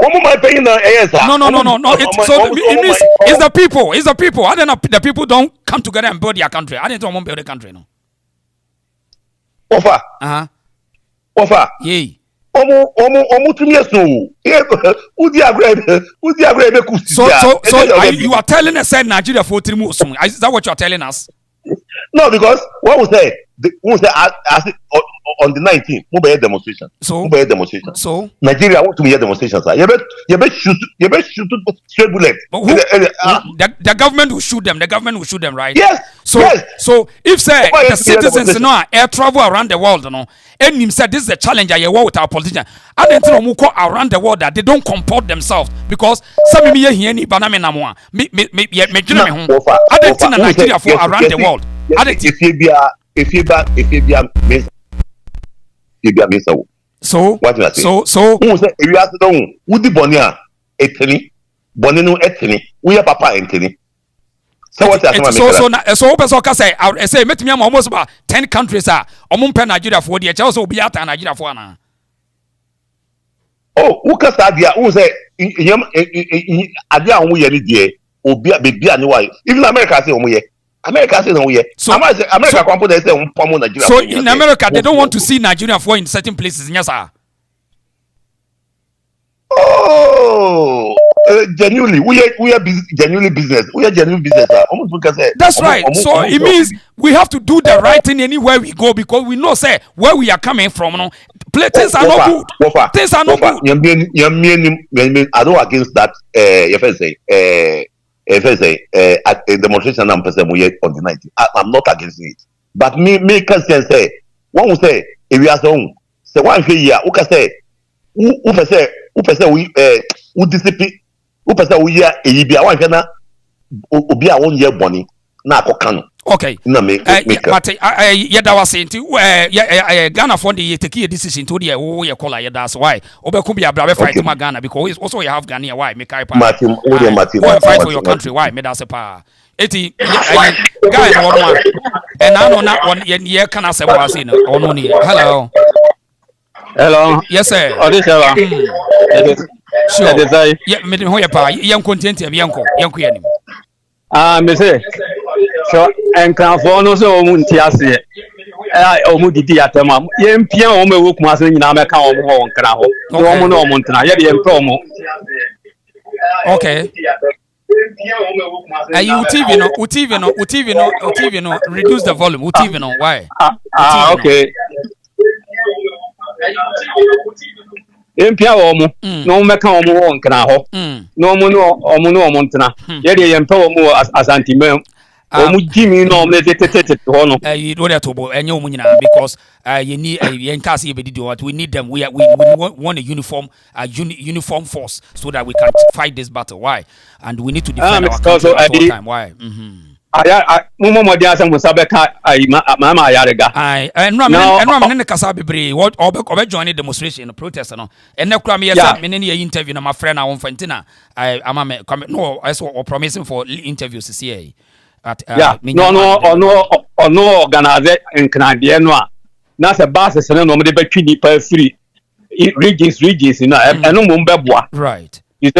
One my paying no. It means it's the people. I don't know the people don't come together and build their country. I didn't want to build the country no. Offer. Offer. Yay. Omo to me so. Udi agree be kusi. So you are telling us that Nigeria for 3 months. Is that what you are telling us? No, because what we say on the 19th, we be demonstration. So Nigeria want to be a demonstration, sir. You bet shoot straight bullet. But who, the government will shoot them. The government will shoot them, right? Yes. So if say the citizens know air travel around the world, you know, and him said this is a challenge I war with our politicians. I didn't know who around the world that they don't comport themselves because some of me here ni banana na mo. Me home. I didn't think Nigeria for around the world. If you be a so what do I say? So who say if you ask them who the bonia etini no etini we are papa etini. So what so person can say met me almost about 10 countries are omumpe Nigeria for the also be out Nigeria for na. Oh, who can say dia who say adia who ye ni die obi be ani why even America say omo ye. America says no, so America Nigeria. So in America, they don't want to see Nigeria for in certain places. Yes, sir. Oh, genuinely, we are genuinely business. We are genuine business. Almost we can say. That's right. So it means we have to do the right thing anywhere we go because we know say where we are coming from. No, things are not good. Things are not good. I don't against that. If I say. If I say at a demonstration on the 19th, I'm not against it. But me can say one will say if you are so say one year who can say who say we discipline who say we year a year one can be a 1 year bonnie na kokano. Okay. No but yada was saying to Ghana for the take a decision to the we call it that's why Obekumbi Abrabe fight to Ghana because also you have Ghana why make I Martin fight for your country why me that's a pa 80 guy one and I know not 1 year can I say was in or no hello yes sir sure yeah me ho ya pa yan content ya yanko yanim me say so enkanfo no so omunti ase omudidi atema yempia omewo kuma ase nyina meka omo ho nkra ho omo no omuntena ye de yempra omo okay UTV no reduce the volume UTV no why okay empia omo no meka omo ho nkra ho no omo no omuntena ye de yempra omo Asanteman Jimmy no me hono. You know that because you need we need them. We want a uniform force so that we can fight this battle. Why? And we need to defend our country at all time. Why? Mumo modia se musabeka mama ayarega. I'm in Kasabi what or joining demonstration protest no. And na kura me yes me ne interview na my friend I want fantina. I no I saw promising for interviews this year. No organize in Canada no. Na se base se no me betwi nipa free regions na eno mo mbeboa. Right. You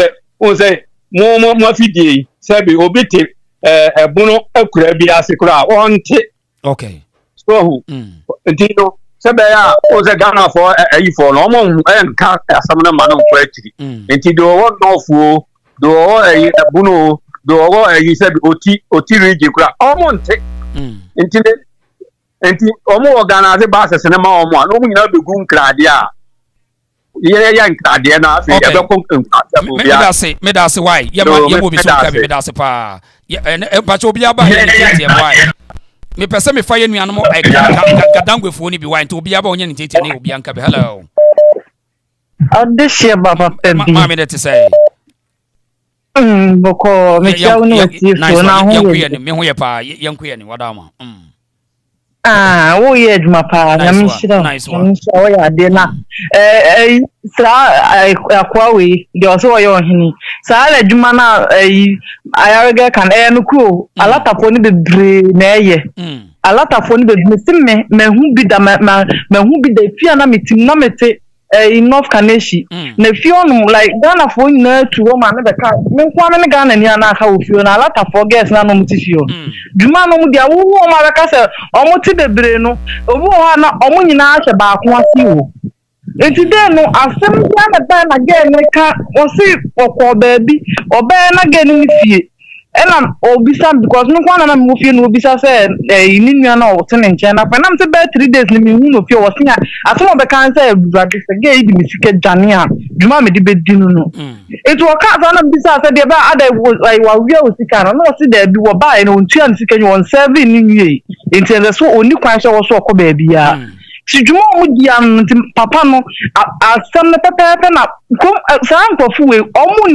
say mo fidie say be obiti Buno Akura Sikura want it. Okay. So, Tino, Sabaya was a gunner for a for Lomon and cut some of the man of quality. And Tido what no fool, do a Buno, do you said Oti Rigicra, almost take. And Omo Ghana as a bass and a man, opening up the goon cladia. Young Cladiana, me that's why. You will be so happy with us. And but you'll be about why. Me person me fire me animal. I got down with phone be wine to be about any taking Bianca. Hello. This year, Baba, mammy, that to say. Boko, me shall know young queen, what am oh yeah, my pa. Nice one. Oh yeah, dinner. Sir, I quarry. There was your honey. Sir, I Jumana. I can no crew. A lot of phone be brave. A lot of phone be missing me. Me who be the who be the piano meeting no mete. In North Kaneshi. Ne Fiona like Ghana for you to woman the car. Me kwame Ghana ni ana ka Fiona. A lot of forgets na no mutifio. Juma no dia wo America say omo bebre no. Obi wo na omo nyina ahye ba ko asi wo. Enti dey no asem bia na ba na ge ne ka o si okọ baabi. Oba na ge ni fie. Ena obisa because no kwa na me fie no obisa say ni nua na o tene nche na na me be 3 days ni me hu no fie o se aso be kan say Rebranding say ge di me sike jane a djuma me di be di no it wo ka so na bisa say de ba ada wa wi o sika no no se da bi wo ba e no ntua ni sika ni won 7 ni wie enti e so oni kwan so wo so ko ba bia si djuma mu di am papa no asam na pepepe na kom san ko fuwe omu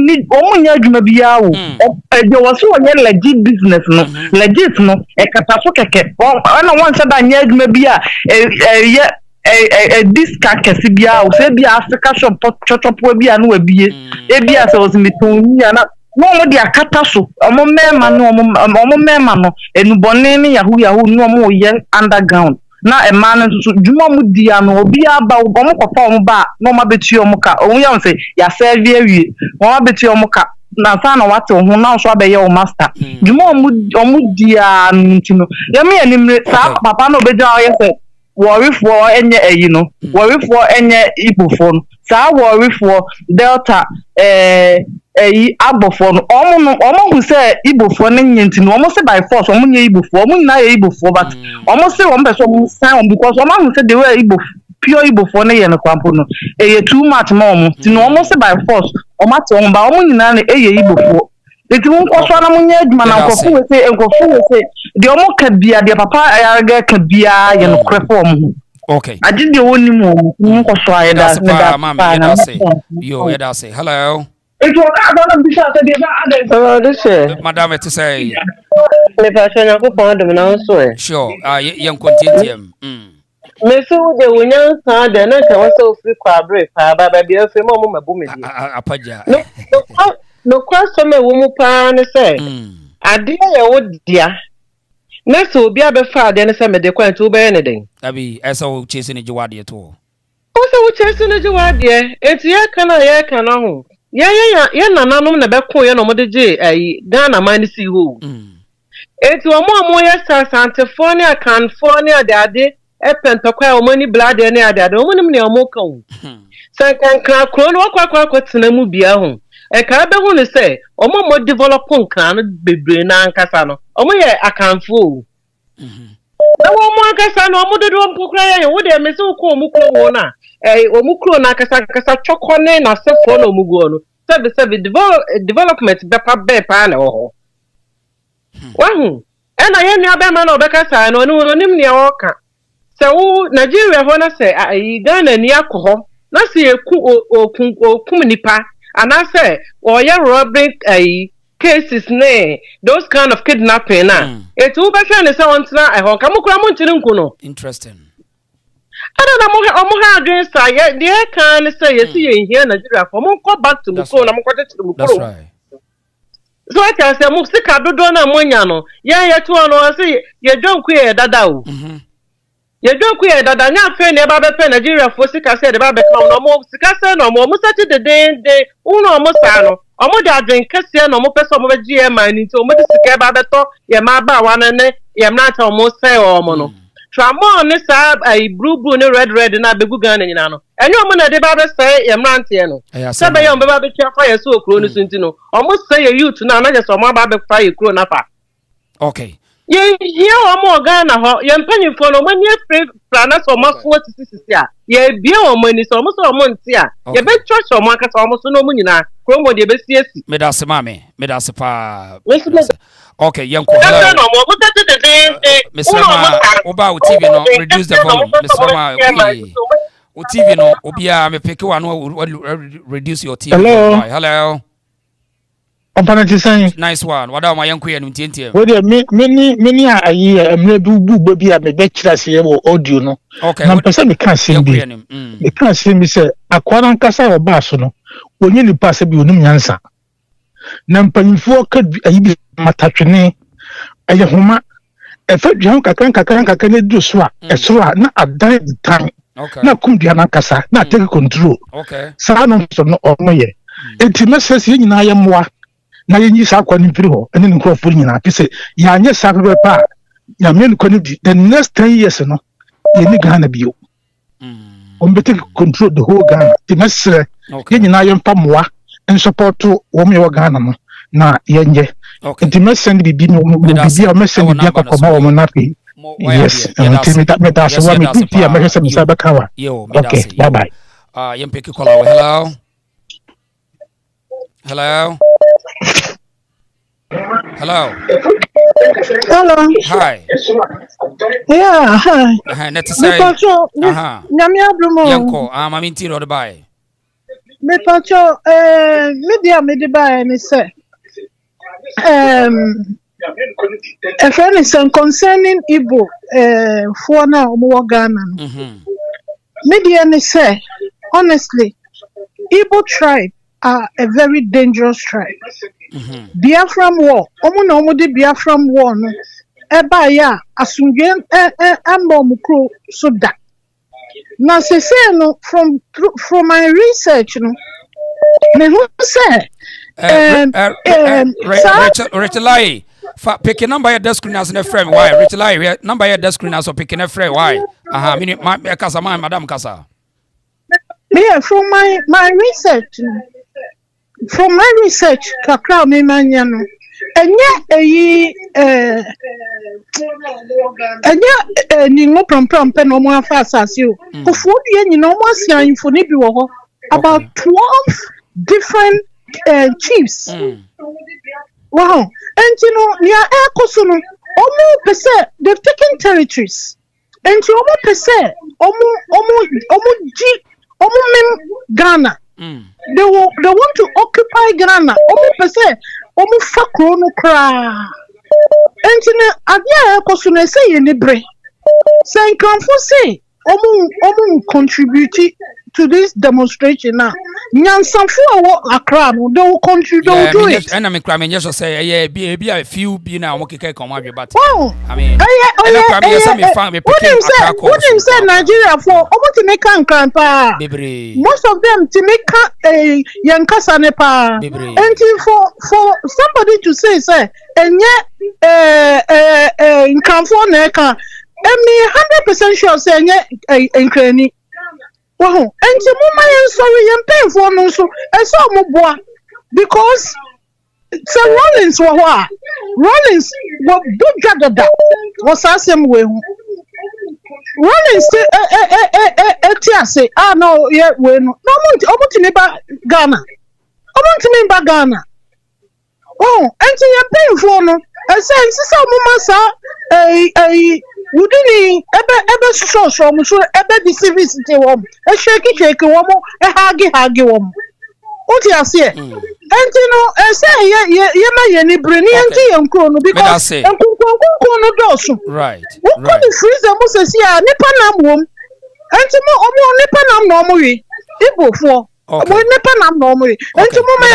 nya djuma bia wo de wo so wo legit business no legit no e kata so keke na won se da nya djuma bia this Kɛseɛ bia o se bia Africa shop chochopo bia no wabie e bia se o se metoni na no mo dia kata so omo mema no enubone ne yahu no mo ye underground na e man so djuma mu dia no obi aba omo kofa omo ba no ma beti omo ka o ya nse ya serve awie mo ma beti omo ka na sa na wate ho na so abaye o master djuma omo dia ntino ya me animre sa papa no beja o yese worry for enye worry for enye Igbo phone sa worry for Delta Agbo phone omo hu say Igbo phone nyenti no omo say by force omo nye Igbo phone omo na Igbo phone but omo say omo person omo sign because omo hu say the way Igbo pure Igbo phone ye no kwampo no too much more omo ti no omo say by force omo ate omo ba omo nyina na Igbo phone eti won ko so na munye aduma na nkofu we say de omo ka bia de papa ayarga ka bia ye no krefo omo okay adi de woni mu won ko so ayeda na say yo yeda say hello eti o ka na bisa say de ba ade this madam it say le fashion ko pon de na so sure yen continue me so de wonya sa de na ka so free kwa break pa ba bia fe mo mabu me di apaja no question me wo mu pa ne say ade ya wo dia na so obi abefa ade ne say me de kwantu wo be ne den abi esa wo chase ne jiwade to o se wo chase ne jiwade eti ya kana ho ya nananom na be ko ye no mo de je Ghana man si ho eti omo ya Asantefo ne akanfo ne ade pentokwa omo ni blood ne ade omo nim ne omo kan sankan kra kro no kwa tena mu bia ho e ka be hu ne say omo mo develop nkan no bebre na ankasa no omo ye akanfo omo ankasa no omo dodo mpokra ye wo de me se ko omo kro wo na omo kro na ankasa chokone na sefo na omo go no se development be pa na wo ho wa hu And I am your man or Becca, no, no, near Oka. So, Nigeria, when I say, I Ghana near Coho, not see a coup or Kuminipa, and I say, or your robbery cases, nay, those kind of kidnapping. It's over and so on. I hope I'm interesting. I don't know against the can say, you see, here in Nigeria, for more go back to the phone, I'm going to the That's right. So I can say, Musika do dona Monyano, yeah, to I say, you don't queer that. You don't queer that I not paying about the Nigeria for Sika said about the no more Sika no more, Musachi the day, Uno Mosano, or more than drink Kɛseɛ no more person over GM and into Medicine about the top, Yamaba one and Yamnat almost say or mono. Tramon on this side, a blue, red, and I be good gun and Yano. And your man, the Baba say, Yamrantiano. Somebody on Baba fire so cronus into almost say a youth now, not just on my Baba fire crown up. Okay. Ye or more Ghana, young penny for no money, planners or more 46 years. Ye be on money, so almost a month here. Ye bet church or market almost no money now. Chromo de best. Medassimame, Medasipa. Okay, young Miss Rama, Oba TV no reduce the volume. Miss Rama, TV no Obia me pick one reduce your TV. Hello. Nice one. What are my young queen and Tintia? Well, many a year, I'm not do baby at the Dutch or audio. No, okay, I'm person can't see him. You can't see me say, a quarter cassa or basono. When you pass a beauty answer. Nampany for could be a matachine. A yahoma. A fed young cacanca can do swap. A swap, not a dime time. Okay. Now come Diana Cassa, not take control. Okay. Sanon or my. Intimate says in I am what. Na yenyi sa kwa nimpiro ene nkrofo nyina pese ya anye sa be pa ya men ko ni the next 10 years no ye ni Ghana bio on be take control the whole Ghana the mesre ye nyina ye mpa moa en support wo me wo Ghana no na yenye the mesre ni bibi no bibi o mesre ni bia kokoma wo na pe yes me da so wa me bibi a me se me sa be kawa okay bye bye yem pick call hello Hello. Hello. Hi. Yeah, hi. Let's say. Nyamia Brumo. Yanko, I'm in Tiro to buy. Me pacho, media me de buy ni say. A friend is concerning Igbo, for now, more Ghana. Media ni say, honestly, Igbo tribe are a very dangerous tribe. Biafran war, omo de Biafran war no. Eba ya asungwen mukro so da. Na se no from my research no. Me who say Rachel Lai pick a number at the screen as a friend. Why? Rachel Lai number at the screen as a picking a friend. Why? Minute my casa, Madam Casa. Yeah, from my research. From my research, kakra me manyano. Enye ningo prom pen no mo afa asase o. Kofu die nyina mo asia info ne bi wo ho about 12 different chiefs. Wow. And you know, near ekoso no, omo pese they've taken territories. And you omo pese omo mem Ghana. They want to occupy Ghana. Omo pese omo fakro no kra. Entine adia ekosune say ye nebre. Say kanfo say omo contribute to this demonstration now. Nyansanfo awo akra no they will contribute to it. And I'm cramming just say yeah be a few be now okay come out but I mean wouldn't say Nigeria for omo to make kan pa. Most of them to make yankasa ne pa. And for somebody to say enye nkanfo na ka me 100% sure say enye enkrani. Wow, and the moment sorry and pay for no so and so more because so Rawlings were what Rawlings were do jagada was Asɛm way Rawlings say no yeah we no to me ba Ghana I want to me ba Ghana Oh, and you pay for no. I say, some massa, wouldn't ever so ever the service to one, a shaky woman, a huggy woman. What you say? And you know, I say, yeah, any brilliant and chrono because I'm right. What could the freezer must say, Nipanam womb, and tomorrow Nipanam normally. Igbo for. Okay. Nipanam normally. And tomorrow,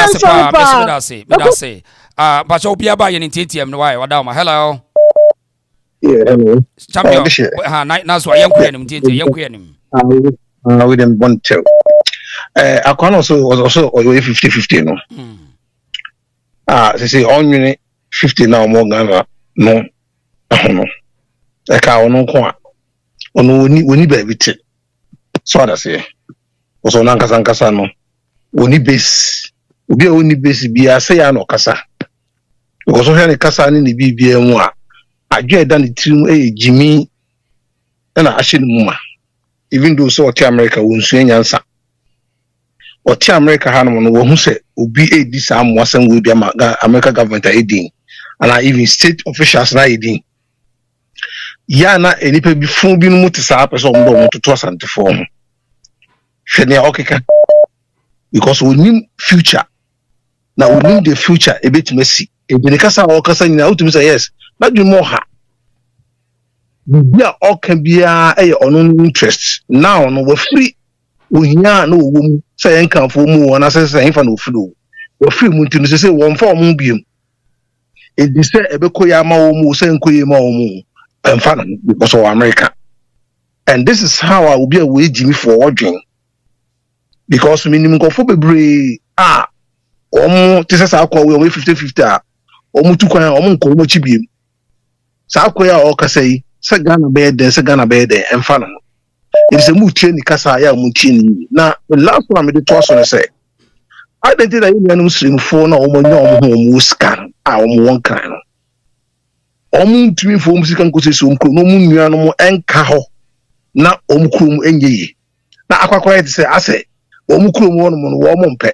I say, but you'll be about any TTM. Why? Hello. Yeah, hello. Champion. That's why young queen. We didn't want to. I can also was also 50-50, no. They say on unit 50 now more Ghana. No. No. I can't no kwa. Ono we need baby. So I say. Also nankasa no. We need base. Obi a we base bi ase ya no kasa. Because so hwe kasa ni ne bibia mu a adwe da ne tirim Jimmy na ahye ne muma. Even though so to America won so nyansa. O to America ha no wo hu se obi edi sa amwasam we bi America government edin and even state officials na edin. Ya na enipa bi fun bi no muti sa person do mo to asante form. Hwe ne okeka. Because we need future. Now we need the future a bit messy. If the kasa or kasa nyina utumi say yes, not do more ha. We are all can be a own interest. Now no we free. We nya no wo say enkan fo mu na say enfa no free. We free mu ntimi say won fa mu biem. E di say ebekoya ma wo mu say enkoye ma wo mu enfa no because of America. And this is how I will be away Jimmy for ordering. Because minimum go for bebre this is how we 50-50 omu tukwan omu nko omu chibiem sa akoya o kasa yi se Ghana be de emfa no it is a mu tie ni kasa ya mu tie ni na the last one me dey to so say identity that you know stream for na omu nya omu scan omu won kan no omu tumi fo omu sika nko se so nko no omu nua no mo enka ho na omu krom enye na akwakwa it say ase omu krom won mo no wo mo mpe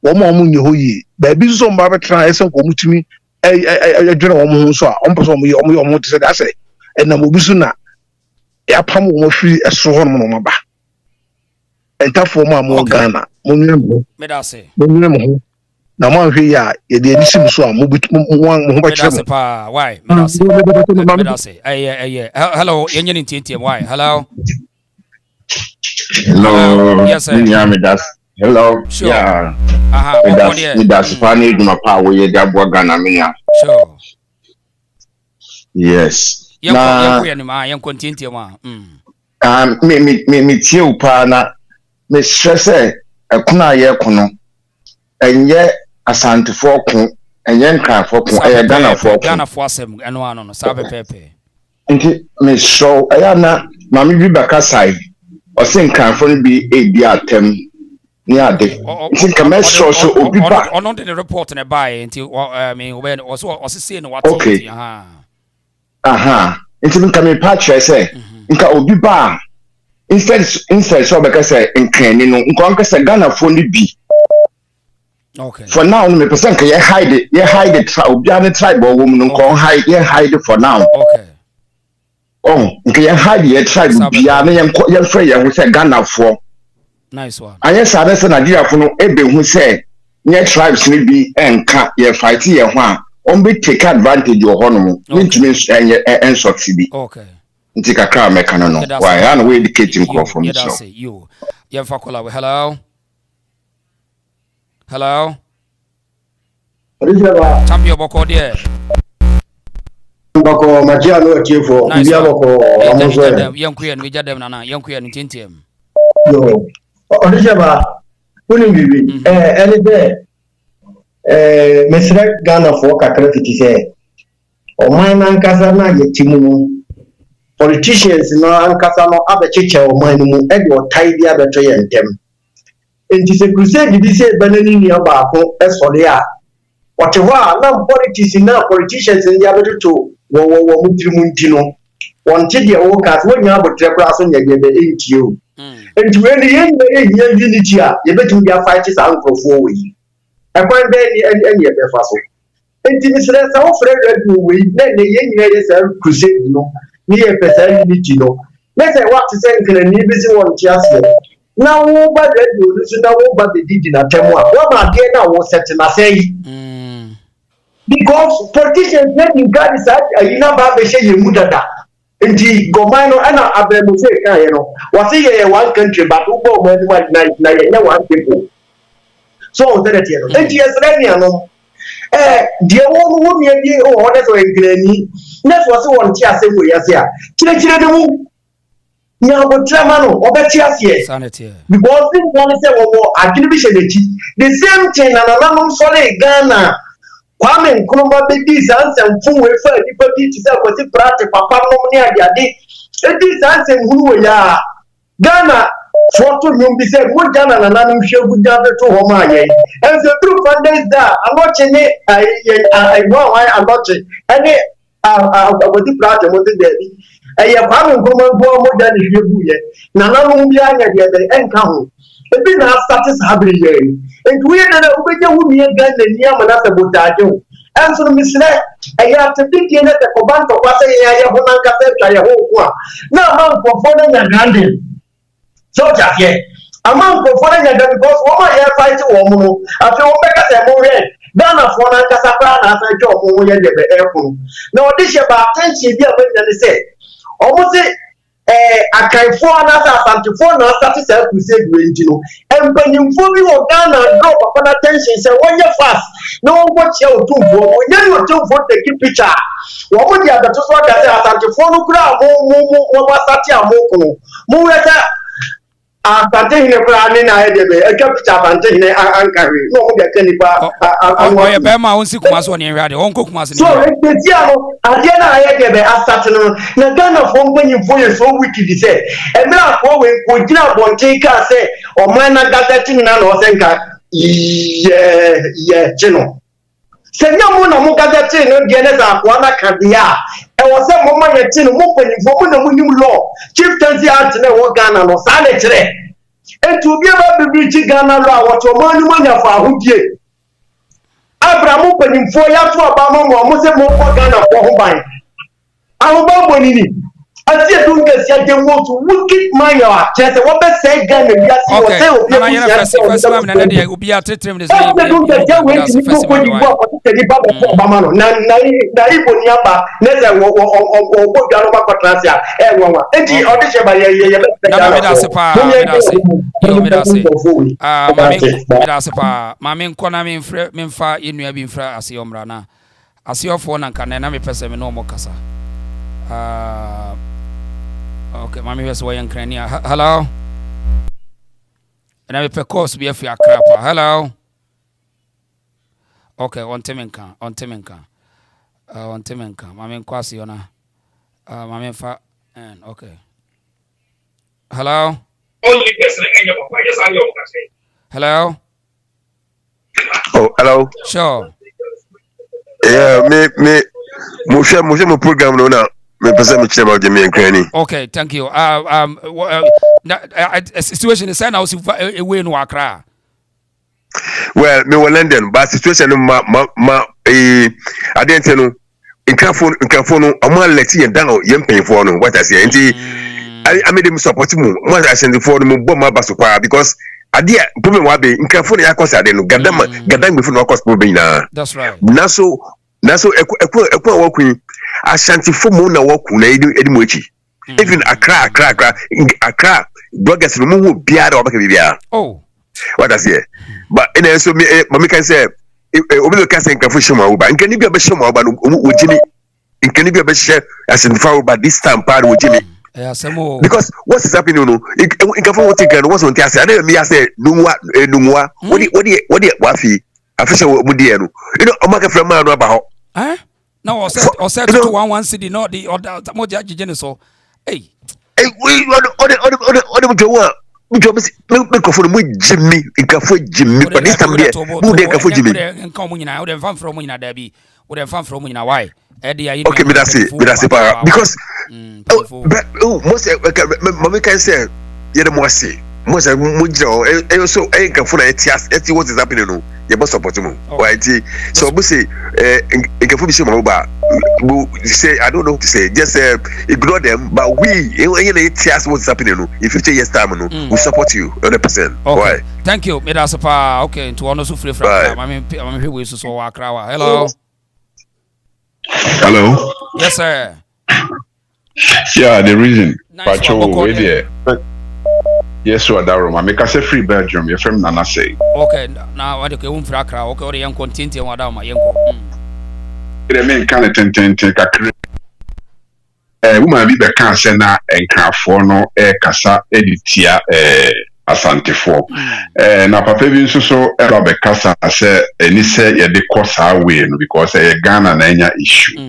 woman nye hoyi baby so mba betra ese ko mutumi adwena wo mo so a ompo so mo te say that say na mo bisu na ya pam wo firi eso ho no mo ba entafo mo am Ghana mo nwe mo me da say mo nwe mo na mo hwe ya ye de ni sim so a mo ho ba kire mo why me da say hello yenye ni TTM why hello yes sir hello. Sure. Yeah. That's funny. My power. We that boy Ghana me. Sure. Yes. Me tie upa na me stress ekuna ye kono. Enye asantefo ko, enye nkrafo ko, Ghana fo ko. Ghana fo asem eno ano no sabe pepe. Nti me show na mami bi baka sai. O se nkrafo no bi edi atem. Yeah, they think a mess so obi ba on the report na buy until I mean when also say no what okay it's been coming patch I say nka obi ba instead so because say nkan ni no nko anka say Ghana phone bi okay for now me person can you hide the tribe obi an tribe or woman nko hide for now okay oh nka you hide your tribe bi an yen free you say Ghana for nice one. I yes, I said Nigeria for no ebe who say near tribes may be enka ye fight ye one. Be take advantage of honor. Which means and sort CB. Okay. Take a car mechanic. Why I know educating call from so. You. Fakola. Hello. Hello. Champion Boko there. Boko Majia no chiefo. Nice Boko. Young queen we jadem nana. Young queen TTM. Yo. Odijaba kuni bibi ene be mesrek Ghana for kakra fiti se o man ankasa na yetimu politicians na ankasa no abecheche o man mu e de o tai dia beto ye ntem enti se crusade bi se banani ni aba ko esole a wote ho a na politicians ndi abeto to wo mutirimu ntino wonte de o ka so nya abotre bra so nya de be entio and when the end unity, you bet you be a fight is uncle for we. I find any faso. enti misere sa wo frɛ radio we na ne ye nyina ye sa crusade no ni ye pesa unity no na say what to say nkrani bi si won ti ase na wo ba radio no so na wo ba be didi na temo a wo ma de na wo set na say because politicians make in God is you know ba be she ye mu dada enti gomano ana abremu say kan ye no what say ye one country but wo bo mo na ye one people so that ye no enti ye sere ni ano die wo mi die o ho so engrani na so se won ti ase wo yase a kire de mu nya go trama no obeti ase because this one say wo agini bi shenechi the same thing na no so le Ghana Kwame Nkrumah be di sansem fun we fa di pa bi ti say ko ti prate papa no ni ade di sansem huru we ya Ghana photo nyum bi say mo Ghana na nanu hwe guda be to ho ma ye and the true funders da anoche ni I why anoche any ko ti prate mo ti dey Kwame Nkrumah bo mo da ni hwe bu ye na nanu bi anya de be enka ho ebi na status habri ye and we na ubenya hu mi Ghana ni amana sabotage and so misle have to be na te ko ban to kwase ye ho nan ka se twa ye ho ku a na man ko fo na Ghana so jafie amount of foreign because woman here fight woman no afi wo beka se mo re Ghana for na kasa pra na afa twa mo ye de be ekunu na odi she ba attention bi a be na say omo se akaifo na sa Asanteman na start say crusade we njino empanimfo bi wo Ghana drop upon attention say wonye fast na wo go che otumfo mo nya no otumfo take picture wo mo dia beto so da say Asanteman no kura mo start amokunu mo we say Asantehine kura ni na edebe etwa picture Asantehine ankari no mo be kanipa oye be ma won si kuma so ne nwade won ko kuma so ne so eti ano ade na edebe asat no na Ghana fo nganyimfo ye so wiki di say emira fo we ko gina bonten ka say o man na gazette na no se nka ye chino se nyamu na mo gazette no de na za kwa na kabia e wo se mo ma ye chino mo panimfo mo na mo nim law chieftaincy act na wo Ghana no sa na kire etu bi ba bibi chi Ghana law wato mo ni mo nya fa ahudie Abraham panimfo ya to aba mo se mo ko Ghana ko ho ban ahoba bonini atie dunga sia de moto wicked man ya chese wo be say Ghana bia si wo say obi na ya first na de obi a tetrem de say dunga ja we ti ko ko di bo ko ti di baba ko ba ma no na Igbo ni aba na say wo Ghana ba ko transia wa enti odi she ba ye na me da se pa me da se me da se pa ma me nko na me mfa yenua bi mfra ase omra na ase ofo na nka na me pese me no mo kasa okay, mami was way in Krania. Hello. And I will course be a few crap. Hello. Okay, on Timinka. Mami Quasiona. Mami fa and okay. Hello. Hello. Oh, hello. Sure. Yeah, me mo program no now. Okay, thank you. Situation is now away in Accra. Well, me was London, but situation I didn't know. In Cafono, I'm gonna let you down. You're paying for no. What I say, I made him support me. What I send for them, bomb my basupa because I did problem wabe in California. I cost I didn't gadam before no cost problem na. That's right. Naso ekwa working. Ashanti for na woku na edimochi even Accra bloggers no mu bia da obaka bia what I say but in so me can say obi ka say nka fo shema wo ba nka ni bia be shema wo ba no wojimi nka ni bia be share asenfa wo ba this time part wojimi because what is happening no nka fo what can what's on tia say na me say numwa what wafi afisha wo die no omaka from man no aba ho no, or set to 1 city, not the other more judge so. Hey, we microphone Jimmy, in Cafe Jimmy, but this time who they Cafe Jimmy and come in out and fan from in a debby, would have fan from in a why. Okay, but that's it, because most Mammy can say, you're the most say, most mujo, and so I can for what is happening. you must support him. Why? So we say, Nkefu Bishop Maruba, we say I don't know what to say. Just ignore them. But we, tears what's happening. In 50 years time, we support you 100%. Why? Thank you. Okay, to honor so free from. I'm here with so Akrawa. Hello. Hello. Yes, sir. Yeah, the reason. Nice yes, so that room. I make us a free Belgium. You're from Nana say. Okay, now what you for Accra? Okay, what you continue what my yanko. The main kind of ten woman be the cancer na and for no kasa editia Asantefo. Na papa bi nso so be kasa say any say ye de course away no because Ghana na enya issue.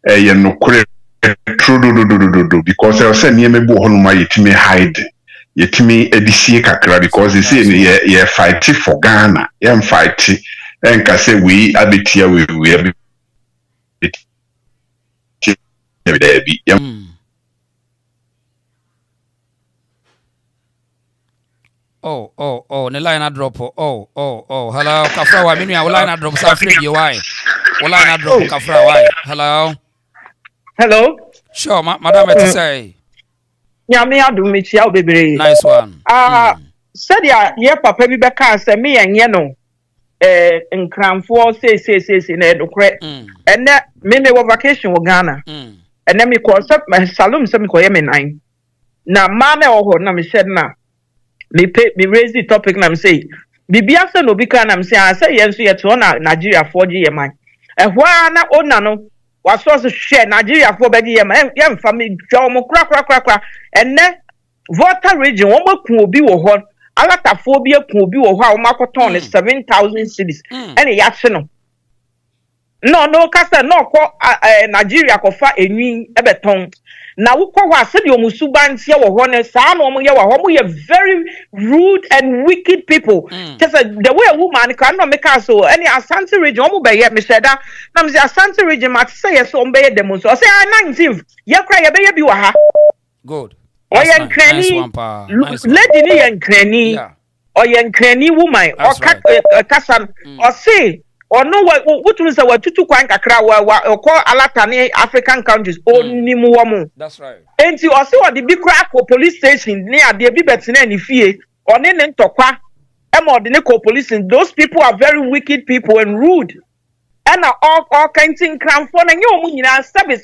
Ye no kure true because I say niam bu honu ma yetimi hide. Yetimi edisie kakra because they say ye fight for Ghana. Ye fight and ka say we abetia we Oh, the line I drop. Oh, hello, Kafra, I mean, I will line I drop some free. Why? Will line I drop Kafra? Why? Hello. Sure, madam, I say. Yeah, me I do me chia baby. Nice one. Said yeah, papa be back and say me and no. In Cranford say in Edokre. And that me vacation with Ghana. And then me call up my saloon, some call me 9. Now, man, or na me said na. Me raise the topic na me say. Bibia say no bika na me say I say yes yet to Nigeria 4G man. And why na onna no was also share Nigeria 4G man. Yam family jomo crack. And then voter region one more could be wo alataphobia could be wo ha o makoton 7,000 cities. Any yaction no kasa no ko Nigeria ko fa enwi ebeton na wo ko wa se de omusuba ntia wo ho ne sa na omo ye wa ho mo ye very rude and wicked people just the way a woman can no make us so any Asante region omo be ye me said that na me say Asante region mat say yes omo be ye demonstration say 19th ye kra ye be ye bi wa ha good oyen krani lady ni yen krani oyen krani woman o kasa o say or no what was our tutu kwan kakra wa call alatani African countries onimu womu. That's right. And you also the big crack police station near the Bibetina and Fie or Nen Tokwa Emordinico police. Those people are very wicked people and rude. And all kinds of crown for and you munina sabi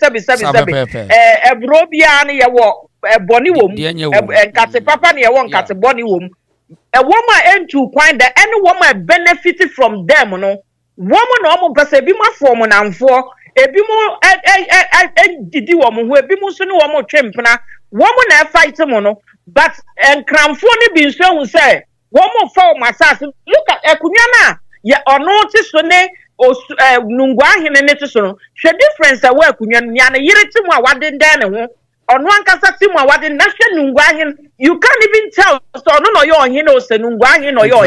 Ebrobiani yawo Bonnie womb and Catapapa near one Cataboni womb. A woman and to find that any woman benefited from them, no. Woman almost because a bit more form and for a bit more did you woman who a bit more soon woman champion woman fight mono but and crown funny being so say woman for myself look at Ekunyana ya or notice when they or Nungwahin and Netisono she difference a work when yana yiritima what didn't then on one casatima what in national Nungwahin you can't even tell so no your hinos and Nungwahin or your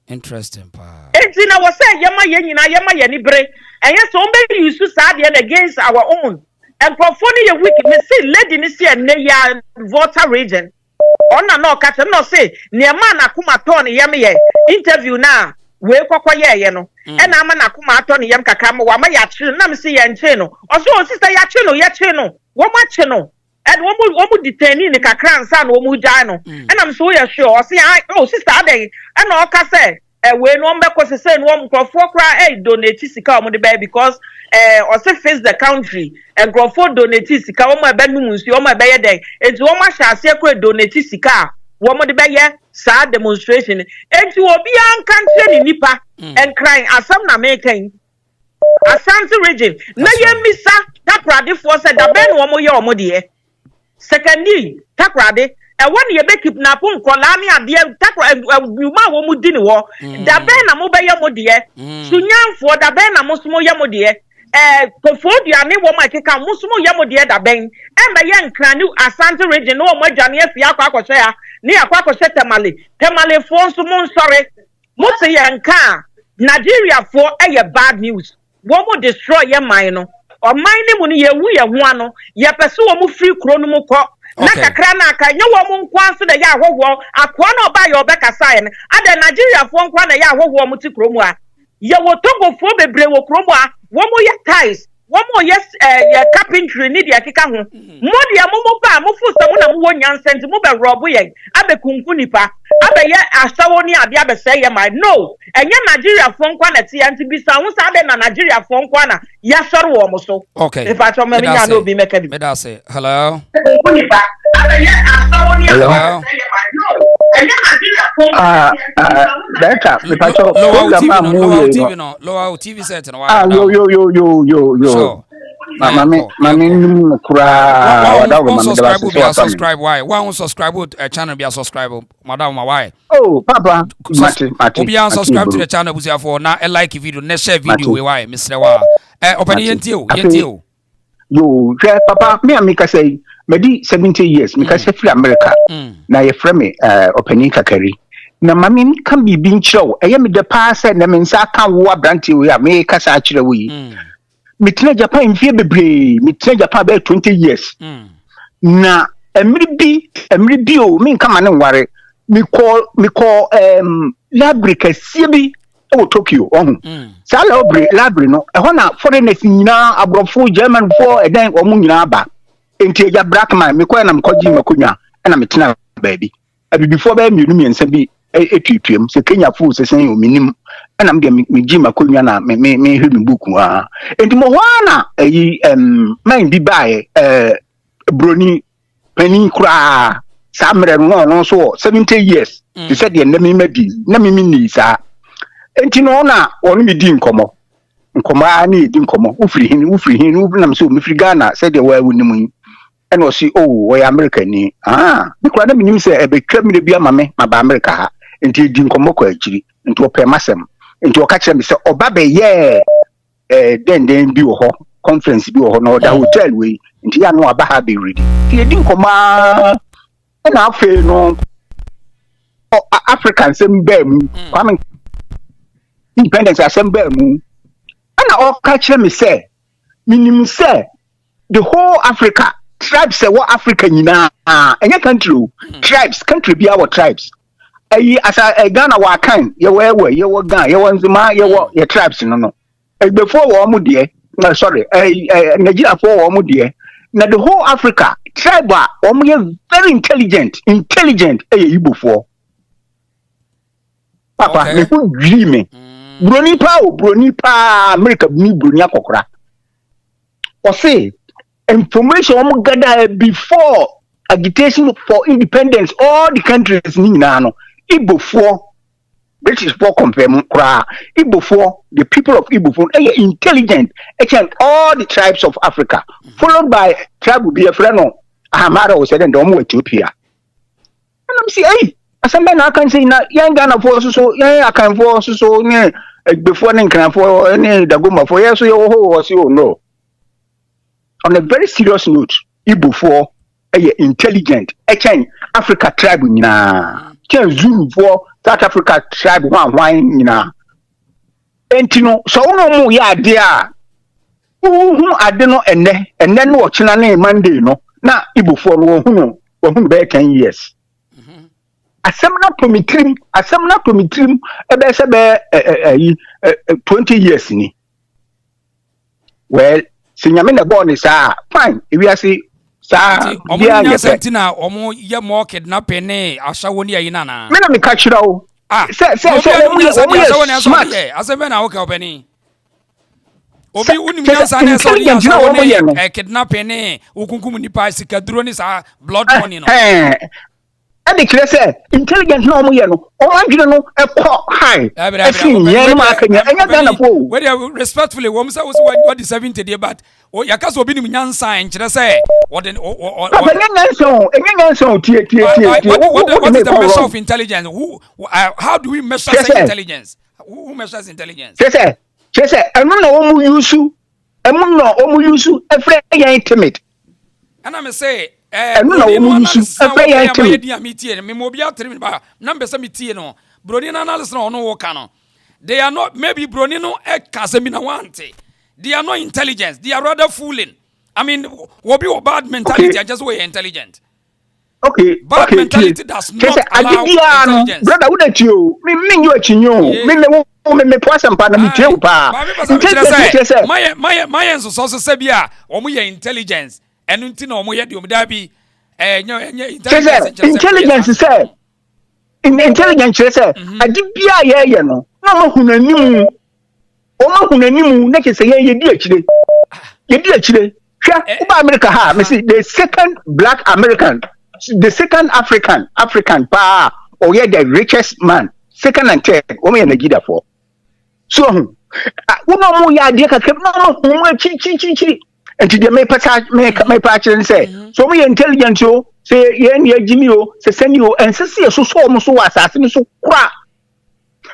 interesting pa. I was saying, Yama Yenny Bray, and yes, somebody used to start against our own. And for funny a week, me say, lady this year, near voter region. On no catch no say, near man, Akuma Tony Yami interview now. We you know, and I'm an Akuma Tony Yam Kakama, Wama Yachin, Namsi and Cheno. Also, sister Yachino, what much no. And one would detain in the Kakran son, Omujano. And I'm so sure, see, sister, and all Cassa. When one because say one for cry donate sika on the baby because also face the country and go for donate sika on my bed musi on my baby day it's one ma shall say donate sika one the baby sad demonstration and to obi an country nipa and crying asam na making Asante region na ye misa takrade for said da ben wo mo ye omo de secondly takrade and when you be kidnap Kolani and the you ma wo mudini wo da ben na mo be yamodie sunyan for da ben na musmo yamodie Kofodia ni wo ma keka musmo yamodie da ben e be ye nkranu Asante region no mo adwane afia akwa ya ni akwa temale fo nso mo nsore mo se ye nka Nigeria for bad news wo mo destroy ye man no o man ni mu ni ye wu ye ho ano ye pese wo mo free kro no mo ko na kakra na aka nye wo mo nkwa so da ya ahwowo akwa na oba ye obeka sai ne ada Nigeria fo nkwa na ya ahwowo mo ti kro mu a ye wo Togo fo bebre wo kromo a wo mo ye ties wo mo yes carpentry ni dia keka ho mo dia mo ba mo fu se mo na mo wo nyansent mo be robo ye abe kunku nipa abe ye Ashawo ni ade abe say ye my no enye Nigeria fo nkwa na ti anti bisa ho sa abe na Nigeria fo nkwa na ya sori wo mo so okay if I told me nya no bi meka bi me da say hello kunku nipa abe ye Ashawo ni ade say ye my no enye Nigeria fo Data, lower TV set no yo. Sure. Mami kura subscribe why? Why subscribe to channel be subscribe madam why? Oh, Papa, Obi subscribe to the channel busia for now like video, na share video we why Mr. Wa. Open yentio. Yo, Papa, me amika say medi 70 years, mika say free America. Na ye frame opening kakari. Na mami kan bibi nkyerɛw ɛyɛ me de pa sɛ na me nsa kan wo abrante we a me kasa akyerɛ wo yi metena Japan mfie bebree metena Japan be 20 years na emri bi o me nka ma ne nware me call library kɛseɛ bi ɛwɔ Tokyo sa library no ɛhɔ na foreigners nyinaa abrɔfo German fo ɛdan ɔmo nyinaa ba enti ya blackman me kɔ na me kɔgye makonwa ɛna metena baabi abibifo ba mienu miensa bi etutuem se Kenya fu se sen ominim na me me gi makonwa na me hwe me buku a enti mo wana ayi man bi bae broni pani kura sa mre no so 70 years they said the na me madi na me ni sa enti no na wonu me di nkomo a na di nkomo ufiri hin na me so me firi Ghana said the wa wonimu and was see we American ni me kura na me nim se ebetwa me bia ma me ma ba America ha enti di nkomo kwa akiri enti o pe masem enti o ka kire me se oba be ye den bi wo ho conference bi wo ho no da hotel we enti ya no aba ha be ready ti di nkomo na afa no African sem ba mu kwame independence asem ba mu ana o ka kire me se minim se the whole Africa tribes what Africa nyina enya country tribes country bi our tribes ayi asa Ghana wa kan ye wo Ghana ye wo nzima ye wo ye tribes no before wo mu de sorry Nigeria for wo mu de na the whole Africa tribe wo mu ye very intelligent Igbo for papa me ku dream broni pa America ni broni akokora o say information gather before agitation for independence all the countries ni na no Igbo for British for confirm kra Igbo for the people of Igbo for intelligent and all the tribes of Africa followed by tribe be a friend no Amara was said and Ethiopia and I'm say asem na kan say na yan Ghana for so yan akan for so ne before nen kan for ne dagoma for yes so was you no. On a very serious note, Igbo for intelligent, Africa tribe nyina, Zulu for South Africa tribe one nyina. Entino so no mu ya dia. Hu ade no enne no ochina na Monday no. Na Igbo for wo hu be 10 years. Asɛm na promitrim ebe se be 20 years ni. Well, sinyame na born is fine if we say sa bia ya sentina omo ye more kidnapping ne Ashawo ni ayi nana me na me ka kira o say smart asebe na woka obeni obi unim nyansa na so ya Ashawo ne kidnapping ne ukunkum nipa sikaduro ni sa blood money no and the say intelligence no mo ye no o adwene no e ko high ye ma akanya enya Ghana fo we dey respectfully wo say what the 70 dey but o yakasa obi nim nyansa nkire say what the what is the measure of intelligence how do we measure intelligence who measures intelligence say enu na wo mu use every intimate and I say no they are not maybe Bronino Casemina wante. They are not intelligent. They are rather fooling. I mean, what be bad mentality? I just way intelligent. Okay. Bad mentality does not allow intelligence. Brother, wouldn't you? Me you chinyo. Me me po asɛmpa na metie wo paa my so say bia omo ye intelligence enu nti na omo ye de omo da bi intelligence say intelligence say adi bia ye no na mo hunanim na ke say ye di akire hwa uba America ha me see the second black American, the second African pa or yeah the richest man, second and third omo ye Nigeria for so uno mo ya de ka no mo chi enti de me patch and say so me intelligent yo say ye ne agimi yo say send yo and say so mo so asase so kra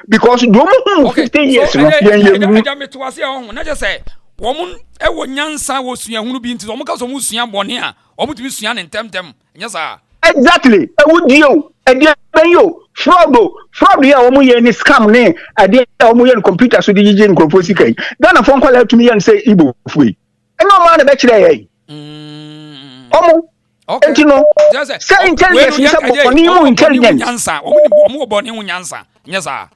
because do mo 15 years no ye me to ase ho na je say womun e wo nyansa wo sua hunu bi nti omo ka so mo sua bone a omo tumi sua ne ntem nya sa exactly e wudi yo e de ben yo fraud ya omo ye ni scam ne ade omo ye computer so di jije nkrofo sikai Ghana phone call to me and say Igbo free e no man be kire ye omo enti no say intelligence is about ni mu intelligence nyansa omo bone hu nyansa nya sa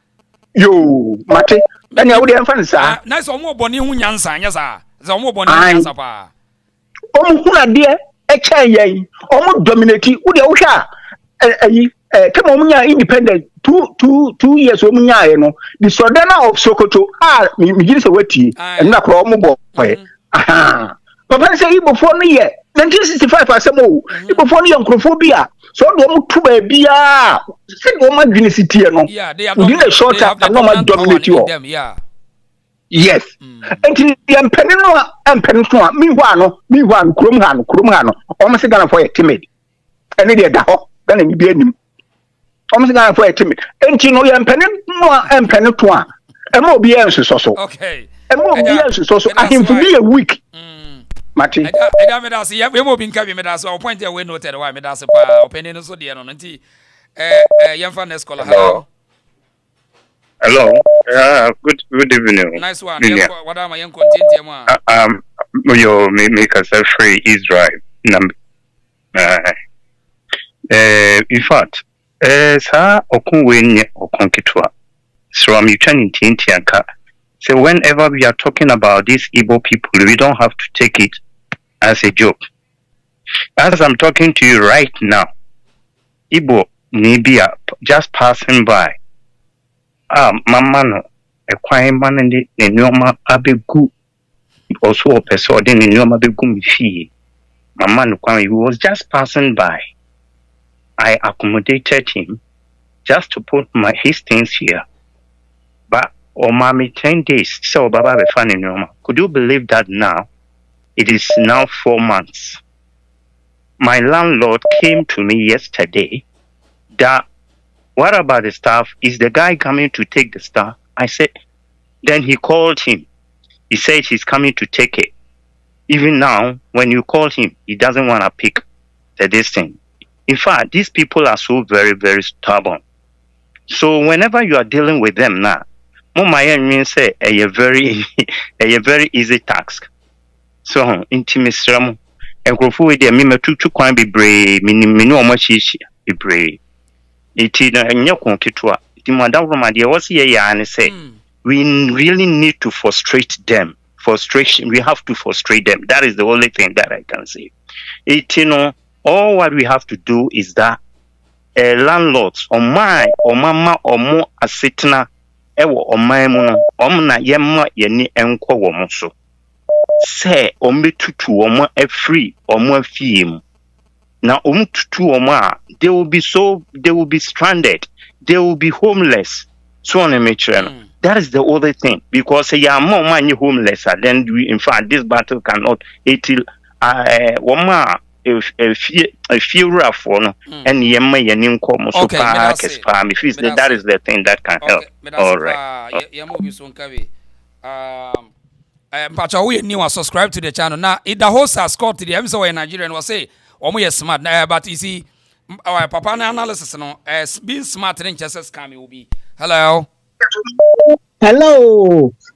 yo mate and ya wo dey fan sa na so omo bone hu nyansa nya sa za omo bone hu nyansa pa omo hu na de e chen ye omo dominate wo dey wo hwa ayi kama omo nya independent 2 years omo nya ye no the Sodana of Sokoto mi giri se wati and na kro omo boy aha papa say Igbo for no ye 1965 asem o Igbo for no ye nkrofobia so do omo tu ba bia say do omo adwene city no within a short time no man dominate you yes until the empeni no mi hwa krom ha no omo say Ghana for ye timid ene de da ho Ghana ni bi anim omo say Ghana for ye timid until no ye empeni to a ema obi enso so okay ema obi enso so ahimfu bi a week Mati. Eda me da se ye mo bin ka bi me da se o point we noted why me da se pa opinion no so de no nti yemfa next caller. Hello. Good evening. Nice one. What am I continue ma? Yo me ka say free Israel. In fact, sa okun we nye okun kitwa. So I'm trying to anka. So whenever we are talking about these Igbo people, we don't have to take it as a joke. As I'm talking to you right now, Igbo Nibia just passing by. Mama no, a quiet man in the Nyoma Abegu, also a person in the Nyoma Abegu Mifi. Mama no, he was just passing by. I accommodated him just to put his things here. But mommy 10 days, so Baba be funny no. Could you believe that now? It is now 4 months. My landlord came to me yesterday that what about the stuff? Is the guy coming to take the stuff? I said, then he called him. He said he's coming to take it. Even now, when you call him, he doesn't want to pick this thing. In fact, these people are so very, very stubborn. So whenever you are dealing with them now, Mama means say a very easy task. So intimacy and growth with the mima to kwan be brave, meaning no much be brave. It is a nyakon kitwa. The madam from idea was here and say we really need to frustrate them. Frustration, we have to frustrate them. That is the only thing that I can say. All what we have to do is that landlords or my or mama or more asitna ewo omaemu no omna yemma yeni enko wo mo so say ometutu omo afree omo afiem na omututu omo a they will be stranded, they will be homeless so on a that is the other thing, because ya more man homeless then we, in fact this battle cannot until woma a few rough one and yemma yenim kom so pa kespa if that is the thing that can help. All right. Pacha we new subscribe to the channel now. It the host has scored to the MC in Nigerian was say omo smart but you see our papa analysis no being smart in just scam will be. Hello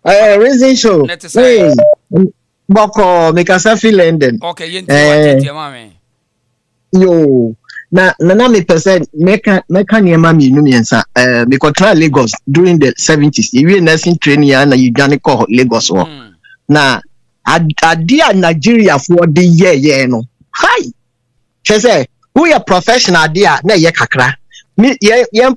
Reason show. Hey, Boko, make us feel ending. Okay, mami. Yo, na me percent meka niema mi no miensa me control Lagos during the 70s you nursing training na you gane call Lagos wo na adia Nigeria for the year no hi say who are professional dia na ye kakra me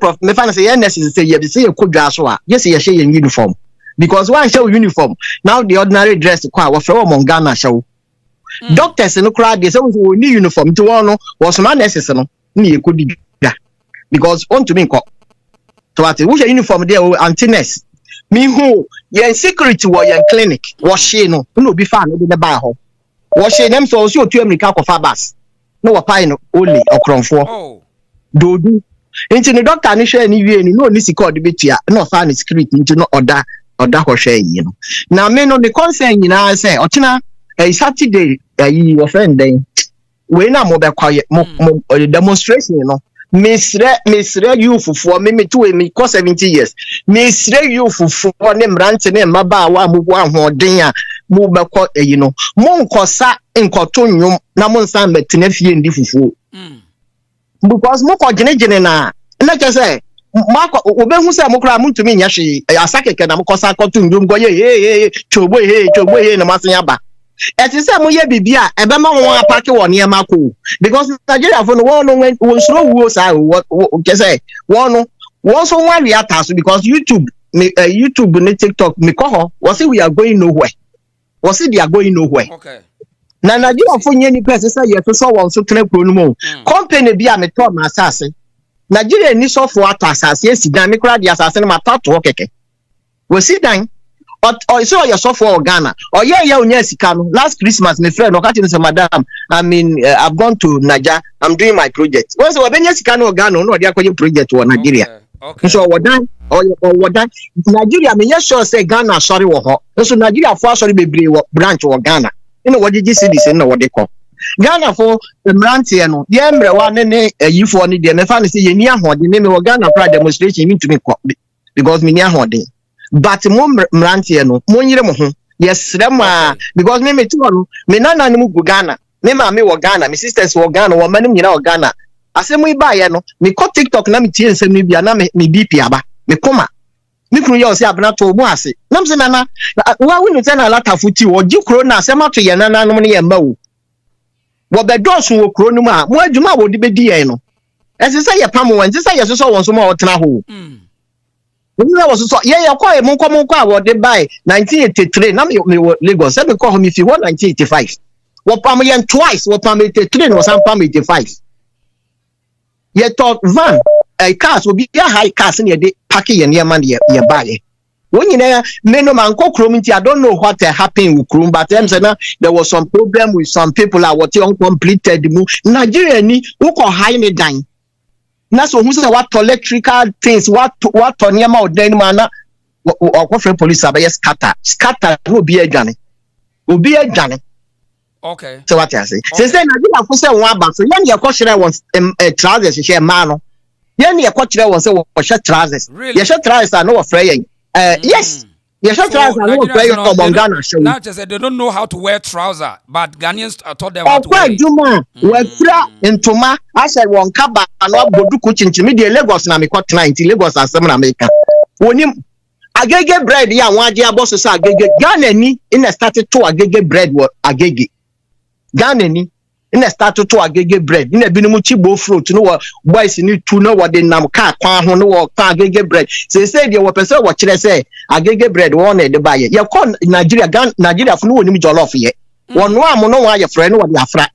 prof me fan say nurses say ye be say kodwa so a yes ye share uniform because one show uniform now the ordinary dress kwa wo fre wo Ghana show doctors no crowd they say we need uniform to one was man nurses no na kodi because on to me ko to ati wo uniform there anti-nurse me who your security wo your clinic wo she no obi fa no de ba ho wo she dem so otu America ko fa bus no wo pai no only okronfo dodu into the doctor ni hwe ni wie ni no ni sika de betua no fa ni security into no order ho hwe yi no na me no the concern nyina say ochina Saturday your friend then we na mo be kwaye mo demonstration no mesre you for me to me 70 years mesre you for ne mrante ne maba wa mo ahoden a mo be kwa no mo nkosa nkoto nwom na mo nsan betena fie ndi fufuo because mo ko gene na say mako obehu say mo kra mo ntumi nya hwe asakeke na mo kosa koto ndom go ye chobo ye na masen aba eti say mo ye bibia ebe ma won apake won ye mako because Nigeria for no won sro wuo say what say won so one react because YouTube ne TikTok me ko ho we say we are going nowhere they are going nowhere okay na Nigeria for nye ni person say ye so won so tena pro no mo company bia me to ma asase Nigeria ni so for ato asase esi dan me kra di asase no matato keke we see dan so you so for Ghana or yeah unya sika no last Christmas my friend okati say madam I mean I've gone to Nigeria I'm doing my project we say we benya sika no Ghana no dey akoye project wo Nigeria okay so wodan Nigeria me sure say Ghana sorry wo ho so Nigeria for sorry bebre wo branch wo Ghana ina wo gigi cities na wo dey ko Ghana for mrantie no dey emre wa ne yifo ni dey me fa ne say ye ni ahode me wo Ghana pra demonstration me to me because me ni ahode but mo mrantie no mo nyire mo ho yesre ma because me to no me nana ni mu Ghana me ma me wo Ghana me sisters wo Ghana wo manim nyina wo Ghana asemu iba ye no me ko TikTok na me tie nsem ni bia na me BP aba me koma me kunu ye o se abna to mo ase na me se nana wa winu te na lata futi wo ji kro na asema to ye nana no ne ye ma wo be dosun wo kro no ma mo adwuma wo de be di ye no ese se ye pam won se ye so won so ma wo tena ho we was so yeah call mo ko award by 1983 na me Lagos say me call me fi 1985 wo pam ye twice wo pam 83 no sam pam 85 ye thought van cars will be high cars in ye pack ye near man ye buy when you know me no man ko krom nti I don't know what happened with krom but them say na there was some problem with some people are what uncompleted mu Nigeria ni who ko high ne dan na so who say what electrical things what on yama o dan man na o free police abey scatter no be adwane okay so what I say say Nigeria for say one ba so yan ye ko hire won trousers hire man no yan ye ko hire won say wo hire trousers ye hire trousers no free yen yes yes trousers no free yen from Ghana show now just say they don't know how to wear trousers but Ghanaians taught them how to wear we fra ntoma ase won kaba no boduku chinchimi de Lagos na me ko tonight Lagos Asɛm na America wonim agege bread ya won age aboso so agege Ghana ni in started to agege bread wo agege Ghana ni in started to agege bread in ebinumu chibo fruit no boys ni tu no wo de nam ka kwan ho no wo fa agege bread say de wo pese wo kire say agege bread wo na de ba ye kon Nigeria fu no wonim jollof ye wonu am no wa ye frɛ no wo de afra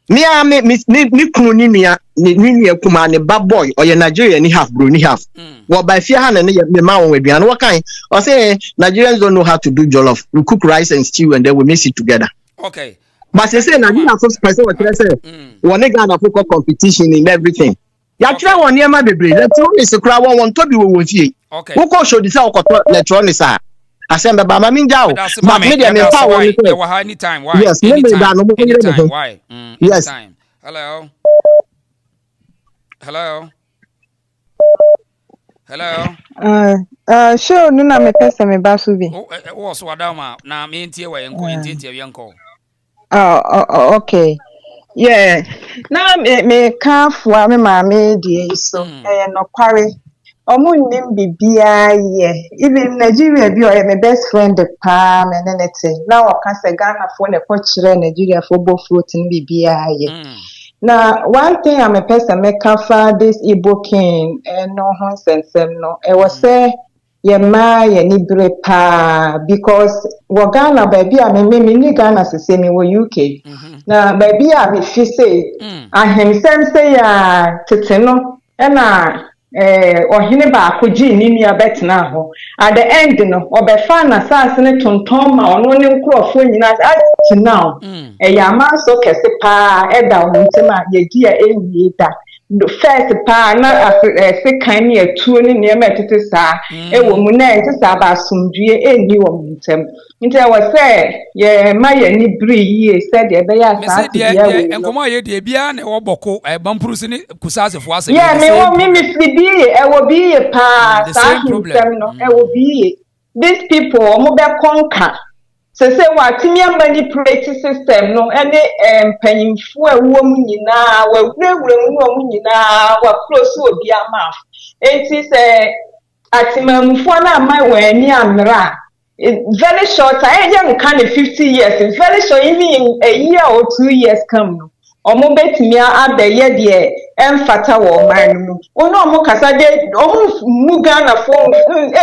me kunu ni nua kuma ne ba boy or ye Nigeria ni half bro ni half wo ba fie ha na ne me ma won aduane wo kan o say Nigerians don't know how to do jollof we cook rice and stew and then we mix it together okay but say Nigeria first person what say one Ghana for competition in everything ya try one near ma bebre electronics kra won to bi wo fie okay wo ko show di say wo ko electronics a Asɛm ba ma minja o but me dey me fa won anytime why yes anytime why yes hello show no na me pesa me ba so bi o so adama na me ntie wa yenko ntie yenko okay Yeah. Na me ka fua me maame die so. No kware. Omo nnim bibia ye. Even Nigeria bi o my best friend pa me nenete. Na o ka se Ghana fo ne ko kire Nigeria fo bo fruit ni bibia ye. Now, one thing I'm a person make for this Igbo king and no sensem no. I was say ye ma ye ni bre pa because we Ghana baby I me Ghana se me wo UK. Now baby I me fi say I him say ya tete no na ohene ba akogye ni nua betena ho at the end no obefa na sase ne tonton ma ono ne nkrofo nyina at now ya manso kese pa eda wontima ye dia ewie da first pa na sekan ne atuo ne niam etete saa ewo mu na etesa ba asomdue eni wo muntem nti e wo say ye ma ye ni bri ye said e be ya saa ti dia we enkomo ye de bia na wo boko bampuru se ne kusase fo ase yeah me wo me be e wo bi ye pa saa hinsem no e wo bi ye these people mo be conquer se what me manipulate system no ene mpanyimfo a wo mu nyina wa wurewure mu wo mu nyina wa close obi amaf enti se atimamfo na amai wa ani amra very short I am kind of 50 years very short even in a year or 2 years come no omo betimi abeye de emfata wo man no ono omo kasa de omo mugana for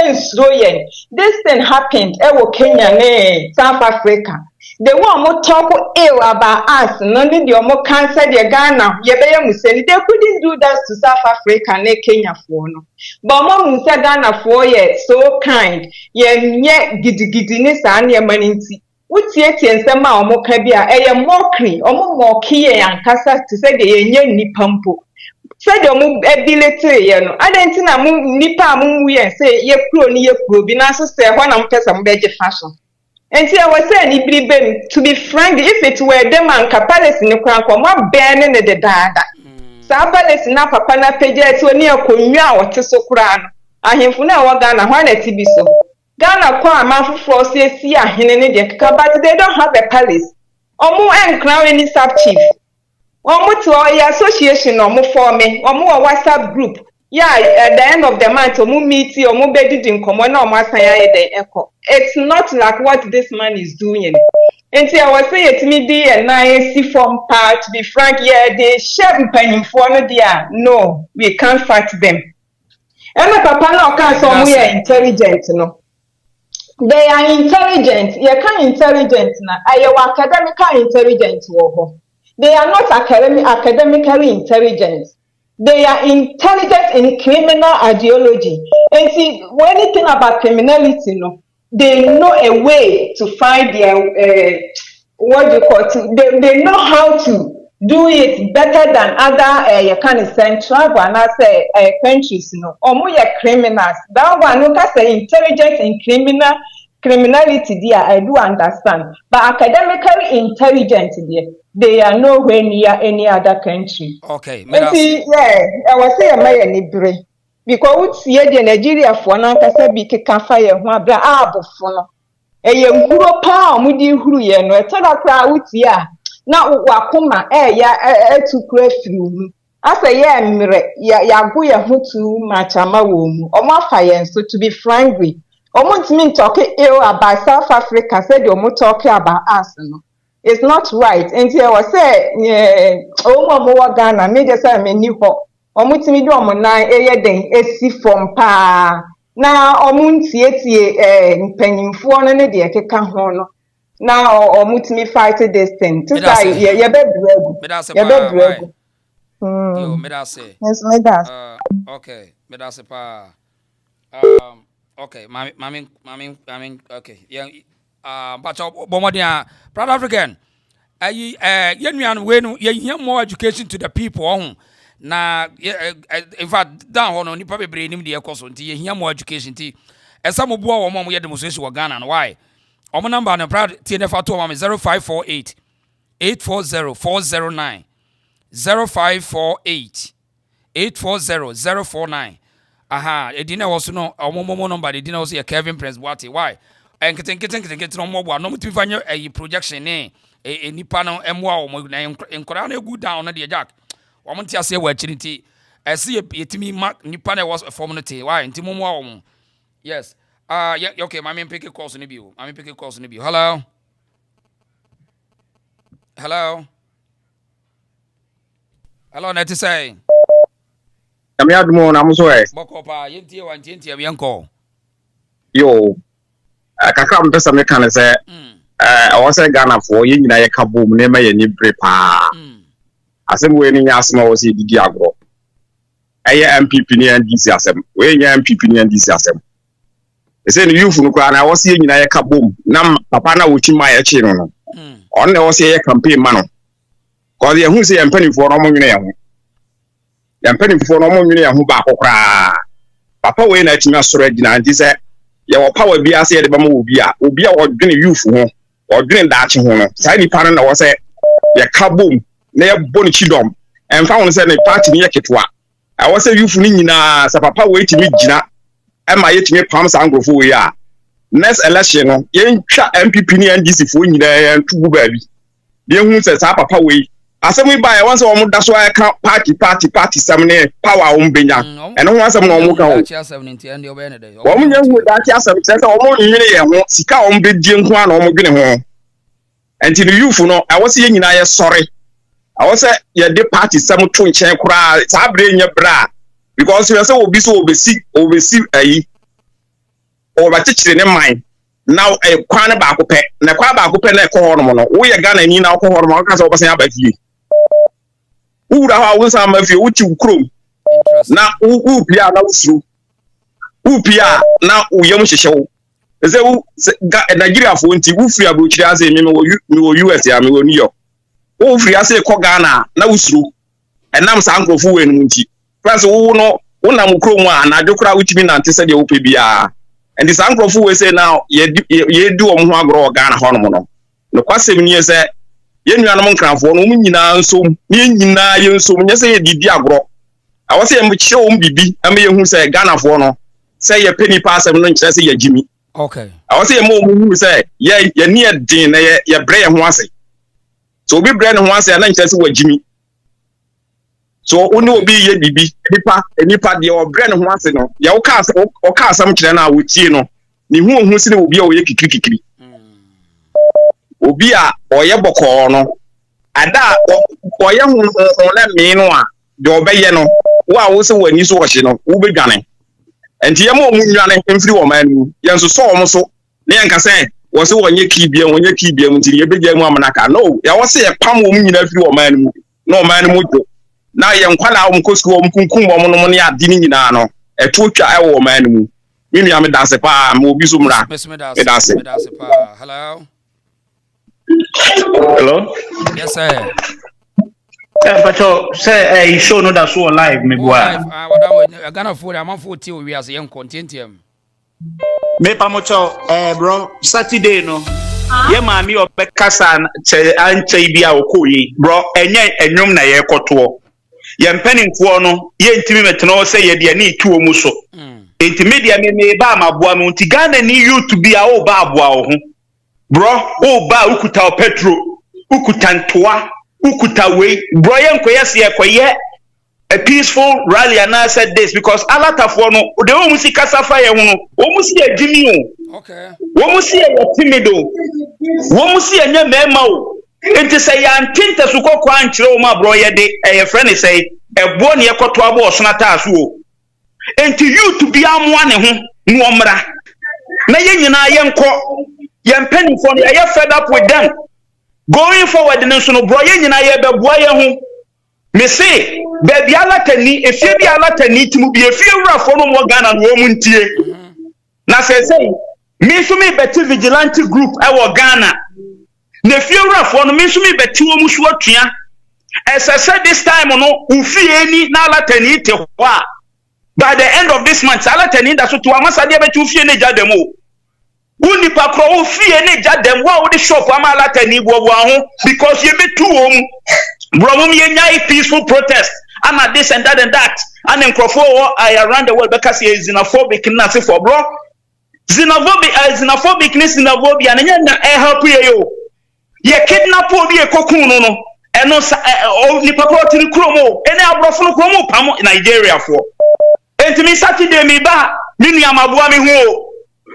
ensro yen this thing happened ewo Kenya ne South Africa the one mo talk ill about us no need the omo cancer de Ghana ye be museni they couldn't do that to South Africa ne Kenya for no but mo musa Ghana for ye so kind ye nye gidigidi ni sa na maninti Utieti nsema omoka bia eye mockery omo mokie yankasa to say de yenye nipa mpo say de omo ability ye no adenti na mu nipa mu ye say ye kuro ni ye kuro bi na so say ho na mpesa mo beje fashion enti I was say ni bribem to be frank if it were them and palace ni kwan ko mo ben ne de dada sa palace na papa na page ti oni akonwa a wote so kura no ahemfu na wo ga na ho na ti bi so Ghana kwa amafufo si ahene ne de kaka but they don't have a palace. Omo enkran any sub chief. Omo to your association omo form omo WhatsApp group. Yeah, at the end of the month omo meet omo bedi din komo na omo asan ya de echo. It's not like what this man is doing. And I was saying it me di and I see from part to be frank yeah they share mpanimfo no dia. No, we can't fight them. And papa na oka so omo ya intelligent no. They are intelligent. You can intelligent na. Ayewa academical intelligent wo. They are not academically intelligent. They are intelligent in criminal ideology. And see, when you think about criminality, no, they know a way to find their what do you call it? They know how to do it better than other you can central and I say countries no omo ye criminals that one no ka say intelligent in criminality there I do understand but academically intelligent there they are nowhere near any other country okay yeah I was say my any bre because we see the Nigeria for na ka say bi keka fa ye ho abra abofo no eye nhuro pa omudi huru ye no etada kra wuti a na wakoma ya etukura firu asa ye mre ya go ye ho too much ama wo mu omo afa ye so to be frankly omo ntimi talk ill about South Africa said omo talk about us no it's not right and here was say omo wo Ghana me just say me ni ho omo ntimi do omo na eye den esi from pa na omo ntietie mpanyimfo no ne de keka ho no now or mutimi fight this thing. To say you be brave. You be brave. Yo, me da say. Yes, me da. Okay, me da say pa. Okay, mami okay. Yeah, but bomodia Proud African. Yenuan we no ye more education to the people na in fact down hono nipa bebre nim de ekoso nti ye hia more education nti esa mo bo wo mo ye demonstration wo Ghana no why Omo number no proud TNF to 0548 840 409 0548 840 049 aha edina was no omo number edina was Kelvin Prince Boate why enketen no mo bo no mutimi fanya projection ne nipa no emwa wo na nkora na egu down na de jack wo mo ntia se wa chiriti ese yetimi ma nipa na was form no te why nti mo wo yes yeah, okay my pick a course ni bi o my pick a course ni bi hello net say Kami adumo na muso e boko pa yentie wa ntie bi enko yo kakra mpesa me kan se I say Ghana for you nyina ye ka bom na ma ye ni bre pa asem we ni asem wo se didi agro eye MPP ni NDC asem we nya MPP ni NDC asem ese ni youth no kwa na wo se nyina ye ka bom na papa na wo chi ma ye chi no on na wo se ye campaign ma no ko ye hu se ye mpanifo no mo nwene ye ho ye mpanifo no mo nwene ye ho ba kokra papa we na chi na soro agina anti se ye wo power bia se ye de ba mo obi a odwene youth ho odwene daache ho no sai ni pa na wo se ye ka bom na ye boni chidom emfa won se ne party ni ye ketwa a wo se youth ni nyina sa papa we timi gina ema ye timi pam sa ngrofo we a next election no ye ntwa MPP ni NDC fo nyina ye ntugu baabi ye hu se sa papa we asem we buy once o mo da so ka party sam ne power o mbenya eno ho asem no o mo ka o mo nya hu da ti asem se o mo nyine ye ho sika o mbedie nko a na o mo dwene ho enti the youth no I was ye nyina ye sorry I was say ye de party sam to nchen kura sa bre nya bra because we say obi so obesi ayi o ba tichire ne mind now kwan ba ko pe na kwa ba ko pe na ko hono mo no wo ye Ghana ni na ko hono mo ka so obasan abafie ura ha wo sa mafie wo ti ukrom na u pia na usru u pia na uyem hyehyew eze u Nigeria fo nti u free abrochiri ase me wo US ya me wo New York u free ase ko Ghana na usru enam sa ankrofo we num nti france wo no wona mu krom a na adwokra utimi na ante se de wo pe bia and the ankrofo we say now ye du o ho agro Ghana ho no no kwasem ni se ye nuanom nkranfo no mu nyina nsom ye nyina ye nsom nye se ye didi agro awose ye mu kye o mbibi am ye hu se Ghana fo no se ye penny pass no nkye se ye jimi okay awose ye mo mu se ye ni edin na ye bre ye ho ase so obi bre ne ho ase na nkye se wa jimi so oni obi ye bibi nipa de o bre ne ho ase no ye o ka asam kire na wotie no ni hu si ne obi a o ye kikiri obi a oye boko no ada oye hu na me no a de obeye no wa wo se wani so ohye no wo bedwane enti ye mo mu nwane mfiri wo man mu ye nso so wo so ne yanka se wo se wonye kibia nti ye begya mu amanaka no ya wo se ye pam wo mu nyina firi wo man mu no man mu do na ye nkwala wo mkoski wo mkunkum wo no ne ade ni nyina no eto twa e wo man mu mi nua me dase pa mo obi so mra me dase pa hello hello yes sir Pacho say show no that so live me boy Ghana for am for ti we as yen contentium me pamocho bro Saturday no ye maami obekasa che anche bia okoyi bro enye enwom na ye koto ye mpanimfo no ye ntimi meteno say ye de na itu omu so enti media me ba maboa me nti Ghana ni youth bia o ba aboa wo ho bro o ba ukuta petro ukuta ntoa ukuta we bro ye nkoyese ye koye a peaceful rally and I said this because alata for no de o musi kasa fa ye ho no o musi e jimi o okay wo musi e timido wo musi e nya mema o enti say ya ntinta su kokko ankyere o ma bro ye de e friend say e bo ne ye koto abo osona ta so o enti you to be amoa ne ho no omra na ye nyina ye nko ye mpani for no ye fed up with them going forward no so no bro ye nyina ye beboa ye ho me say baby alatani efie bi alatani timu bi efie wurafo no mo Ghana no mu ntie na say me so me beti vigilante group e wo Ghana na efie wurafo no me so me beti wo mu so atua Exp0sed this time no ufie ni na alatani te ho a by the end of this month alatani da so to amasa de beti ufie ne jadem o uni pa kro ufie ne jadem wa wo de shop ama alatani bo ho because ye betu wo mu bro mum ye nyai peaceful protest ama this and that and enkrofo around the world because he is xenophobic na say for bro xenophobic na xenophobia na nya na help ye yo ye kidnap obi e kokun no eno ni papa otiri kromo ene abrofo no kromo pam Nigeria fo entimi Saturday mi ba mi nua maboa mi ho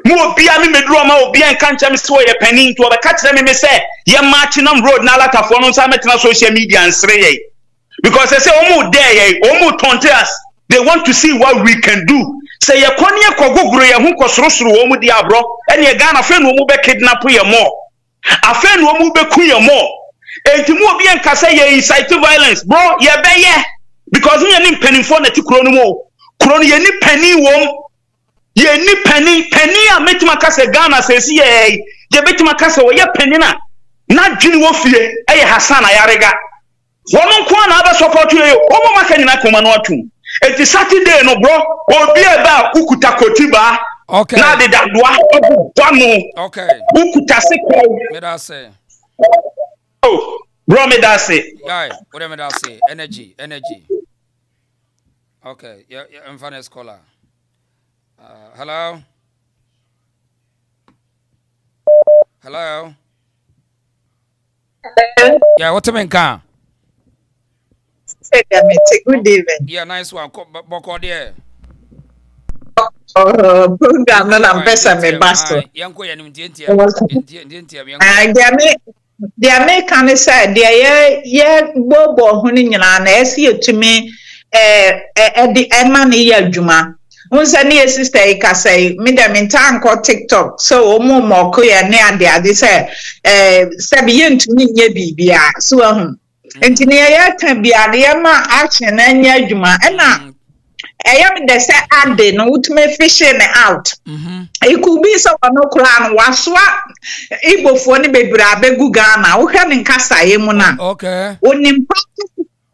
mu obia mi meduro ma obia nka ncha mi so ye panin to be ka kire me say ye march nam road na latafo no nsa metena social media nsre ye because they say omu there ye omu tonte us they want to see what we can do say ye koni ye koguguru ye hu kosorosoro omu di abro ene Ghana fe no omu be kidnap ye more afen no omu be ku ye more entimu obi enka say ye incite violence bro ye be ye because we ni penifo na ti kuro no mo kuro no ye ni pani wom ye ni pani a metima ka say Ghana say si ye betima ka say wo ye pani na dwini wo fie eye Hassan Ayarega wono nko na aba support you omo maka nyina koma no atum eti Saturday no bro obi e ba ukuta kotiba okay na de dadwa kwanu okay ukuta sekwa me da say oh bro me da say guy what me da say energy okay yeah infinite scholar hello yeah what me kan good evening. Yeah, nice one. Boko there. Program na mpesa me basto. Yanko ya nimtientia. Dia me kan say dia ye bobo hu ni nyina na ese yetumi di ema na ye adwuma. Unsa ne sister e ka say me dem ntanko TikTok so omo moko ya ne ade say se bi yentumi nye bibia so ahun. Enti ne ya kan bia de ma action na nya adwuma na eyam de say ade no utme fishing out it could be so no kran waswa Igbo ni bebra abegu Ghana wo hwe ne nkasa ye mu na okay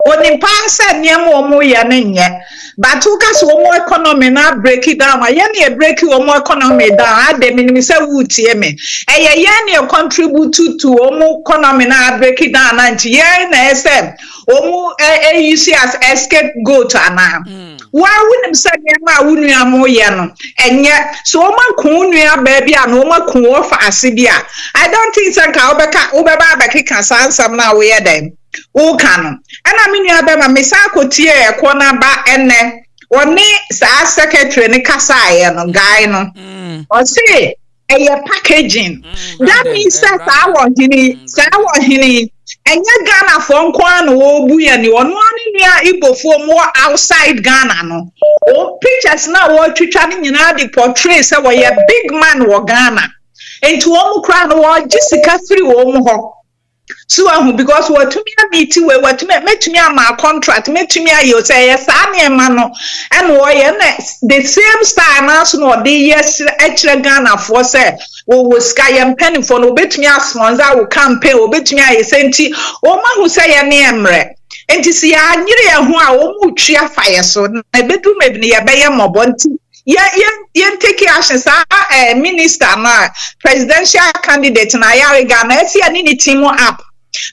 onimpa se niam omo ye ne nye but wo kasa omo economy na break it down ye na break omo economy down ade minim se wutie me ye na contribute to omo economy na break it down and ye na ese omo you see as escape goat ana wa wunim se niam wunu amo ye no enye so omo kun nua ba bia na omo kun wo fa ase bia I don't think say ka obeba abekeka sansam na wo ye dem o kanu ana me nua be ma mesa akotie ekwo na ba ene woni sa secretary ni kasa aye no guy no o say packaging that means that our hini enye Ghana for nko an wo bu ye ni ono ani nua Igbo fo mo outside Ghana no o pictures na wo twitwa ni nyina de portray say wo ye big man wo Ghana enti wo mu kra no wo gisika free wo mu ho so because what to me meet we what to me my contract me you say yes ma no and the same style na so no dey yes Ghana for say we sky and penny for no betumi sponsor we campaign we betumi aye senti o ma hu say ye ne emre enti si ya nyire ye ho a o mu twa fire so na bedu mebni ye be ye mobonti yen take action sa minister na presidential candidate na Ayarega na esi ani ni team up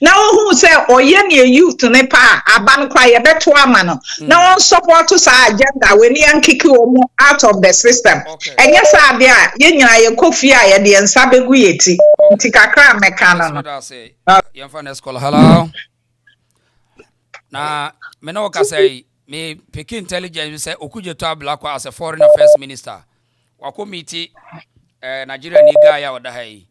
na who say oye ne youth ne pa aban kwa ye beto ama no na won support sa agenda we ne yankiki omo out of the system enye sa ade a ye nyina ye kofi a ye de nsa begu yeti nti kakra meka no ye fa na school hello na me no ka say me pick intelligence say okuje to Ablakwa as a foreign affairs minister wa committee Nigeria ni guy ya oda hai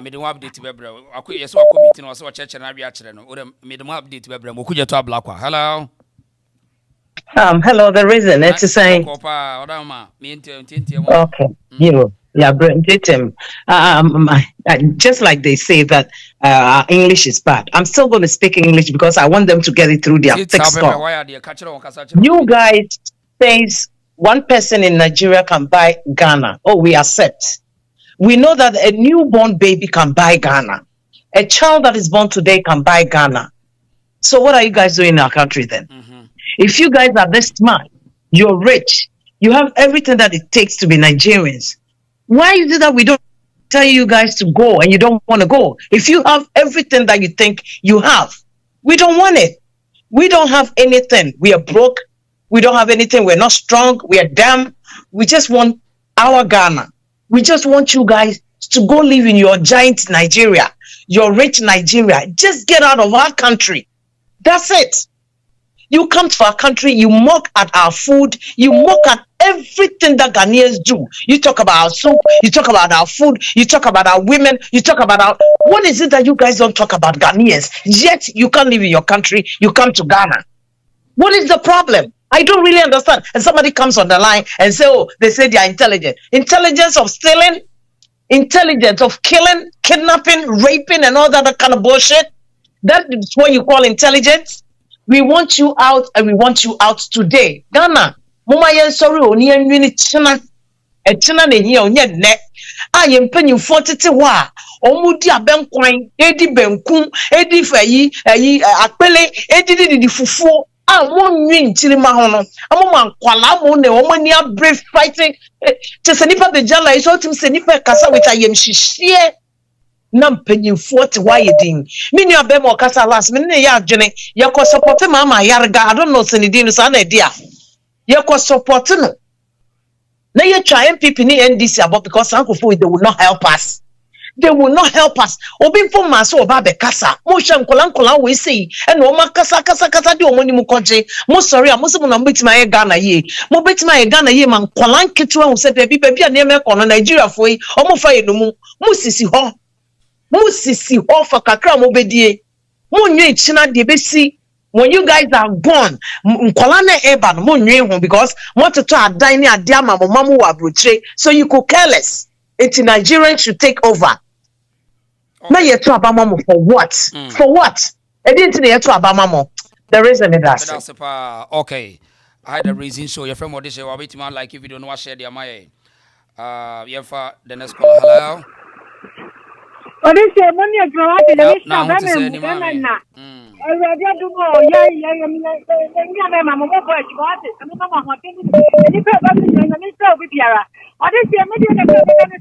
me dey update bebre akwa yes wa committee no so cheche na bia kire no me dey update bebre okuje to Ablakwa hello hello the reason it's saying okay yeah just like they say that English is bad. I'm still going to speak English because I want them to get it through their thick skull. You guys says one person in Nigeria can buy Ghana. Oh, we accept. We know that a newborn baby can buy Ghana. A child that is born today can buy Ghana. So what are you guys doing in our country then? If you guys are this smart, you're rich, you have everything that it takes to be Nigerians, why is it that we don't tell you guys to go and you don't want to go? If you have everything that you think you have, we don't want it. We don't have anything. We are broke. We don't have anything. We're not strong. We are dumb. We just want our Ghana. We just want you guys to go live in your giant Nigeria. your rich Nigeria. Just get out of our country. That's it. You come to our country, you mock at our food, you mock at everything that Ghanaians do. You talk about our soup, you talk about our food, you talk about our women, you talk about our... What is it that you guys don't talk about Ghanaians? Yet you can't live in your country, you come to Ghana. What is the problem? I don't really understand. And somebody comes on the line and say, oh, they say they are intelligent. Intelligence of stealing, intelligence of killing, kidnapping, raping, and all that kind of bullshit. That is what you call intelligence. We want you out, and we want you out today. Ghana, mama yen sorry oni enwini china e china na hia onye ne a ye mpanyin 40 wa omudi abenkwan edi benkum edi fayi akpele edi didi fufuo a wonwi ntiri ma ho no amoma nkwala mo ne omani a brave fighting te se nipa be jala iso tim se nipa kasa with ayem hihie na mpanyin 40 wa yedin mini abemo kasa last me ne ya adwene ye ko support mama yarga I don't know se ni din so na dia ye ko support no na ye try MPP ni NDC about because Sankofo they will not help us. They will not help us. Obi for maso oba be kasa. Mo hwe nkola we say e na o ma kasa de o moni mu konje. Mo sorry am so mo na betima ye Ghana ye. Mo betima ye Ghana ye man nkola nketewa hu se baby a na me kono Nigeria fo yi. O mo fa ye no mu. Mo sisi ho. Mo sisi ho fa kakra mo bedie. Mo nwe china de besi. When you guys are gone, nkola na eba no mo nwe ho because mo to adan ni ade ama mo mamu wa broche so you could careless. It's Nigerians should take over. Na ye to abamamo for what? For what? I didn't know ye to abamamo. The reason is that. Okay. I had the reason so your friend what say wa bit man like if you don't know share their my you for the next call. Hello. Odise money agro ati le sta na. Already do go ya me mama mo boy go ati me mama ho tin ni pe ba mi na mi so bi biara. Odise me dey na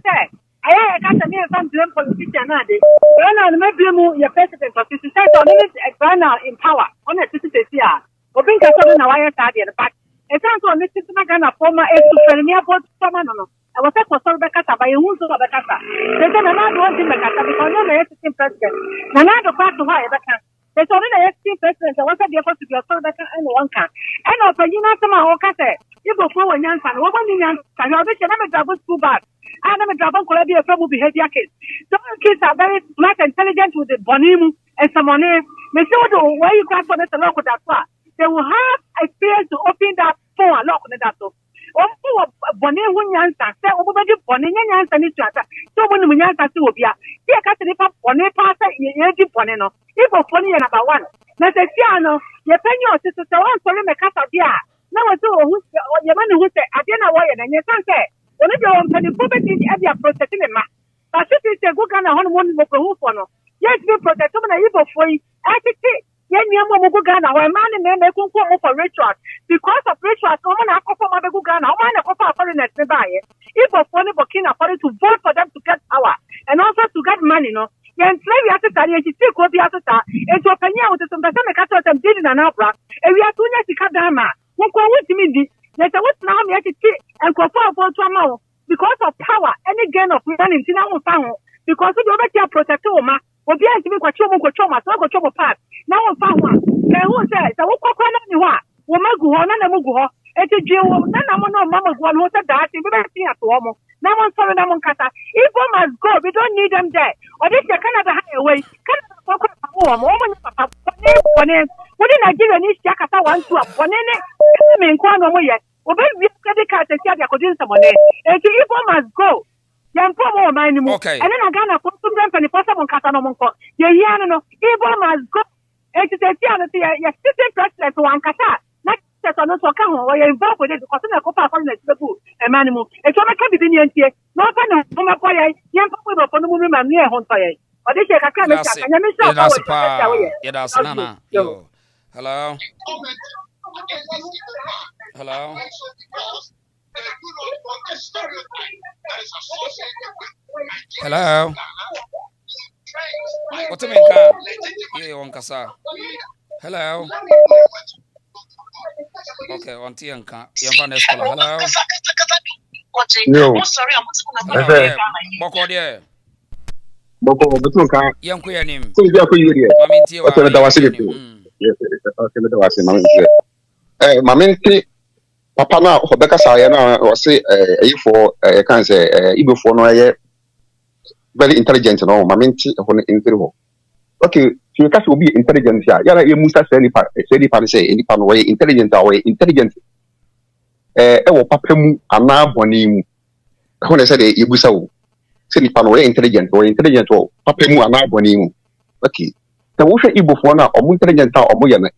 say I can't me some blame politician na dey. When na me blame your president of the society on this Ghana in power. On the city here. Obin ka so na wire side the back. E san so me city na Ghana former esu premier board former no. I was for so be kasa by who so be kasa. They say na do want him be kasa because no na sitting president. Na do part to why be kasa. They say na sitting president was there for to be so be kasa and one can. And of you na sama o kasa. You go for one yansa. Wo ba ni yansa. Na be say na me travel school back. And I'm a Dragon Columbia from behavior kids. Some kids are very smart and intelligent with the bonim and some money. Where you can't connect a lock with that far. They will have experience to open that phone and lock with that. Also, bonim win answer. Say, over the bonim answer needs to answer. So when we answer to Obia, here can't if a bonim passer in a bonino. If a funny number one. Let's say, Piano, your penny or sister, so I'm sorry, my casa dia. Now I saw who's your man who said, I didn't know why, and your son said. When you want to protect the protecting a man, but if it's a good kind of one more for no, yes, you protect someone evil for you. I think, yeah, you are Ghana, where man and men come for rituals because of rituals. No one for Mother Ghana, no one for foreigners nearby. If for funny Burkina Faso to vote for them to get power and also to get money, no. Yan slave ya tata ye ti ko bi atata eto panya wo to some person make atata dem did na abra e wi atunya sika dama won ko wutimi di let what now me ati and go for to amount because of power any gain of money tin na won fa ho because do be tia protect o ma obi anti me kwacho ma so kwacho mo part na won fa ho ke ho say wo kokwa na ni ho a wo magu ho na magu ho eti dwe wo na mo no mama go no say that be be tia to mo na mon sorry na mon kata Igbo must go we don't need them there or this Canada high away Canada for mo mo papa one Nigeria ni tia kata 1 2 one me nko no mo ye obe wi credit card se tia kodin some money eti Igbo must go yan po mo man ni mo and na Ghana for some dem penny for some kata no mo nko ye here no Igbo must go eti se tia no ya sitting president one kata so no so kan ho we involve with it because na ko pa foreign people e man mu e so make bi ni entie no pa no mo ma ko ye yan pa ko no mu ma ni e ho nto ye o de se kakra me chaka nya me so ya da sana yo hello hello what do you mean ye won kasa hello okay, on Tianka. Hello. Yo. Boko there. boko betu kan yanko yanim so bi akọ yiri mami ntie wa o da wase de yes o tele da wase mami ntie mami ntie papa na obeka sa ya na o se ayifo kan say Igbo fo no ye very intelligent no mami ntie ho no intiri ho okay you ka so be intelligent ya na ye musa say ni pa say ni pa no we intelligent intelligent wo papa mu ana boni mu ho ne say de yebusa wo say ni pa no we intelligent wo papa mu ana boni mu okay so wo hwe Igbo fo na o mu intelligent a o mu ye no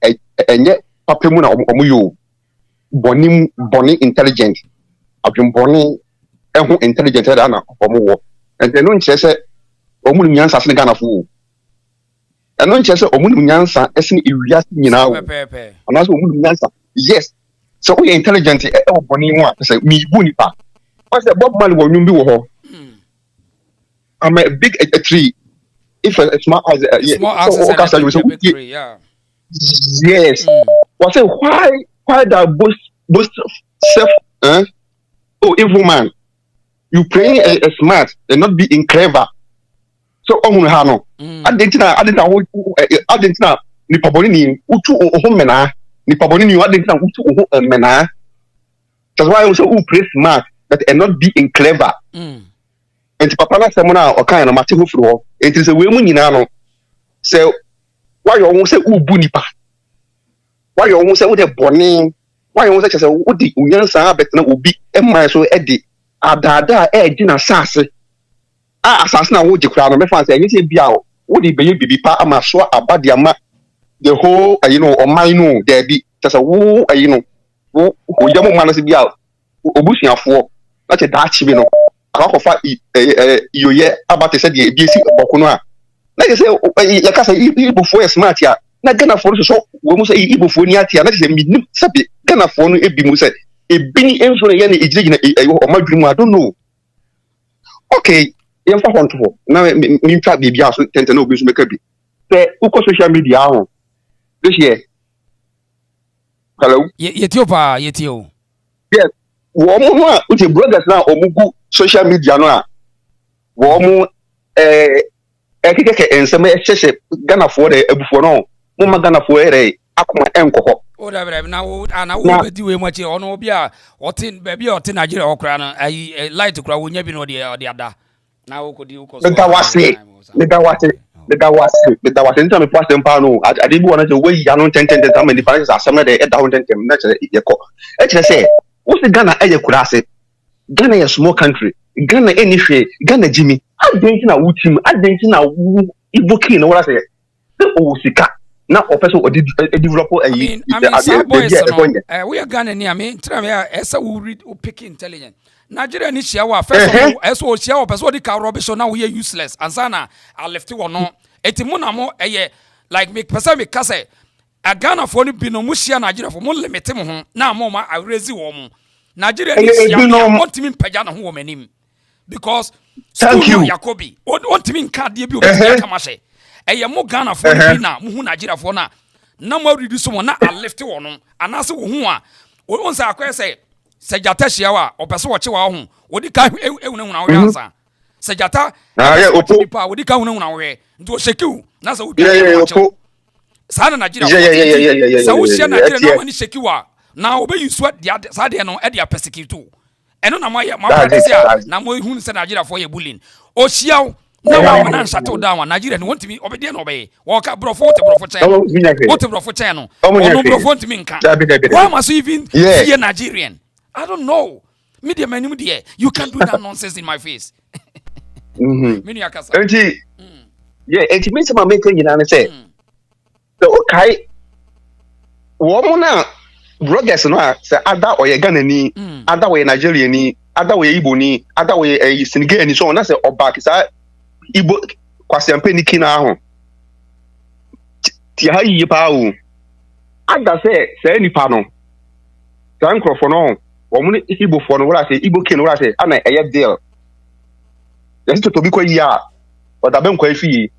enye papa mu na o mu yo boni intelligent adwum boni ehu intelligent da na o mu wo ente no nkyere say o mu nyansa se Ghana fo eno nkyere say o mu nyansa ese ni iwiase nyina wo ana so o mu nyansa yes so we intelligent e boni mu a say mi bu nipa o say Bob Marley wo nwum bi wo ho I'm a big tree if a small as so tree, yeah. Yes what say why that boast self evil man you praying a smart and not being clever so ha no adentina ni paboni ni utu ho mena ni paboni ni adentina utu ho mena that's why also who pray smart but and not being clever and papa na say mo na o kan na mate ho firi ho enti say we mu nyina no say why you won say ubu nipa why you won say wo de boni why you say wo di unyansa bet na obi e man so e di adada e di na sase asase na wo jikura no me fan say enye say bia wo di beye bibi pa ama so abade ama the whole oman no there be say wo wo yamu man so bia obusuafo na che da chi bi no akofa yoye abate say de ebiesi boku no a na say ya ka say Igbo fo smart ya na Ghana for so wo mu say Igbo fo ni atia na say minim sabe Ghana for no ebi mu say ebi ni enso ye na ejigina o madwum I don't know okay yen fa honto na mi twa bia bia so tente na obi so meka bi say uko social media ho this year hello yetio yes wo mu no a uche bloggers na omugu social media no a wo mu keke ensem ehhehye Ghana for the ebufo no mo ma Ghana for ere akoma enkoho o da bra na wo bedi we mo che ono obi a otin ba bia otin Nigeria okra no ayi light kra wo nya bi no de ada na wo kodi wo so da wase nta me post empa no ade bi wona je we ya no tenten ta me difference asem na de da ho tenten na che ye ko e chere say wo se Ghana eye kura ase Ghana is a small country Ghana anywhere Ghana Jimmy adentina wutim adentina wu Igbo king no wala say o sika na o person o develop we are Ghana ni try me esa we read o pick intelligent Nigeria ni share wa first of all eso share o person di ka rubbish na we useless ansana I left one no etimu na mo like me person me ka say a Ghana for ni bi no mu share Nigeria for mo limit mo ho na mo ma I raise wo mo Nigeria ni share want me pagya na ho wo manim because thank you Yakobi want me card dey bi o be kama she mo Ghana for bi na mo hu Nigeria for na mo reduce mo na I lift wo no anase wo hu a won say akwese say jata hia wa opese wo che wa ho wodi ka ehunahuna wo yansa say jata opo pa wodi ka hunahuna wo nti o shekiu na say wodi sa na Nigeria sa wo hia Nigeria na wani shekiwa na obe use sa de no e de persecute eno na ma practice na mo hu say Nigeria for ye bullying o hia na wa na nsato down Nigeria no want me obede na obey wo ka brofo chen what brofo chen no ono brofo want me nka why must you even fear Nigerian I don't know media many there you can't do that nonsense in my face many akasa enti me say ma make nyina na say so okay wo mo na bloggers no say ada oye Ghana ni ada oye Nigeria ni ada oye Igbo ni ada oye Senegal ni so na say oba kisa Igbo kwasempe ni kina ho ti ha yi pa o ada say nipa no san krofo no wo mu ni Igbo fo no wala say Igbo kin wala say ana eye deal yes to bi ko yi a o da ben ko afi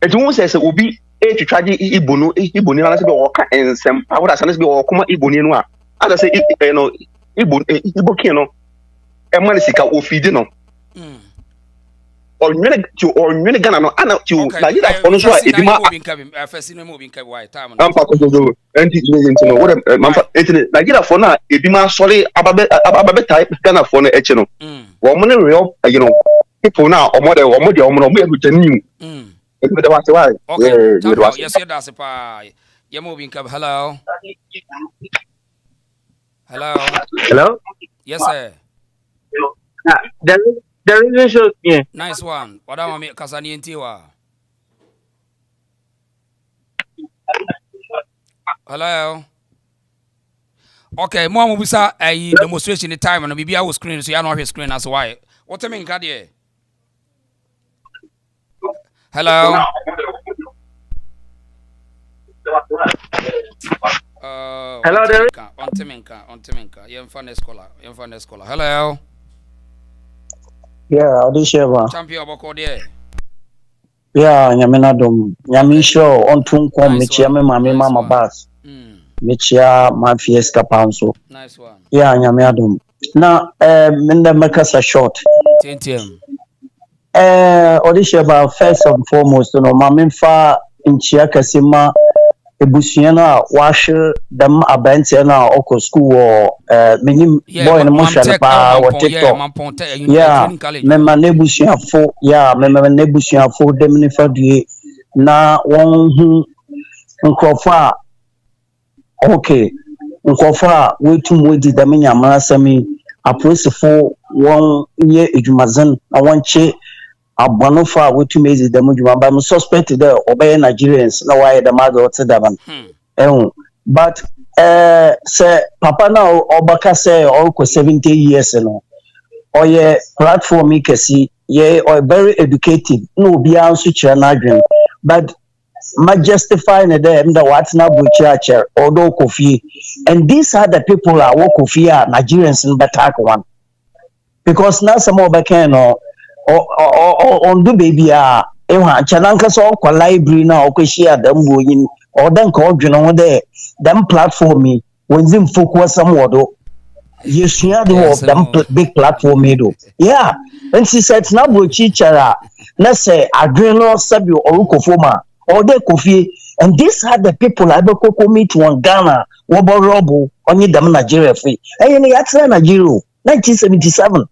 etu won say obi twitwaje Igbo ni na say be wo ka ensem pa wala say be wo kuma Igbo ni no a ada say no Igbo kin no e man sika ofidi no or many Ghana no ana to Nigeria for no so e bi ma first no mo bi nka why time am pa ko do enti no what Nigeria for na e bi ma sorry ababe type Ghana for no eche no wo mo ne real you know people now or more than one more no me go tani why okay yes that's pa ye mo bi nka hello yes sir there is show yeah nice one what am I kasani entiwa hello okay mo amubisa demonstration time no bibia wo screen so ya no hwe screen as why what I mean ka there hello hello there on temenka yemfa next caller hello yeah odisheba champion boko there yeah nyamena dom nyami show on tunkom mechia me mama bas mechia ma fiesta panso nice one yeah nyami adom na menda makasa short tentiem odisheba first and foremost no mamemfa nchia kasema ebusua na wahwe dam abante na oko school wo menim boy no mo hwe pa wo TikTok yeah mema nebusua fo yeah mema nebusua fo dem ni fadue na won hu nkrofa okay nkrofa wetum wedi dam nyama asami aposefo won ye edwumazan na wonche abonofa wetum ezi dam dwuma ba me suspect there obey Nigerians na why the mother what's daban but say papa now obaka say all 70 years no oye platform ikesi ye or very educated no be anso kire na adwen but ma justify na them the what na buchache odo kofi and these are the people are work kofi Nigerians in batak one because now some obaka no on do baby ewa chananka so kwa library na okweshia dambo yin odan ka odwene ho de them platform wonzim focus samwodo yesua de of them big platform do yeah and she said na brochi chara na say adwene no sabi orukofoma ode kofi and these are the people abekoko meet one Ghana wobo robo onye dem Nigeria free eyene yatra Nigeria 1977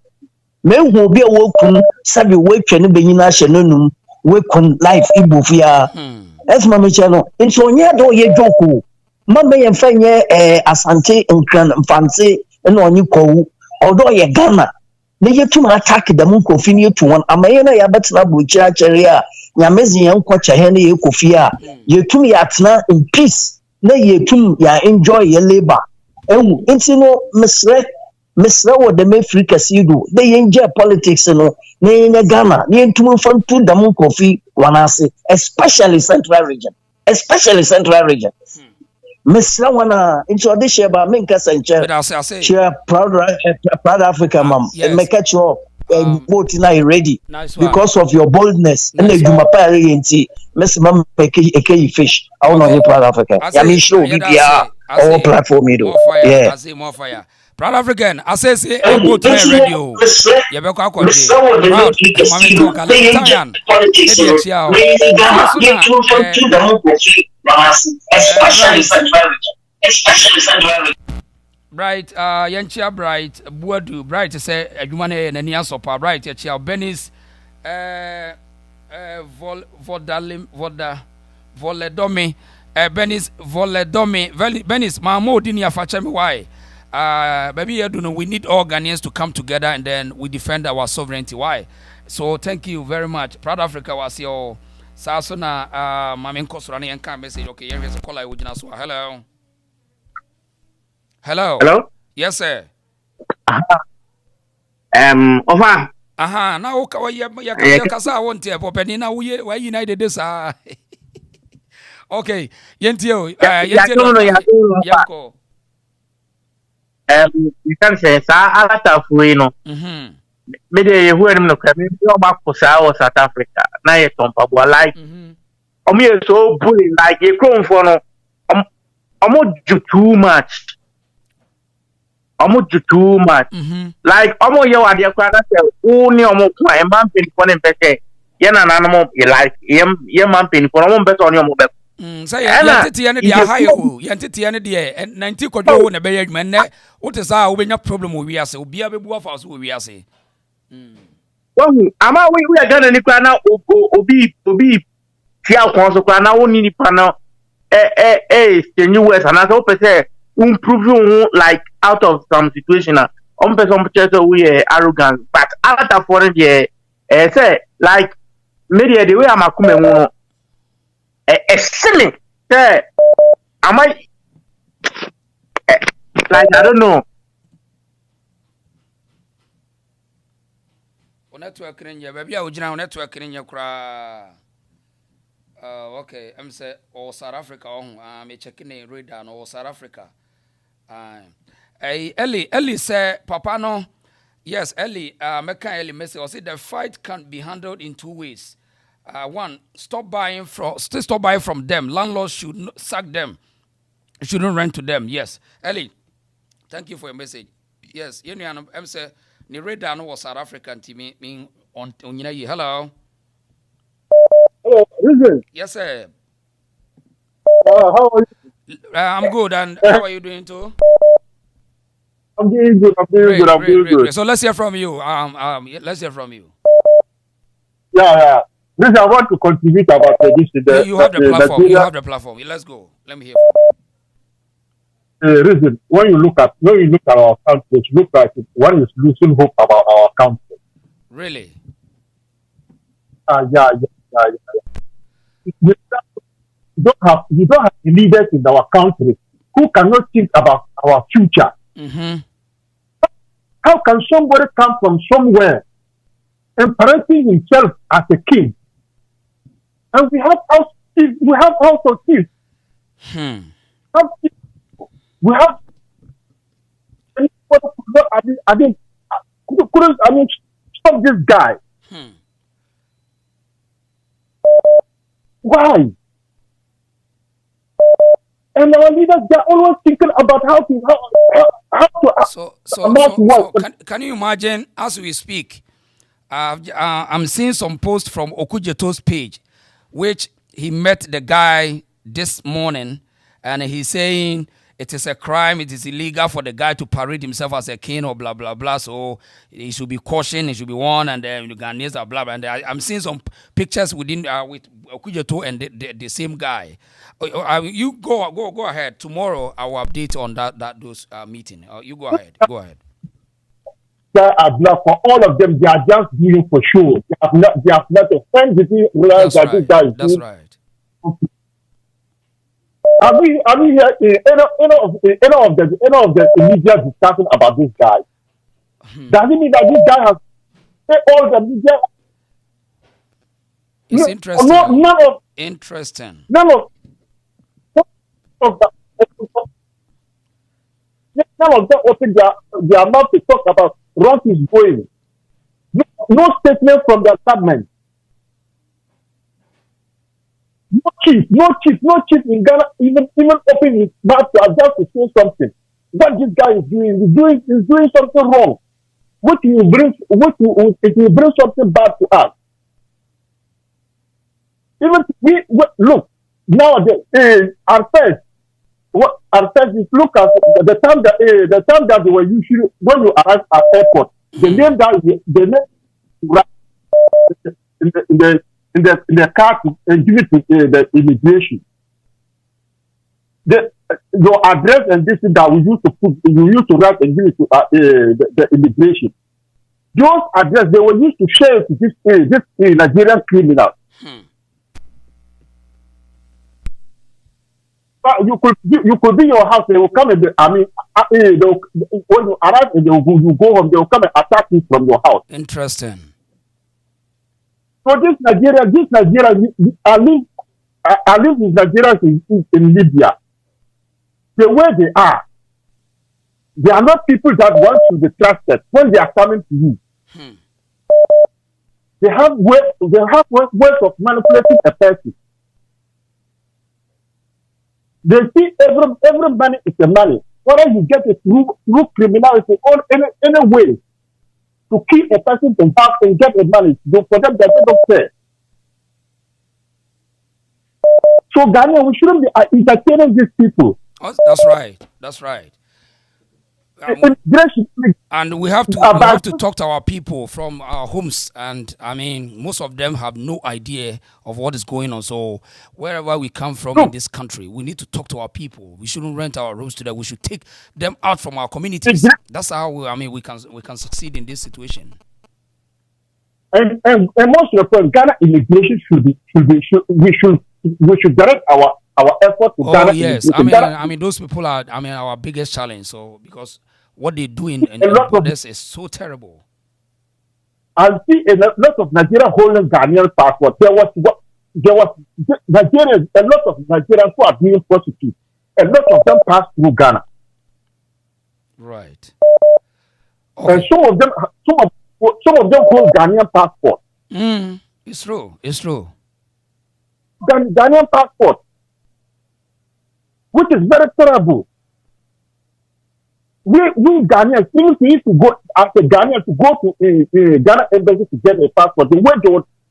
me hu obi a wokun sabi wetwe ne benyina hye nonum wekun life Igbo fia esma me chano nso onye do ye joko mama ye mfanye asante nkran mfanse na onye kowu odo ye Ghana ne yetum attack dem kofi ne yetu won amaye na ya betena buchi akere a nyamezi ye nkwacha he ne ye kofi a yetum ya atena in peace na yetum ya enjoy ye labor ewu ntino mesre wo dem Africa sido de yenje politics no na yenye Ghana ne ntum fantu dam kofi wanase especially central region mesra wana into this year ba menka sanche share proud Africa mam make sure boat na ready because of your boldness and the jumapa enti mesma eke fish I want to proud Africa ya me show bibia all platform do yeah I say more fire Proud African, I say go to radio. You be kwa proud. Mami to kala Italian. Bright, Yanchia Bright, Buadu, Bright say adwuma na ni asopa Bright Yanchia Benis Voledomi Benis Voledomi Benis Mamo dini afache me why baby, you know we need all Ghanaians to come together and then we defend our sovereignty. Why? So thank you very much. Proud Africa was your Sasuna Mamin Kosurani and can message. Okay, here's a call I would just hello. Hello? Yes, sir. Over. Now you kasa won't tell Popeni now we united this okay. Yentio Yanko. You can say, Alata Fuino. Maybe you hear him look at me, go back for South Africa. Now you don't like. I'm so bully like a crown for no. I'm not too much. almost too much. Like almost you are the only almost a man pin for him better. Yen an animal like yem man pin for one better on your mobile. Say entity and the high entity and the and 90 could go in a bear man. What is our problem we are so be a bit of us we are say. Ama we are gonna nipa na obi tia kwanso kwa na woni nipa na the new west and as open say improve like out of some situation person we arrogant but after foreign the say like media the way am akume no silly say am I like I don't know. Network in your baby, I would network in your cry. Okay, I'm say or South Africa I'm checking a radar or South Africa. Ellie say Papa no. Yes, Ellie, Ellie message or say the fight can be handled in two ways. One, stop buying from them. Landlords should sack them. Shouldn't rent to them. Yes. Ellie, thank you for your message. Yes, you know I'm say ni radar no was South African team mean on hello. Hello, listen. Yes, sir. How are you? I'm good, and how are you doing too? I'm doing good. I'm doing good. So let's hear from you. Let's hear from you. Yeah. Listen, I want to contribute about this. You have the platform. You have the platform. Let's go. Let me hear from you. Listen, when you look at our country, it looks like one is losing hope about our country. Really? Yeah. You don't have leaders in our country who cannot think about our future. Mm-hmm. How can somebody come from somewhere and parenting himself as a king? And we have also kids. We have stop this guy. Why? And our leaders, they're always thinking about how to can you imagine as we speak? I'm seeing some posts from Okujeto's page, which he met the guy this morning, and he's saying it is a crime, it is illegal for the guy to parade himself as a king or blah blah blah. So he should be cautioned, he should be warned, and then the Ghanaians are blah blah. And I'm seeing some pictures with Okujeto and the same guy. You go ahead. Tomorrow I will update on those meeting. You go ahead. Go ahead. Are black for all of them. They are just doing for show. They have not a friend with you. That's right. Are we here? Any of the media discussing about this guy? Does it mean that this guy has all the media? It's interesting. Interesting. None of them open their mouth to talk about what is going. No statement from the government. No chief in Ghana even open his mouth to adjust to say something. What this guy is doing, he's doing something wrong. It will bring something bad to us. Even look nowadays. Our first is look at the time that they were usually when you arrive at airport, the name in the car and give it to the immigration. Your address and this thing that we used to write and give it to the immigration. Those address they were used to share to this Nigerian criminal. You could be in your house. They will come and when you arrive and you go home, they will come and attack you from your house. Interesting. So this Nigeria, I live with Nigerians in Libya. The way they are not people that want to be trusted when they are coming to you. They have ways of manipulating a person. They see every money is a money. whether you get it through criminality or any way to keep a person in fact and get the money, for them they don't care. So Ghana, we shouldn't be entertaining these people. That's right. That's right. And we have to talk to our people from our homes, and I mean, most of them have no idea of what is going on. So wherever we come from in this country, we need to talk to our people. We shouldn't rent our rooms to them. We should take them out from our communities. That's how we can succeed in this situation. And most of the point, Ghana immigration we should direct our effort to Ghana. Yes, I mean those people are our biggest challenge. So because what they do in borders is so terrible. I see a lot of Nigerians holding Ghanaian passport. There was Nigerians, a lot of Nigerians who are being prostitutes. A lot of them pass through Ghana. Right. Okay. And some of them hold Ghanaian passport. It's true. It's true. Ghanaian passport, which is very terrible. We Ghanaians, even we used to go as a Ghanaian to go to Ghana embassy to get a passport. The way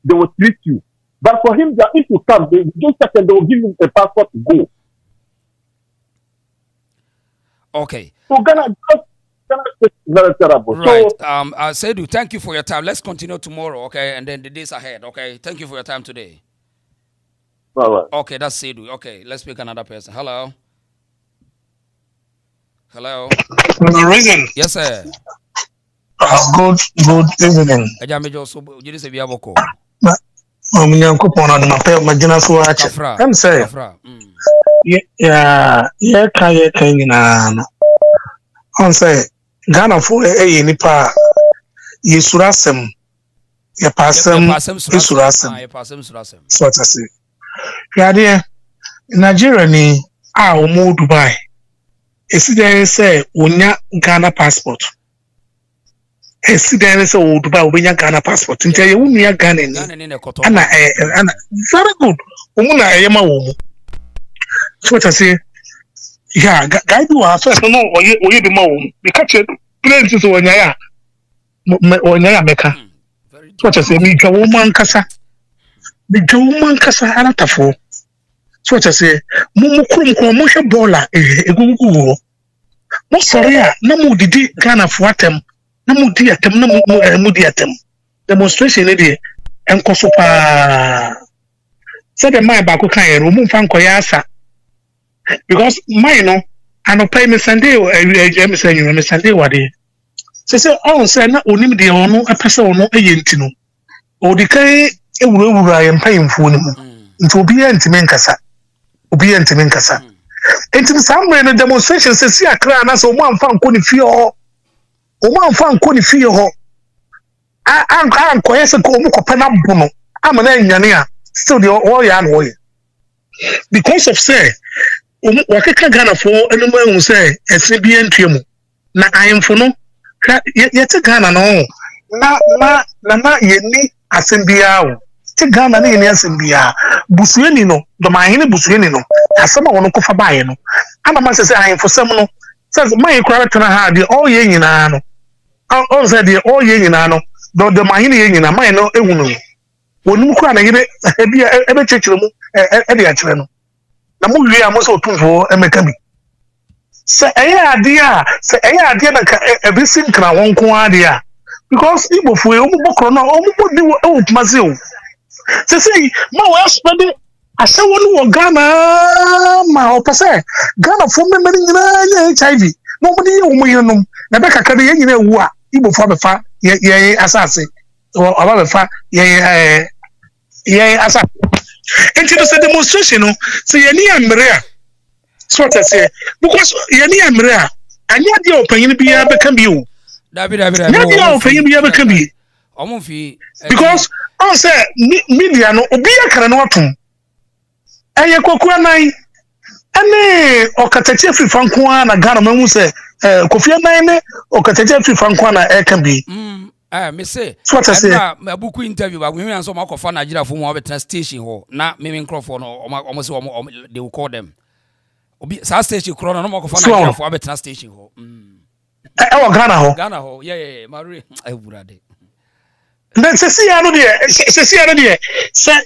they would treat you, but for him, if you come, they just second they will give him a passport to go. Okay. So Ghana is very terrible. Right. So, Seydou, thank you for your time. Let's continue tomorrow, okay, and then the days ahead, okay. Thank you for your time today. Right. Okay, that's Seydou. Okay, let's pick another person. Hello. Hello. The reason. Yes, sir. Good evening. I'm saying. I'm saying Ghana for nipa Asɛm Asɛm so what I say. Yeah, Nigeria ni omo Dubai. There say unya Ghana passport. There say o Dubai unya Ghana passport. Ntia ye unya Ghana ni. Ana very good. Umuna eyema wo. So what I say. Yeah, guy do first no oye be ma wo. We catch plenty so onya ya meka. So what I say me dwa woman kasa. Me dwa woman kasa anatafo. So what I say, mo hwe bola egugugu. Mo sorry a na mo didi Ghana fo atem, na mo di atem na mo di atem. Demonstration e dey enkoso pa. Say the man ba ko kan e ro mo fa nkoya asa. Because mine no anopa me Sunday me Sunday wade. Say on say na onim de ono apese ono eyenti no. Odi kai ewura yempayimfo no mu. Nti obi entime nkasa. Enti somewhere no demonstration se si akra na so mo amfa nko ni fie ho. An koyese ko mo kopena bono. Amana nyane a still the all ya no ye. Because of say wakeka Ghana for enuma ehun say ese bi entuemu. Na ayemfo no yete Ghana no na yeni asembia o. Te Ghana na yeni asembia. Busueni no Dormaahene busueni no asema wono kofa baaye no ana ma se ayemfo sem no says my kwara tena ha de all ye nyina no on say de all ye nyina no Dormaahene ye nyina my no ehunu wonum kwa na yebe ebia ebe chechire mu e de achire no na mu wi amo so otumfo emeka bi se ade na ebisim kra wonko ade a because Igbo fo e omu bokro no omu bodi e opumase o se say ma wa spend Ashawo no Ghana ma opase Ghana fo member nyina HIV nobody ye omu yenom na be kakade ye nyina ewu a Igbo fo abefa ye asase o abefa ye asase enti no say demonstration no say ye ni amre a so what I say because ye ni amre a anya de opanyin bia be kan bi o David nya de opanyin bia be kan bi omfi because on say media no obi akara no atom eye kokua nan ene okatache fifa nko na Ghana mahu se Kofi nan ne okatache fifa nko na e kan bi me say what I say na abuku interview ba we so makofa Nigeria fo mo obetna station ho na me nkrofo no omo say they will call them Obi sa station kro no mo ko fa Nigeria fo abetena station ho. Ghana ho. Yeah, Mary. Ewurade. Then se ya no de se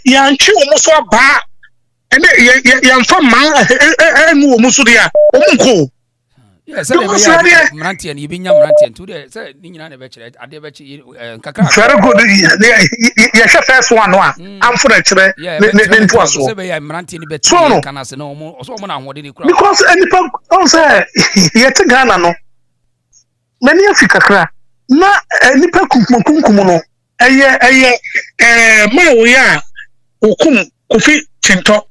ya ntwe o mo so aba. Ene ya mfa man enu o mo so de a o mo ko. Yeah, say Mrantian, you been Mrantian today. Say Nina never chere, ade be che kakra. Very good. Yeah, first one no. I'm for the chere. Ne nto aso. Say be ya Mrantian be che kana se no mo so mo na hode ni kura. Because anypa on say yete Ghana no. Many Africa kra. Na nipa kunkum no. Eye ma wo ya okum Kofi Chinto.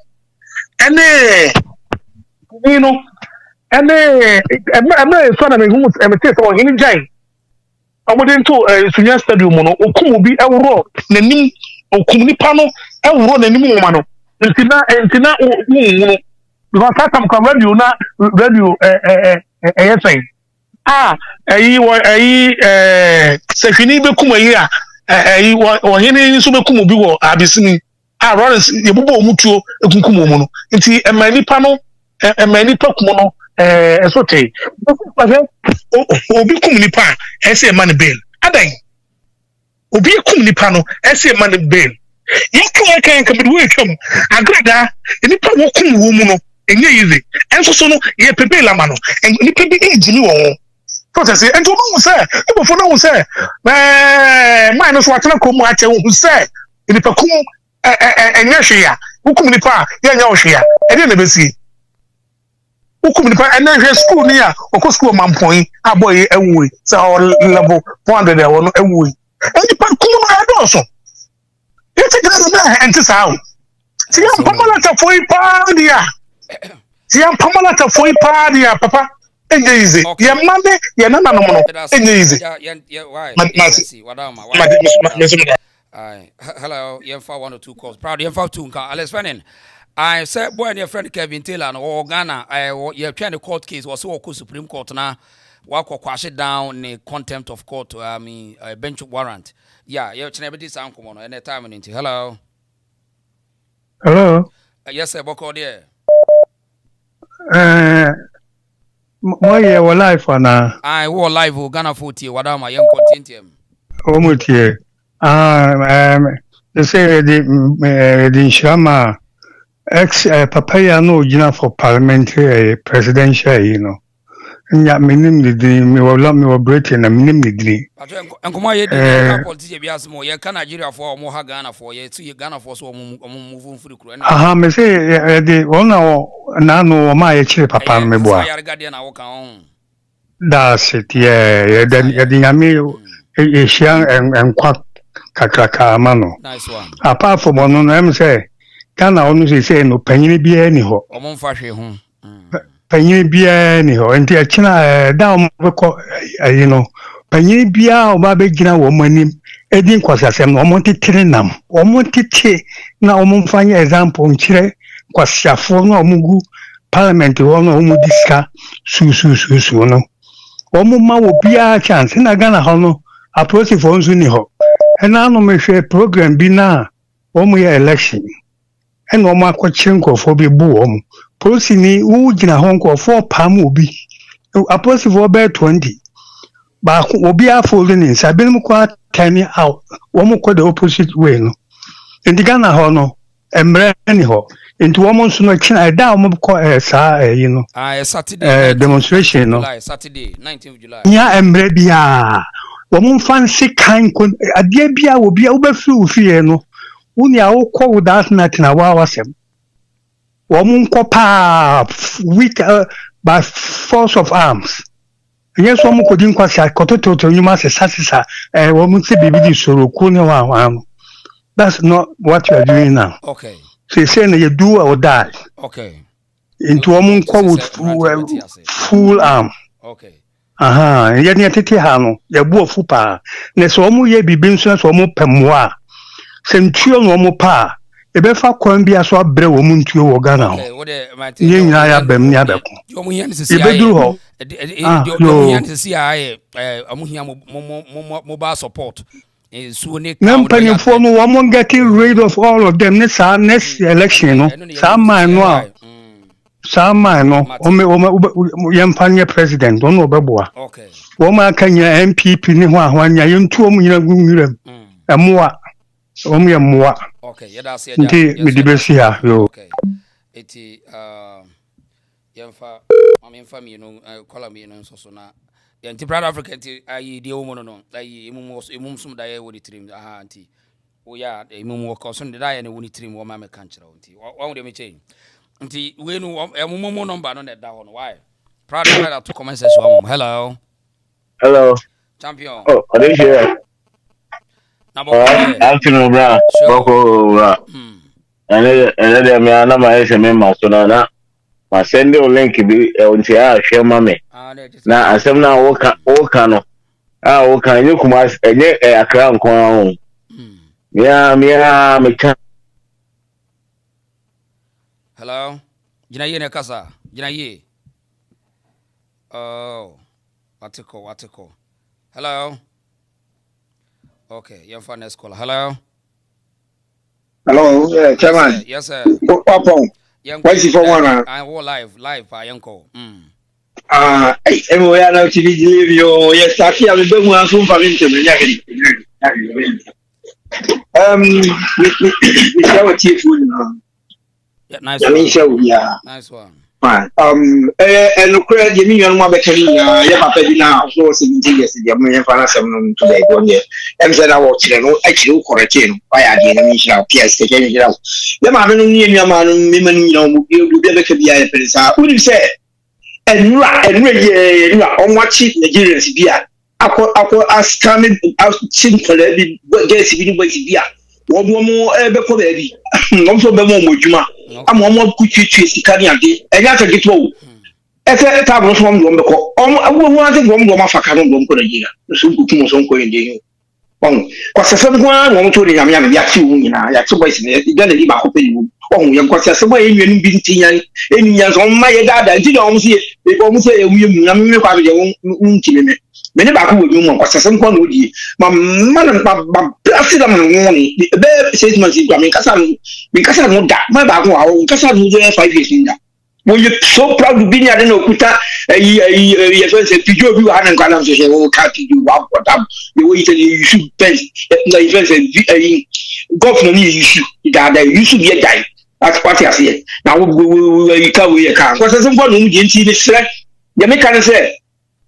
Ene you know I'm son of who emitates on any giant. I went into a senior stadium mono, or come be a row, Nenim, or Kumnipano, a row, Nenimano, and Tina, because I come radio, not radio, anything. Say, if you need to come here, or any Subakumu, Abyssini, Rawlings, Yabubo Mutuo, Kunkumono, and see a many panel, and many talk mono. Esote obi kum nipa ese man bail adan obi kum nipa no ese man bail yekwa kan bi we twam agrada nipa wo kum wo mu no enye yize enso so no ye pepe la ma no nipa bi ejini wo so say ento mo say ibo fo no say man no so atena ko mu ache wo say nipa kum enye hwe ya wo kum nipa ye nya wo hwe ya e de na besi Ukum nipa ena school ni a okọ school mampon aboy enwe sa level 400 e wono enwe nipa kum na do so eti gina na enti sa o ti am pamala ta foi pa dia papa enye ize ye mande ye na no no enye ize why hello you for 1 or 2 calls proud you for 2 nka Alex Fanning I said, boy, and your friend Kelvin Taylor or Ghana, you're trying to court case was so Supreme Court now. Walk or quash it down in contempt of court, a bench warrant. Yeah, you're never this uncle on any time into. Hello. Hello. Yes, sir, Boko there. Why you live for now? I will live Ghana 40, what am I young content? Omutie. They say the Shama. Papaya no gina for parliamentary presidential, you know. Nya minim di me wala me operate na minim di. Enkoma ye di politician bi asmo ye ka Nigeria for mo ha Ghana for ye tu ye Ghana for so move free kuro. Aha me say di ona na no ma ye chire papa me boa. That's it. Yeah, di nyame e hia enkwa kakraka mano. Nice one. Apart from ono no em say Ghana onu say no panyini bia ni ho. Omo mfa hwe ho. Panyini bia ni ho. Enti akina da omo ko you know. Panyini bia o ba be gina wo manim edin kwasasem no omo titire nam. Omo titi na omo mfanya example nchire kwasiafo no omo gu parliament wo no omo diska su no. Omo ma wo bia chance na Ghana ho no approach for nsu ni ho. Ena no me hwe program bi na omo ye election. And no more chinko for be boom. Prosini, who gina honko for palm will be a person for about 20. But will be a folding in Sabin quite tiny out, one more the opposite way. No, in the Ghana Hono, and Braniho, into almost no chin, I down you know. Saturday demonstration, no Saturday, 19th July. Yeah, and Brebia. Woman fancy kind, a dear beer will be over through fear, no. Uni a ukọ without nothing a wawasem. Womun kopa with by force of arms. Yes, woman could inquire kototo you must assassin woman say baby soro kuni wa. That's not what you are doing now. Okay. So you say you do or die. Okay. Into woman call with full arm. Okay. Aha, and yet tete hano, ya buo fupa. Ne so mu ye bibin so mu pemwa. Sentuo no mo pa e be fa kwan bia so abre wo muntuo wo Ghana ho ye nyina ya bam ni abeko yo mo hian sisi e be duru ho yo mo hian sisi aye amu hian mo ba support so ne company for no one getting rid of all of them next election no sa man no Sama no yɛmpa president ɔno ɔbɛboa wɔma aka nyina MPP ne ho ahwanya yɛntu ɔmo nyina gunwuram ɛmoa ɔmo yɛ mmoa nti mede bɛsi ha yo eti yɛmfa mi no kola mi no nso so na yɛnti Proud Africa nti ayi die wo mo no ayi emum sum da yɛ wo di trim aha nti wo ya emum wo ko so ne da yɛ ne wo ni trim wo ma me kan kyerɛ nti wo de me kyɛn nti we no emum number no na da ho no why Proud Africa to comment section wo hello champion I didn't hear afternoon bra boko bra and then me na ma SMS ma so na ma send you link bi unti a hwe ma me na asem na wo ka no wo ka nyi kuma enye akra nko ho me ka hello jina ye ne kasa jina ye watiko hello okay your phone is call hello chairman yes sir Papa why is for one I will live pa yanko we are now TV delivery yes start here we be mu anso fa me ntem nya gidi we share what you phone nice one and credit the million more better ya papa bi na so 17 years the me fa na sem no today go there em say na watch no actually correct no why are the me share PS ke ke gira ya ma me no ni ma no me man ni no bi be ka bi ya perisa uni say enura ye on watch Nigerians bia akọ ascamming out chin kole bi get bi ni bia wo mo be ko be bi no so be mo djuma am kuchichi sika ni ade enya ta gitwo wo efe ta bro so mo ko awu ate mo mafaka no ko Nigeria so kuku mo so ko ende on kwa sese mo mo to ni nyame ya ti wu nyina ya ti boys ne ga na di ba ko pe ni on ye kwa sese mo enwenu bi ntinyan enyan so ma ye dada nti na mo se emu na me kwa be wo ntime me ne ba ko wo mu kwa sese mo no di ma ba plastic am no ni be statement si kwa me kasa no da ma ba ko awo kasa no 5 years nda when you so proud to be near the okuta you say pijo bi wa na kwa na so she wo ka ti wa what you say you should best na you say governor ni you should that you should be a guy that's what I say now we ka kwa sase mfo no mu je nti ni sre ya me kan say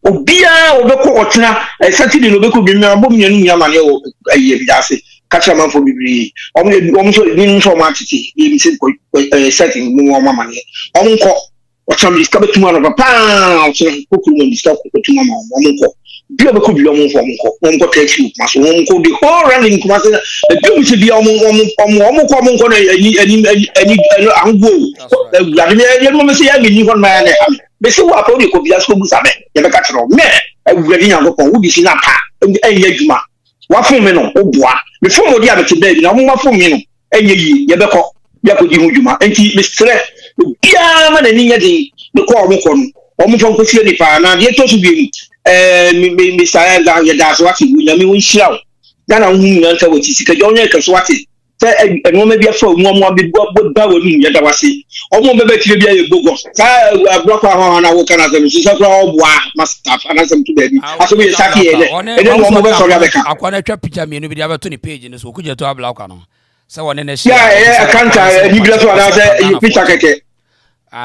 obia obekọ otena Saturday no obekọ bi me abom nyanu nyama ne o ayi bi ase kacha man for bibiri om so ni so ma titi bi se ko setting mu mama ne om ko o cham dis ka betuma no papa o cham ko ku mo dis ka ko betuma ma om ko bi obekọ bi om ko taxi ma so om ko di whole running kuma se bi mu se bi om ko na ani ango ya ni mo se ya ni ko ma ne be se wa ko di ko bi aso bu sabe ya be ka tro me awurade nyankopon wo bi si na pa enye adwuma wa fun me no oboa me fun odi abete baby na mo wa fun me no enye yi ye be ko ya ko di hu dwuma enti me stre bia ma na ni nya di me ko mo ko no o mo fon ko sie ni pa na de to su bi me sa ga ya da so ati nya me won hira o na hu nya nka wati sika jo nya ka so ati se eno ma bia fa mo bi ba wa nu ya da wase o mo be be tire bia ye gogo sa block ha na wo kana se so kra oboa master ana sem to baby aso bi saki ye e de mo be so ya be ka akwana twa picture me no bi dia ba to ni page ni so ku je to abla kwa no se woni na ya akanta ni bi so ana se picture keke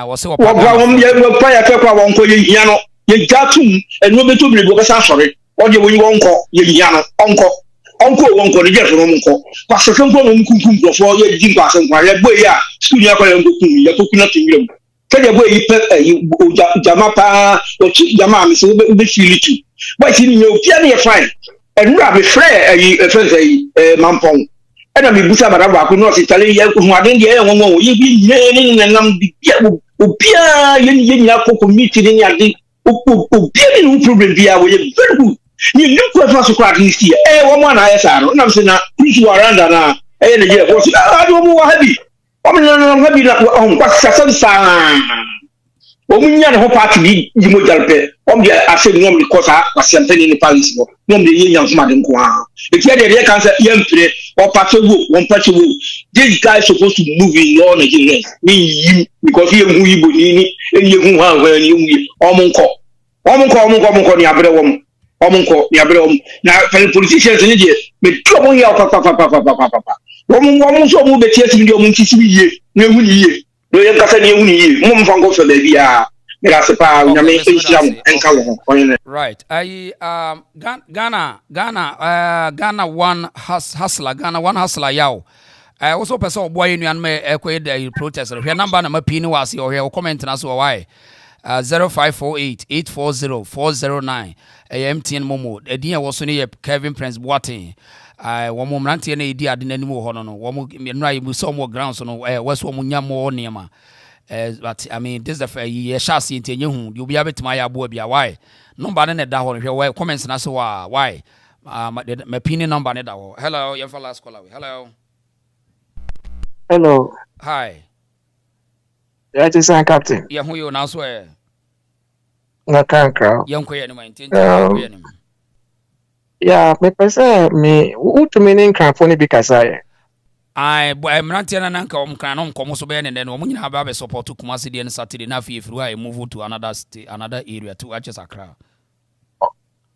wo se wo pa wo pa ya ke kwa won ko ye hia no ye jatum eno be to bi go be sa sore o de woni won ko ye hia no onko wonko de je foro monko kwa se fenko no nkunkum profo ye di kwa se nkwa ye boy ya studio akwa ye nkunkum ye to kuna tinwem ke de boy pe jama pa o chi jama mi se be feel tu boy ti ni opia na ye fine enura be frɛ friends mampon ɛna me busa bada ba ko no se tale ye hu aden de ye wonwon ye bi nyene ne nam bi opia ye nya ko community ni ade opia ni no problem bia wo ye very good ni nuko fa so kwa kristi wo mo na ayesa no na se na kusu aranda na ne je ko do mo wa habi o me na habi na on kwa sasa Omunya no party bi yimo jalpe de ase nom de kosa Asɛm ni Paris bo nom de yenya kuma de nko a etia de kan say yempire or party wo one party wo this guy supposed to move in law Nigerians me you because he hu Igbo ni hu ha wa ni hu omunko ni abre wom omunko ni abre wom na politicians ni de me tuo ya papa wom so mu betie timi de omun titi ye na hu ni ye no yen kasa ni hu ni ye mo mfa ngo fe ba bia right. Ghana one hustler yaw. Also person boy in and me the protest. Your number na mapini wasi or your comment na so why 0548-840-409 MTN Momo. Edia was near Kelvin Prince Boating. One more nanti and idea didn't anymore hono. One more we saw more grounds on West Womunya more near. But I mean, this is the year chassis into you. You'll be able to my boy be a why. Nobody in that one. If you comments and so why? My opinion number. Hello, your last caller. Hello. Hello. Hi. Yeah, just a captain. Yeah, who you now swear? No, can't crowd. Young queer, yeah, me person me. Who to meaning can phone because I'm not telling Uncle Canon Comosoben and then woman have a support to Kumasi and Saturday enough if I move to another state, another area to Access Accra.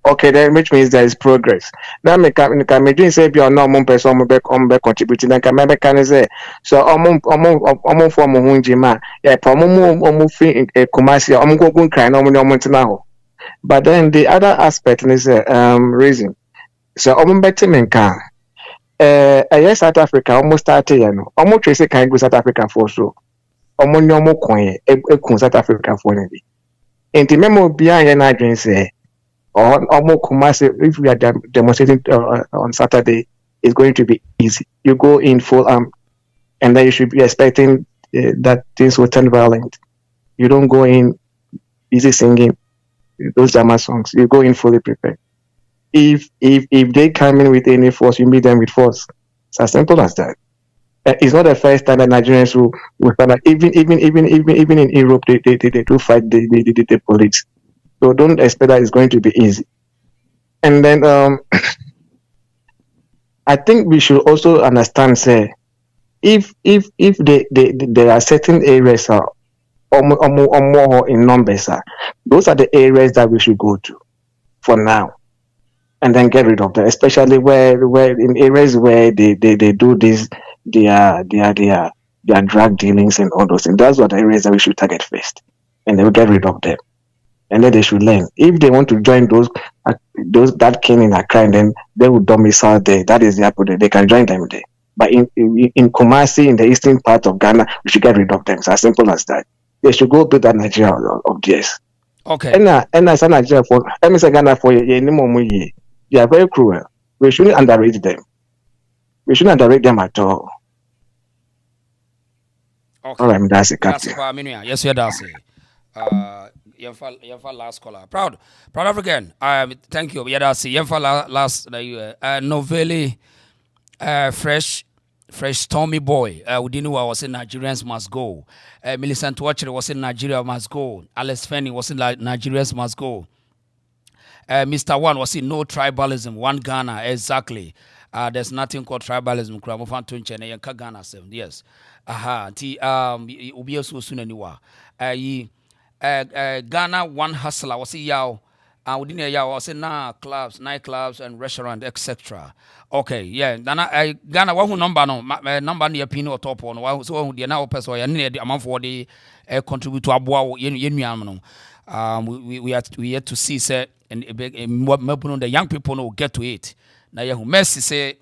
Okay, then which means there is progress. Now me can doing say be no one person back contributing and can say so omo for mo hunjima yeah omo free Kumasi omo go cry no now. But then the other aspect is reason. So omo better men can yes, South Africa almost started, almost trace can go South Africa for so. Almost no more coin, South Africa for any. And the memo behind an agency or almost Kumasi, if we are demonstrating on Saturday, it's going to be easy. You go in full arm, and then you should be expecting that things will turn violent. You don't go in easy singing those Jama songs. You go in fully prepared. If they come in with any force, you meet them with force. It's as simple as that. It's not the first time that Nigerians will find out. Even in Europe, they do fight the police. So don't expect that it's going to be easy. And then I think we should also understand, say, if there are certain areas or more in numbers, those are the areas that we should go to for now. And then get rid of them, especially where in areas where they do this, their drug dealings and all those things. That's what the areas that we should target first, and then we get rid of them. And then they should learn if they want to join those that came in Accra, and then they would domicile there. That is their project. They can join them there. But in Kumasi, in the eastern part of Ghana, we should get rid of them. It's as simple as that. They should go build that Nigeria of theirs. Okay. And as a Nigeria for Ghana for ye. They are very cruel. We shouldn't underrate them. We shouldn't underrate them at all. Okay. All right, that's it, Captain. Yes, you're that's it. Your last caller. Proud African. Thank you. Yeah, that's it. Your last Novelli, fresh Tommy Boy. We didn't know I was in Nigerians must go. Millicent Watcher was in Nigeria must go. Alex Fanny was in Nigerians must go. Mr. One was in no tribalism, one Ghana, exactly. There's nothing called tribalism. Yes. Aha. Ubi so soon anyway. Ghana one hustler was yaw. Within a yaw was in clubs, nightclubs, and restaurant, etc. Okay, yeah. Ghana one number no number near Pino or top on. So the now person I need the amount for the contribute to Abua we had to see say and the young people will get to it. Now you Messi say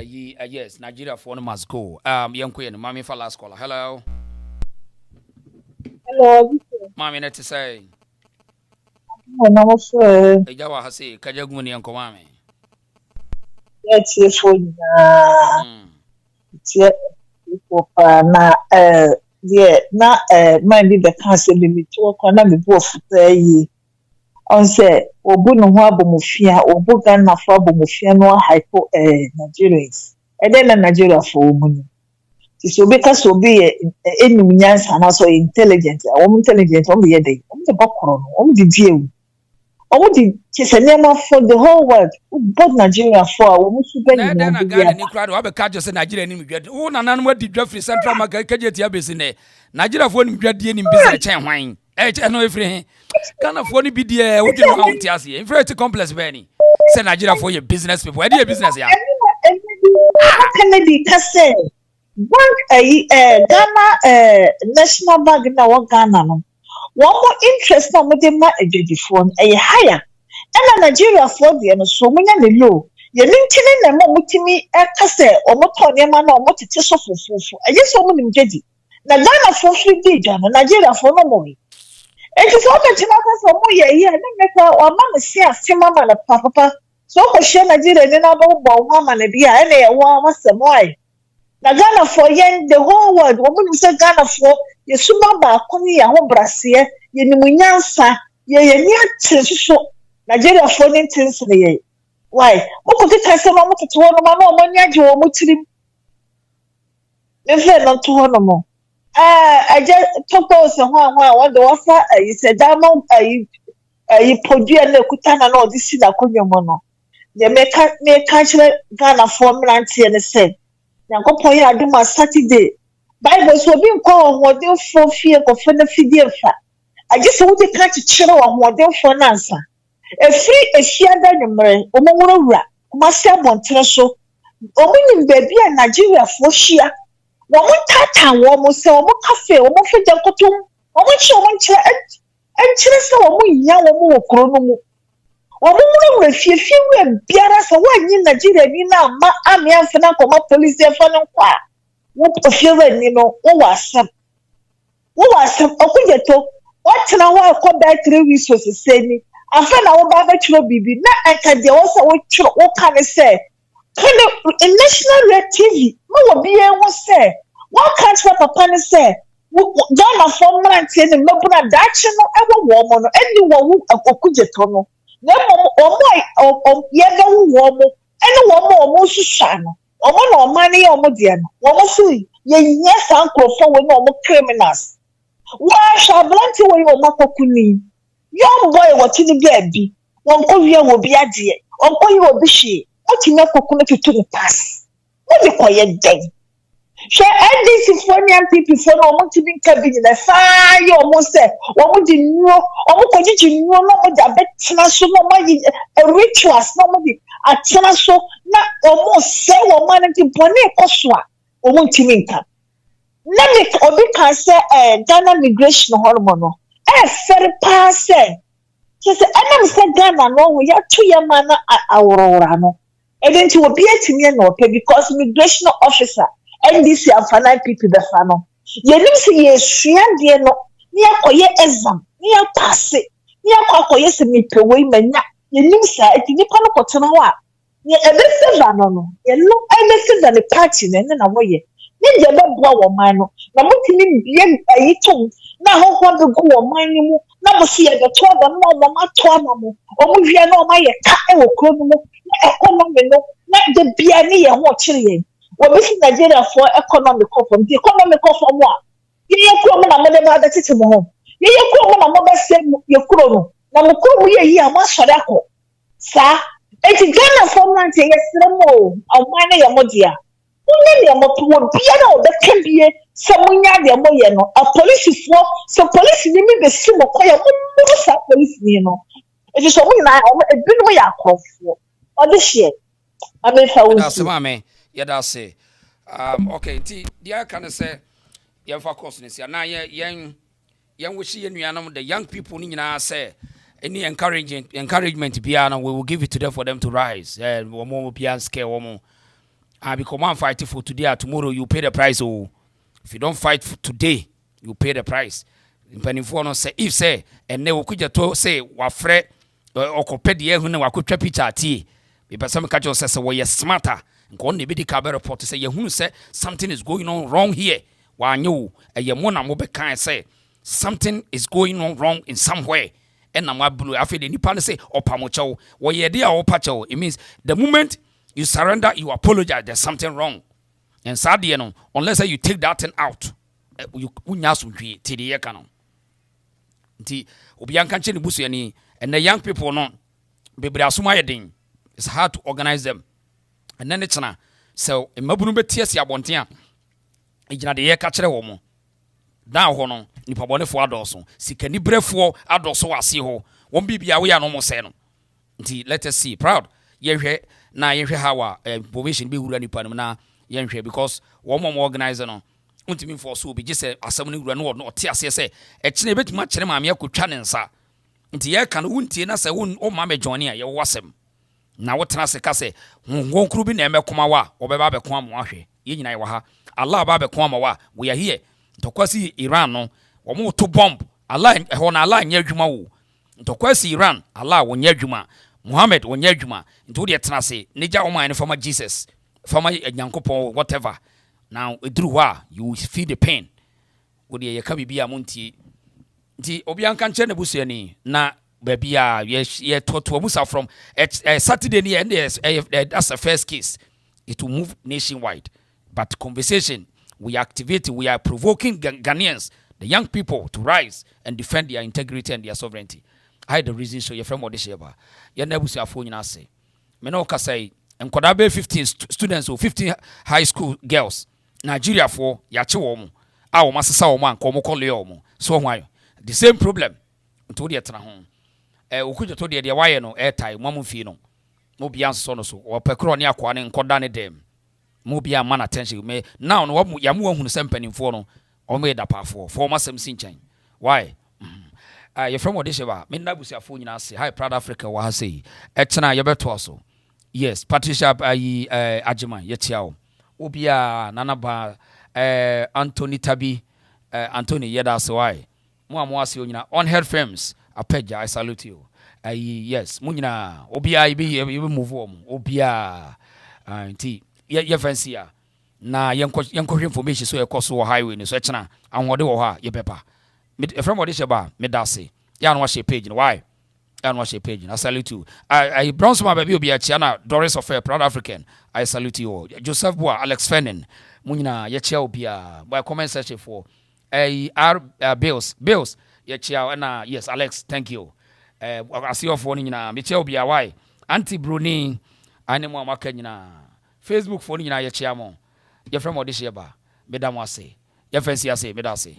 yes, Nigeria for must go. Young queen, mommy for last caller. Hello. Hello. Mommy net to say. No, sir. Jawa hasi kajaguni yanko mami. Yes, for na yeah, na mind the council me to na me bo futai. On say obu no ho abomofia obu Ghana for abomofia no hypo Nigerians. And then Nigeria for omu. So because be any nyansa and also intelligent, intelligent, the day, the background, the deal. The Chisenema for the whole world, both Nigeria for then I got any crowd of a catch in Nigeria. Oh, Nanan, what did Jeffrey Central Market Abyss in there? Nigeria for him, in business chain wine. I know if he can't afford to be there. What do you want to see? In fact, complex Benny. Send Nigeria for your business people. Where do your business? Kennedy Kɛseɛ bank Ghana national bank na wɔ Ghana no wɔn mo interest na wɔn de ma adwadifoɔ no higher ɛna Nigeria for deɛ no so wɔn nya ne low yɛ ne ntini na ɛma wɔn timi ɛka sɛ wɔn tɔ nneɛma na wɔn tete so fufuufu ɛyɛ sɛ wɔn nim dwadi na Ghana for free di dwa no Nigeria for no mo yi eti sɛ wɔn bɛtena sɛ wɔn yɛ yi a ne nyɛ wɔn ama ne si afi ma na papa. So share Nigeria ni na bo woman na bia e na wo Asɛm na Ghana for yen the whole world wo mu say Ghana for ye suma ba akoni ya ho brase ye nimunyansa ye ni ate so Nigeria for ni things ne ye why wo ko tika se no mo tete wo no ma no mo ni age wo mo tirim ne fe no to ho no mo aje propose ho wo do wo fa yi se diamond ayi podua na ekutana na odi si na konyo mo no the make Ghana for Mlanti and said, Yankopon ya aduma Saturday. Bible so being called what they for fear of fear. I just want to catch a chill on what they for an answer. A free a share dynamite, Omora, Master Montreso, Omin baby and Nigeria for sheer. One tata, one more sell, one cafe, one more for Jankotum, one one chair and chill so young or more. Omumu refie we biara so wanyi Nigeria ni na ma ami amfena koma police fa no kwa wo ofie we ni no wo wasam okujeto watena wa ko by 3 weeks so say ni afena wo ba chiro bibi na aka de wo so wo chiro wo ka ne say in national red TV no wo bia wo say wo can't papa ne say Ghana for Mlanti ni mabuna dachi no ewo wo mo no eni wo okujeto no na omo yega wo mo ene wo mo susha no omo na omane ye omo de no wo so ye nya san krofo we no omo criminals wa shablanti we o makokuni young boy what ni bi won ko wie wo bi ade won ko ye obi hwe o ti na kokunu tutu ni pass o de koye den she NDC for ni MPP for no omo ti bi cabinet na fa ye omo se omo di nuo omo ko ji nuo no mo da betina so no ma yi rituals no mo di atena so na omo se wo ma na ti bone ekoso a omo ti mi nka na me obi kan se Ghana migration hormone no fair pass se anam se Ghana no ya tu ya ma na aworora no edenti obi atimi na ope because migration officer NDC and finance people the fano. You know, see, yes, ye no, near koye exam, near pass it, near koye se me pe way menya. You know, sir, it is nippon potanawa. Ye a bit no, ye look, I listen than the party, and then away. Then you don't blow a man. Now, what you mean, yen a tongue. Now, how want to go a mine? Now, see, I got 12 and no, mamma, 12 or move ya no, my cat, or criminal, not the piani and what chilling. Well, this is Nigeria for economic from the economic from what? You come on, I'm never that it's home. You come on, I'm say your chrono. Now, we are here, Mashadako. Sir, it's Ghana for Nancy, yes, no more. I'll mind your modia. Only a motor piano that can be someone ya moyano. A police for some police, you mean the sim of Koya, police, you know. It is only now a bit way I call for. On this year, I mean, if I was. Yada say okay ti dia kan say yen fa course ni sia na yen wish yen nuanam the young people ni nyina say any encouragement bia na we will give it to them for them to rise and one more bia scare one because man fight for today or tomorrow you pay the price. Oh, if you don't fight for today you pay the price. Depending for no say if say and they will to say wa frɛ okopedi ehun na wa kotwa picture tie be person catch us say we smarter. Nko ne be di ka be report say yehunu say something is going on wrong here. Wa anyo eyemo na mo be kan say something is going on wrong in somewhere. And na mo abulu afi de nipa say opamochew. Wo ye de a opachew. It means the moment you surrender, you apologize, there's something wrong. and sadly no unless you take that thing out you unya somtwe te de yeka no nti obi anka nche ne busuani and the young people no bebre asoma yeden it's hard to organize them and then it's na so mabunu betie sia abonten a igina de yeka kire wo mo dan ho no nipa bonefo adoso sikani brefo adoso wase ho won bibia wo ya no mo se no nti let us see proud yehwe na yehwe hawa information be wura nipa no na yehwe because wo mo organize no untimi for so be gise asam ne wura no te ase se e kine betima kire maame akotwa ne nsa nti ye kan untie na se won o maame johnny a ye wasem na wo tena se ka se ngonkuru bi na emekoma wa obeba bekoma mo ahwe ye nyina ye wa ha Allah ba bekoma ma wa we are here ntokwasi Iran no wo mo to bomb Allah ho na Allah nya adwuma wo ntokwasi Iran Allah wo nya adwuma Muhammad wo nya adwuma nto de tena se neja wo man former Jesus former nyankopon whatever now edru wa you feel the pain wo de ye ka bibia mo ntie nti obi anka nche ne busuani na babia ye toto musa from Saturday ni and that's the first case it will move nationwide but conversation we activate we are provoking Ghanaians the young people to rise and defend their integrity and their sovereignty I the reason so your friend Odesheba ye na busu afo nyina say me no ka say enkoda be 15 students or 15 high school girls Nigeria for ya che wo mo a wo masesa wo mo anko mo kole wo mo so hwan the same problem to de tena ho okujo to de waye no airtime mamu fi no mo bia so no so wo pekro ne akwa ne nkoda ne dem mo bia man attention me now no ya mo ahunu sempanimfo no o me da pafo for masem sinchan why your friend Odesheba me na busiafo nyina se hi proud Africa wa ha sei etena ye beto so yes Patricia Ajima ye tiao obia nanaba Anthony Tabi Anthony yeda so why mo amwase onyina on head firms apeja I salute you yes mo nyina obia ibe move om obia nti ye fancy a na yenko information so ekoso highway ni so echena anwode wo ha ye pepa from Odesheba me dase ya no share page why ya no share page I salute you I bronze my baby obia chia na Doris of Proud African I salute you Joseph Boa Alex Fenin mo nyina ye chia obia by comment section for bills ye chia na yes Alex thank you I see your phone nyina me chia obia why anti Bruni ane mo amaka nyina Facebook phone nyina ye chia mo ye from Odesheba me da mo ase ye fancy ase me da ase